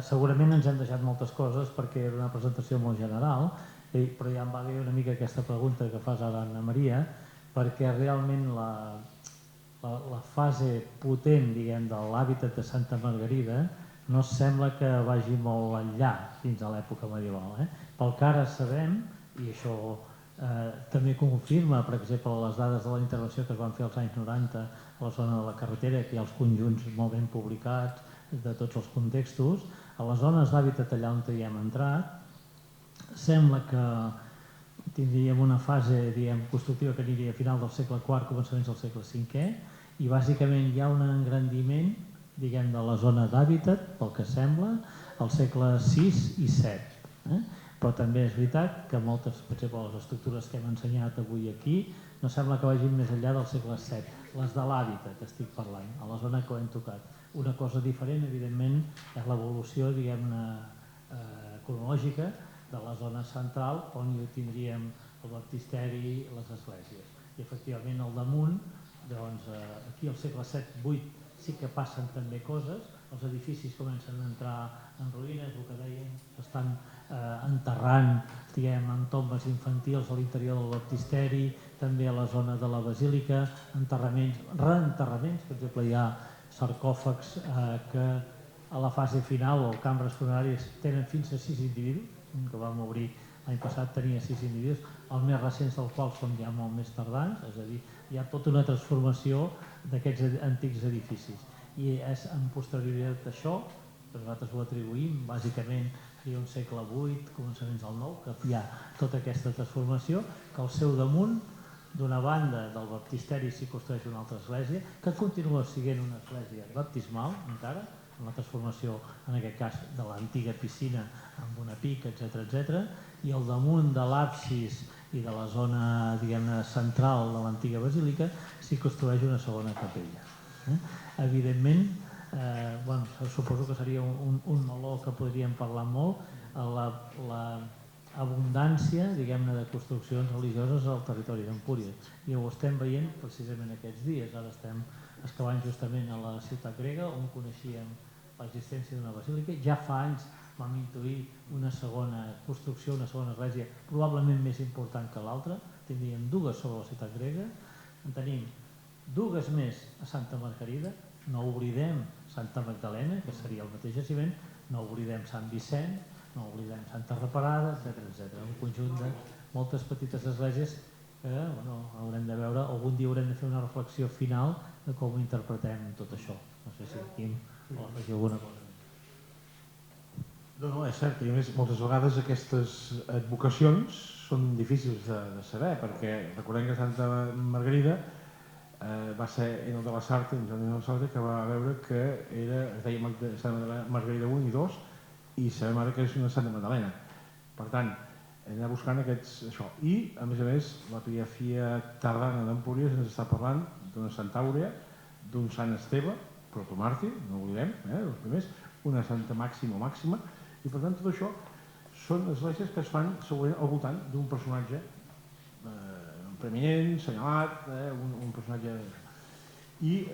Segurament ens hem deixat moltes coses perquè era una presentació molt general, però ja em va bé una mica aquesta pregunta que fas ara, Anna Maria, perquè realment la fase potent, diguem, de l'hàbitat de Santa Margarida no sembla que vagi molt enllà fins a l'època medieval. Pel que ara sabem, i això també confirma, per exemple, les dades de la intervenció que es van fer als anys 90 a la zona de la carretera, que hi ha els conjunts molt ben publicats de tots els contextos, a les zones d'hàbitat allà on hi hem entrat, sembla que tindríem una fase constructiva que aniria a final del segle IV, començaments del segle V, i bàsicament hi ha un engrandiment de la zona d'hàbitat, pel que sembla, al segle VI i VII. Però també és veritat que moltes, per exemple, les estructures que hem ensenyat avui aquí, no sembla que vagin més enllà del segle VII. Les de l'hàbitat estic parlant, a la zona que ho hem tocat. Una cosa diferent, evidentment, és l'evolució, diguem-ne, cronològica de la zona central, on hi tindríem el baptisteri i les esglésies. I efectivament al damunt, doncs aquí al segle VII-VIII sí que passen també coses, els edificis comencen a entrar en ruïnes, el que dèiem, s'estan enterrant, diguem, en tombes infantils a l'interior del baptisteri, també a la zona de la basílica, enterraments, reenterraments, per exemple hi ha sarcòfags que a la fase final o cambres funeràries tenen fins a 6 individus, que vam obrir l'any passat tenia 6 individus, els més recents dels quals són ja molt més tardans, és a dir, hi ha tota una transformació d'aquests antics edificis. I és en posterioritat d'això, que nosaltres ho atribuïm, bàsicament seria un segle VIII, començaments del IX, que hi ha tota aquesta transformació, que al seu damunt, d'una banda del baptisteri s'hi construeix una altra església, que continua sent una església baptismal encara, amb la transformació, en aquest cas, de l'antiga piscina amb una pica, etc. I al damunt de l'absis i de la zona, diguem-ne, central de l'antiga basílica s'hi construeix una segona capella. Evidentment, suposo que seria un meló que podríem parlar molt, l'abundància, diguem-ne, de construccions religioses al territori d'Empúries. I ho estem veient precisament aquests dies. Ara estem excavant justament a la ciutat grega, on coneixíem l'existència d'una basílica. Ja fa anys vam intuir una segona construcció, una segona església, probablement més important que l'altra. Tindríem dues sobre la ciutat grega. En tenim dues més a Santa Margarida. No oblidem Santa Magdalena, que seria el mateix jaciment. No oblidem Sant Vicent, no oblidem Santa Reparada, etc. Un conjunt de moltes petites esglésies que haurem de veure. Algun dia haurem de fer una reflexió final de com interpretem tot això. No sé si aquí vol afegir alguna cosa. No, és cert, i a més moltes vegades aquestes advocacions són difícils de saber, perquè recordem que Santa Margarida va ser en el de la Sarta, en Joan de la Sarta, que va veure que es deia Santa Margarida 1 i 2 i sabem ara que és una Santa Magdalena. Per tant, hem d'anar buscant això. I, a més, l'epidèfia tardana d'Empúries ens està parlant d'una Santa Àurea, d'un Sant Esteve, protomàrtir, no ho oblidem, els primers, una Santa Màxima, i per tant tot això són esglésies que es fan segurament al voltant d'un personatge preeminent, senyalat, un personatge... I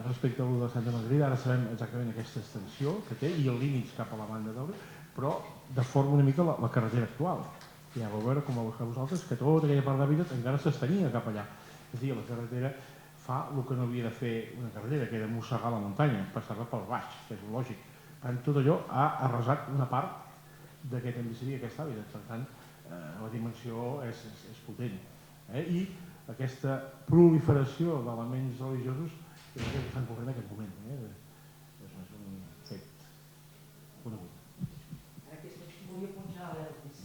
respecte a lo de Santa Margarida, ara sabem exactament aquesta extensió que té i els límits cap a la banda d'Aure, però deforma una mica la carretera actual. Ja vau veure, com vau veure vosaltres, que tota aquella part de vida encara s'estenia cap allà. És a dir, la carretera fa el que no havia de fer una carretera, que era mossegar la muntanya, passar-la pel baix, que és lògic. Per tant, tot allò ha arrasat una part d'aquest ambicidia, aquesta hàbitat. Per tant, la dimensió és potent. I aquesta proliferació d'elements religiosos és el que estan corrent en aquest moment. És un fet conegut. Volia punxar l'Elvis.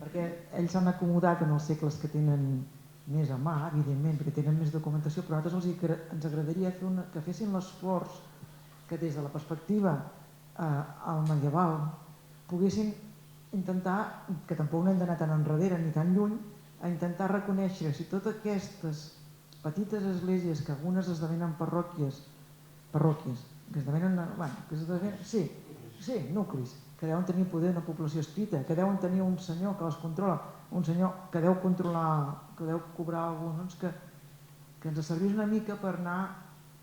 Perquè ells s'han acomodat en els segles que tenen més a mà, evidentment, perquè tenen més documentació, però a nosaltres ens agradaria que fessin l'esforç que des de la perspectiva al medieval poguessin intentar, que tampoc no hem d'anar tan enrere ni tan lluny, a intentar reconèixer si totes aquestes petites esglésies que algunes esdevenen parròquies, que esdevenen, nuclis, que deuen tenir poder una població escrita, que deuen tenir un senyor que les controla, un senyor que deu controlar, que deu cobrar alguns, que ens servís una mica per anar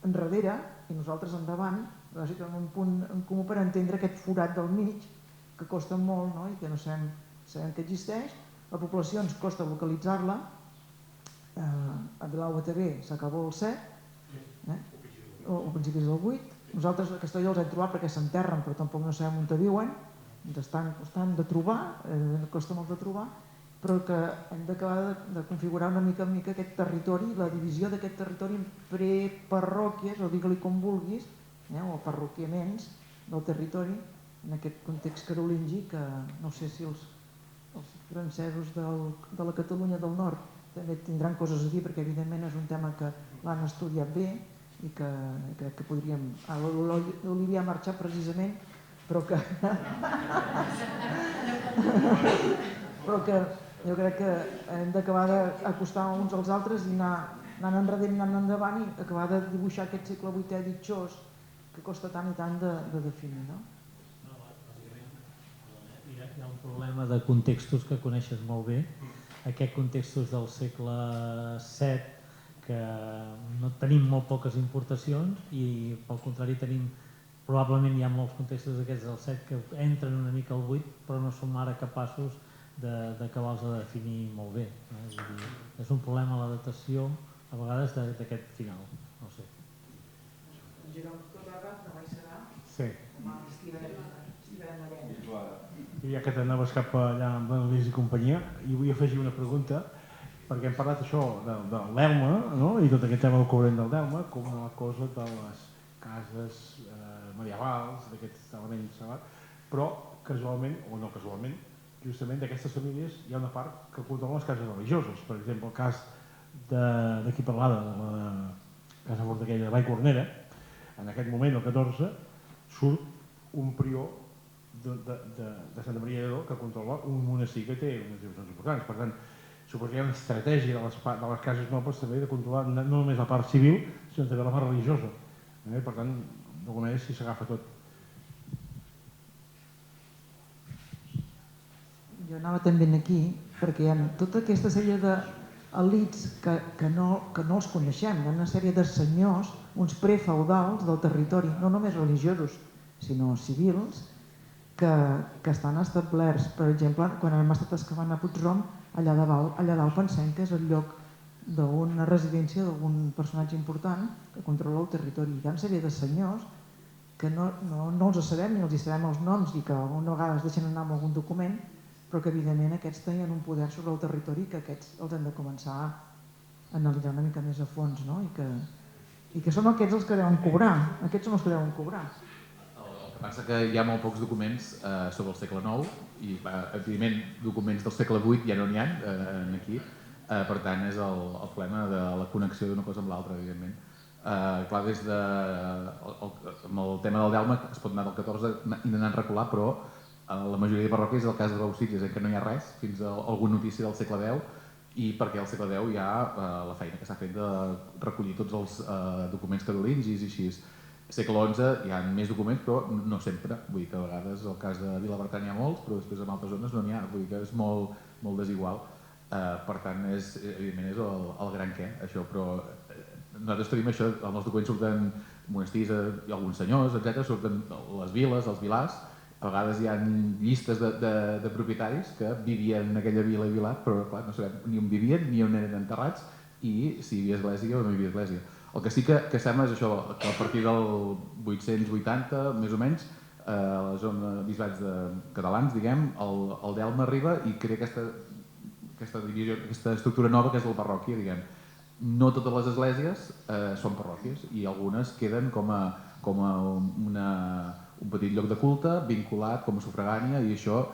enrere i nosaltres endavant, en un punt en comú per entendre aquest forat del mig que costa molt, no? I que no sabem que existeix. La població ens costa localitzar-la. A Vilau BTV s'acabó el 7, o principis del 8. Nosaltres a Castelló els hem trobat perquè s'enterren, però tampoc no sabem on viuen. Ens estan costant de trobar, costa molt de trobar, però que hem d'acabar de configurar una mica en mica aquest territori, la divisió d'aquest territori en preparròquies, o digue-li com vulguis, o parroquiaments del territori, en aquest context carolingi, que no sé si els francesos de la Catalunya del Nord també tindran coses a dir, perquè evidentment és un tema que l'han estudiat bé i que crec que podríem... L'Olivia ha marxat precisament, però que jo crec que hem d'acabar d'acostar uns als altres i anar enrere i anar endavant i acabar de dibuixar aquest segle VIII ditxós que costa tant i tant de definir, no? Hi ha un problema de contextos que coneixes molt bé, aquests contextos del segle VII que no tenim molt poques importacions i pel contrari tenim, probablement hi ha molts contextos d'aquests del VII que entren una mica al VIII però no som ara capaços d'acabar-los de definir molt bé. És un problema la datació a vegades d'aquest final, no sé. Jerome Torraga, que mai serà? Sí. I ja que t'anaves cap allà amb l'Elvis i companyia, i vull afegir una pregunta, perquè hem parlat això del Delma, no? I tot aquest tema del cobrament del Delma, com una cosa de les cases medievals, d'aquests elements, però casualment, o no casualment, justament d'aquestes famílies hi ha una part que controlen les cases religioses. Per exemple, el cas de qui parlava, de la casa forta aquella de Vallcornera, en aquest moment, el 14, surt un prior de Santa Maria d'Adó que controla un monestir que té unes dimensions importants. Per tant, suposo que hi ha una estratègia de les cases nobles també de controlar no només la part civil, sinó també la part religiosa. Per tant, d'alguna manera s'hi s'agafa tot. Jo anava també aquí perquè hi ha tota aquesta sèrie d'elits que no els coneixem. Hi ha una sèrie de senyors, uns prefeudals del territori, no només religiosos, sinó civils, que estan establerts. Per exemple, quan hem estat excavant a Puigrom, allà dalt pensem que és el lloc d'una residència d'algun personatge important que controla el territori. Hi ha una sèrie de senyors que no els sabem ni els sabem els noms i que alguna vegada es deixen anar amb algun document, però que evidentment aquests tenien un poder sobre el territori que aquests els hem de començar a analitzar una mica més a fons, no? I que són aquests els que deuen cobrar. Aquests són els que deuen cobrar. Pensa que hi ha molt pocs documents sobre el segle IX i, evidentment, documents del segle VIII ja no n'hi ha aquí. Per tant, és el problema de la connexió d'una cosa amb l'altra, evidentment. Clar, amb el tema del Delma es pot anar del 14 i anar a recular, però la majoria de parròquies, el cas de Bauxitges, que no hi ha res, fins a alguna notícia del segle X, i perquè al segle X hi ha la feina que s'ha fet de recollir tots els documents carolingis i així. Al segle XI hi ha més documents, però no sempre. Vull dir que a vegades, el cas de Vilabertran hi ha molts, però després en altres zones no n'hi ha. Vull dir que és molt desigual. Per tant, evidentment és el gran què, això. Però nosaltres tenim això, en els documents surten monestirs i alguns senyors, etc. Surten les viles, els vilars. A vegades hi ha llistes de propietaris que vivien en aquella vila i vilar, però clar, no sabem ni on vivien ni on eren enterrats i si hi havia església o no hi havia església. El que sí que sembla és això, que a partir del 880, més o menys, a la zona bisbats catalans, diguem, el Delme arriba i crea aquesta divisió, aquesta estructura nova que és la parròquia, diguem. No totes les esglésies són parròquies i algunes queden com a un petit lloc de culte vinculat com a sufragània i això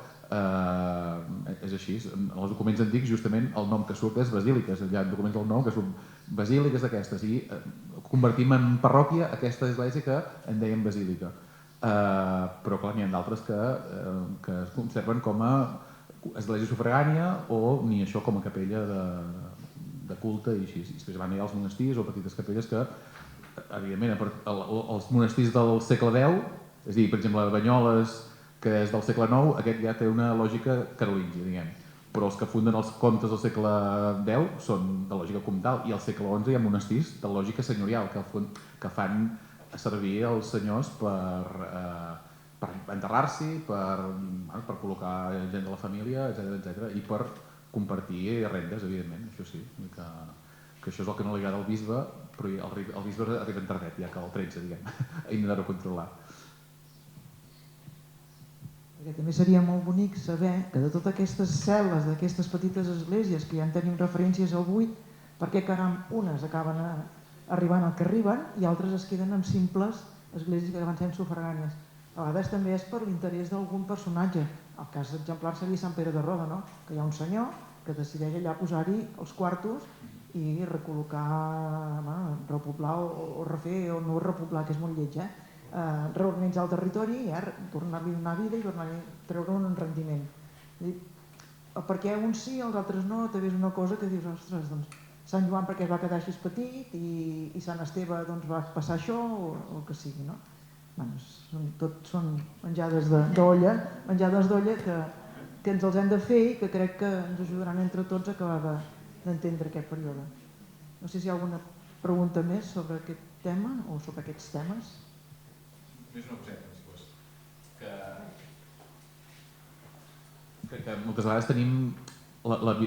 és així. En els documents antics justament el nom que surt és basíliques, hi ha documents del nom que surt basíliques d'aquestes i convertim en parròquia aquesta església que en dèiem basílica. Però clar, n'hi ha d'altres que es conserven com a església sufragània o ni això com a capella de culte i així. Després van haver els monestirs o petites capelles que, evidentment, els monestirs del segle X, és a dir, per exemple, Banyoles, que és del segle IX, aquest ja té una lògica carolíngia, diguem. Però els que funden els comtes del segle X són de lògica comtal i al segle XI hi ha monestirs de lògica senyorial que fan servir els senyors per enterrar-s'hi, per col·locar gent de la família, etc. I per compartir rendes, evidentment, això sí. Que això és el que no li agrada al bisbe, però el bisbe arriba en tardet, ja que el 13, diguem, hem de controlar. Perquè també seria molt bonic saber que de totes aquestes cel·les, d'aquestes petites esglésies que ja en tenim referències al 8, perquè caram, unes acaben arribant al que arriben i altres es queden en simples esglésies que acaben sent sufragànies. A vegades també és per l'interès d'algun personatge. El cas exemplar seria Sant Pere de Roda, no? Que hi ha un senyor que decideix allà posar-hi els quartos i recol·locar, repoblar o refer o no repoblar, que és molt lleig, reorganitzar el territori, tornar-li a donar vida i tornar-li a treure un rendiment. Perquè uns sí, els altres no, també és una cosa que dius, ostres, doncs Sant Joan perquè es va quedar així petit i Sant Esteve doncs va passar això o el que sigui, no? Tots són menjades d'olla que ens els hem de fer i que crec que ens ajudaran entre tots a acabar d'entendre aquest període. No sé si hi ha alguna pregunta més sobre aquest tema o sobre aquests temes. Més una coseta, si fos. Que moltes vegades tenim,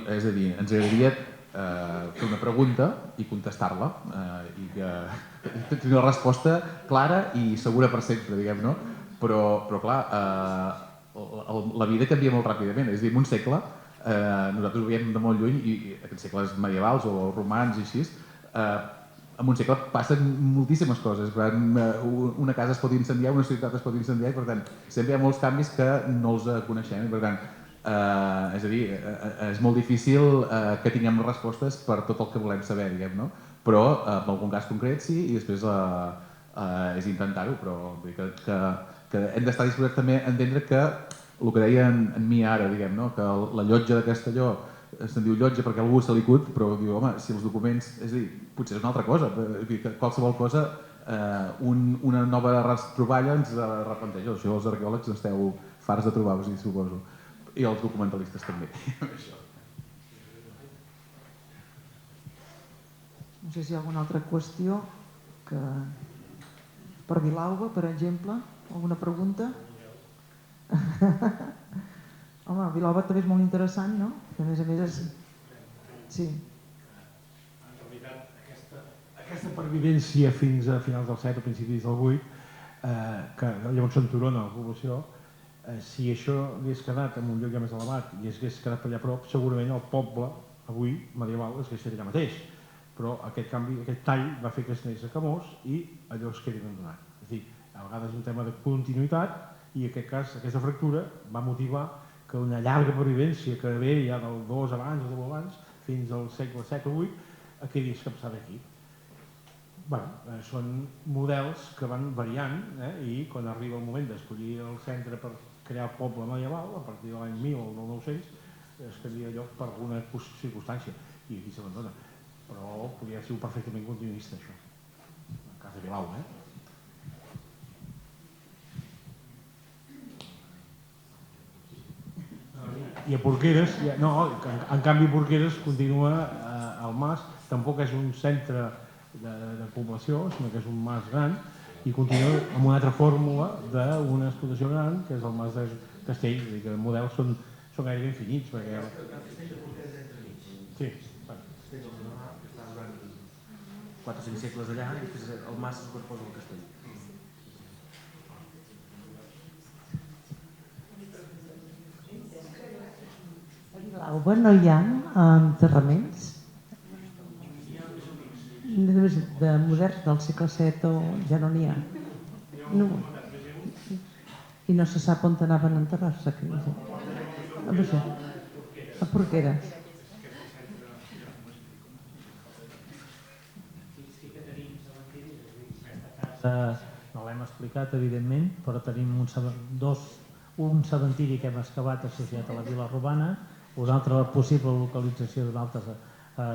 és a dir, ens agradaria fer una pregunta i contestar-la i tenir una resposta clara i segura per sempre, diguem, no? Però clar, la vida canvia molt ràpidament, és a dir, en un segle, nosaltres ho veiem de molt lluny i aquests segles medievals o romans i així, en un segle passen moltíssimes coses. Una casa es pot incendiar, una ciutat es pot incendiar i per tant sempre hi ha molts canvis que no els coneixem i per tant és a dir, és molt difícil que tinguem respostes per tot el que volem saber, diguem, no? Però en algun cas concret sí i després és intentar-ho, però vull dir que hem d'estar disposats també a entendre que el que deia en mi ara, diguem, no? Que la llotja de Castelló se'n diu llotja perquè algú se li cut, però diu, home, si els documents, és a dir, potser és una altra cosa, qualsevol cosa, una nova troballa ens replanteja, això els arqueòlegs esteu farts de trobar-vos, suposo, i els documentalistes també. No sé si hi ha alguna altra qüestió que... Per Vilalba, per exemple, alguna pregunta? Home, Vilalba també és molt interessant, no? Que a més és... Sí. En realitat, aquesta pervivència fins a finals del 7 o principis del 8, que llavors s'enturona la població, si això hagués quedat en un lloc ja més elevat i hagués quedat per allà a prop, segurament el poble, avui, medieval, es hagués fet allà mateix. Però aquest canvi, aquest tall va fer que es anés a Camós i allò es quedi abandonat. És a dir, a vegades és un tema de continuïtat i en aquest cas, aquesta fractura va motivar que una llarga pervivència que ve ja del 2 abans o 10 abans fins al segle VII o VIII quedi escapçada aquí. Són models que van variant i quan arriba el moment d'escollir el centre per crear el poble medieval, a partir de l'any 1000 o 1900, es canvia lloc per alguna circumstància i aquí s'abandona. Però podria ser perfectament continuista, això. En cas de Vilau, I a Porqueres, en canvi Porqueres continua al mas, tampoc és un centre de població, sinó que és un mas gran i continua amb una altra fórmula d'una explotació gran, que és el mas de Castell, és a dir, que els models són gairebé infinits. El castell de Porqueres és entremig. Sí. Que està durant 4 o 5 segles allà i després el mas se superposa al castell. Vilalba no hi ha enterraments de moderns del segle VII o ja no n'hi ha? No. I no se sap on anaven a enterrar-se? A Porqueres. No l'hem explicat, evidentment, però tenim un cementiri que hem excavat associat a la Vila Romana, una altra possible localització d'un altre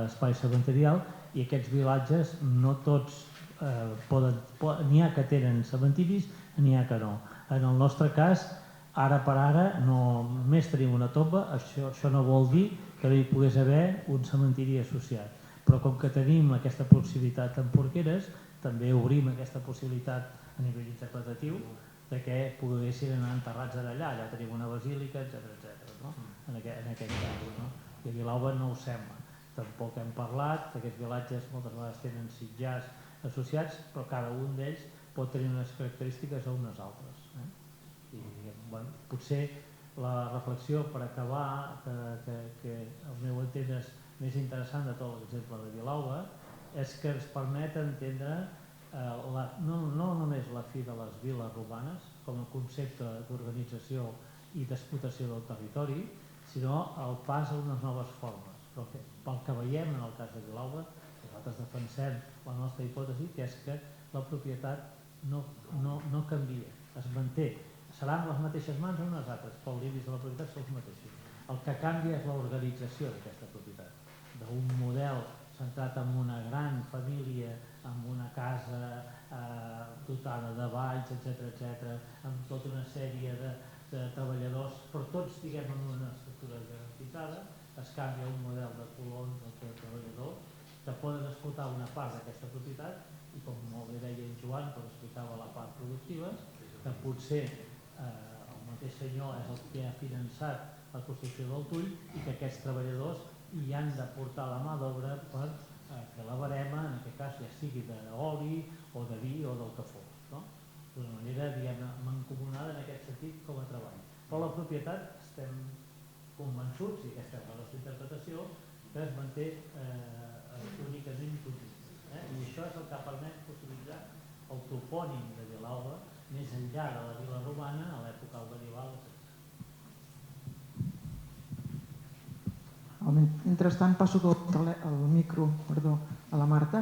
espai cementerial, i aquests vilatges no tots n'hi ha que tenen cementiris, n'hi ha que no. En el nostre cas, ara per ara, només tenim una tomba, això no vol dir que no hi pogués haver un cementiri associat. Però com que tenim aquesta proximitat amb Porqueres, també obrim aquesta possibilitat a nivell interpretatiu de que poguessin anar enterrats allà, allà tenim una basílica, etc. En aquest cas. I a Vilalba no ho sembla. Tampoc hem parlat, aquests vilatges moltes vegades tenen sitjars associats, però cada un d'ells pot tenir unes característiques o unes altres. I potser la reflexió per acabar, que al meu entendre és més interessant de tot l'exemple de Vilalba, és que ens permet entendre no només la fi de les viles romanes com a concepte d'organització i d'explotació del territori, sinó el pas a unes noves formes. Però pel que veiem en el cas de Vilalba, nosaltres defensem la nostra hipòtesi, que és que la propietat no canvia, es manté. Seran les mateixes mans o unes altres, però els límits de la propietat són els mateixos. El que canvia és l'organització d'aquesta propietat, d'un model centrat en una gran família, amb una casa dotada de valls, etc., amb tota una sèrie de treballadors, però tots diguem en una estructura jerarquitzada, es canvia un model de colons de treballadors que poden explotar una part d'aquesta propietat i, com molt bé deia en Joan, quan explicava la part productiva, que potser el mateix senyor és el que ha finançat la construcció del Tull i que aquests treballadors hi han de portar la mà d'obra per fer la barema, en aquest cas ja sigui d'oli o de vi o del que fos. D'una manera, diguem-ne, mancomunada en aquest sentit com a treball. Però la propietat estem convençuts, i aquesta és la nostra interpretació, que es manté únicament continu. I això és el que permet possibilitzar el topònim de Vilalba més enllà de la vila romana a l'època medieval. Mentrestant passo el micro a la Marta.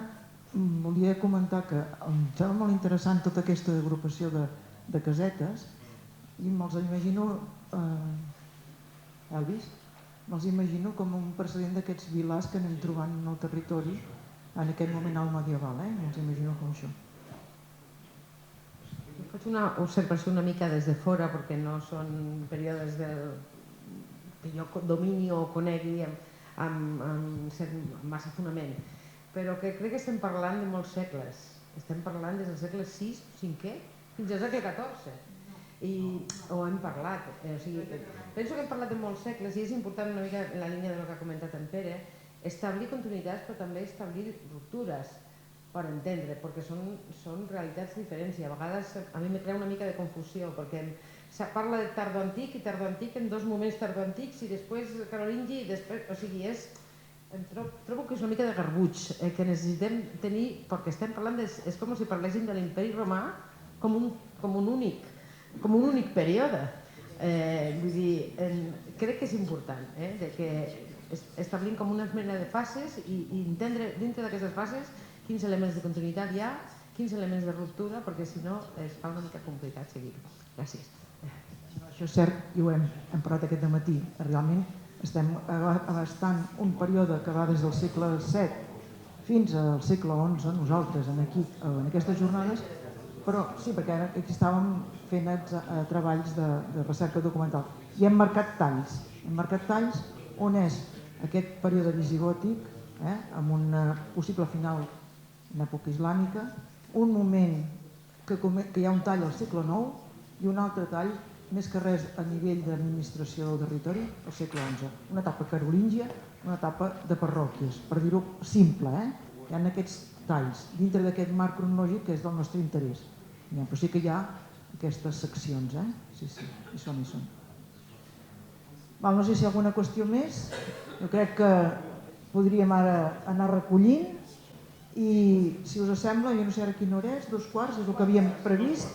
Volia comentar que em sembla molt interessant tota aquesta agrupació de casetes i me'ls imagino, Elvis, me'ls imagino com un precedent d'aquests vilars que anem trobant en el territori en aquest moment alt medieval, me'ls imagino com això. Faig una observació una mica des de fora perquè no són períodes que jo domini o conegui amb massa fonament, però que crec que estem parlant de molts segles. Estem parlant des del segle VI, V, fins al segle XIV. O hem parlat. Penso que hem parlat de molts segles i és important una mica en la línia del que ha comentat en Pere, establir continuïtats però també establir ruptures per entendre, perquè són realitats diferents i a vegades a mi me crea una mica de confusió perquè se parla de tardoantic i tardoantic en dos moments tardoantics i després carolingi i després, o sigui, trobo que és una mica de garbuig que necessitem tenir, perquè estem parlant, és com si parléssim de l'imperi romà com un únic període. Vull dir, crec que és important que establim com una mena de fases i entendre dintre d'aquestes fases quins elements de continuïtat hi ha, quins elements de ruptura, perquè si no es fa una mica complicat seguir. Gràcies. Això Això és cert i ho hem parlat aquest dematí. Realment estem abastant un període que va des del segle VII fins al segle XI, nosaltres aquí en aquestes jornades, però sí, perquè aquí estàvem fent treballs de recerca documental. I hem marcat talls on és aquest període visigòtic, amb un possible final en època islàmica, un moment que hi ha un tall al segle IX i un altre tall, més que res a nivell d'administració del territori, al segle XI. Una etapa carolíngia, una etapa de parròquies, per dir-ho simple. Hi ha aquests talls dintre d'aquest marc cronològic que és del nostre interès. Però sí que hi ha aquestes seccions. Sí, hi són. No sé si hi ha alguna qüestió més. Jo crec que podríem ara anar recollint i, si us sembla, jo no sé ara quina hora és, 2:15, és el que havíem previst.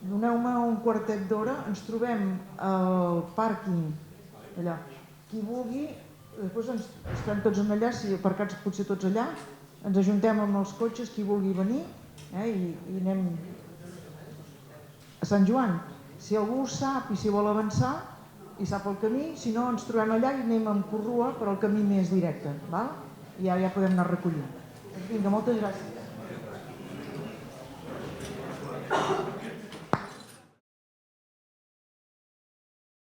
Doneu-me un quartet d'hora, ens trobem al pàrquing allà. Qui vulgui, després estem tots allà, si aparcats potser tots allà, ens ajuntem amb els cotxes, qui vulgui venir, i anem a Sant Joan. Si algú sap i si vol avançar i sap el camí, si no ens trobem allà i anem amb corrua per al camí més directe. I ja podem anar recollint. Vinga, moltes gràcies.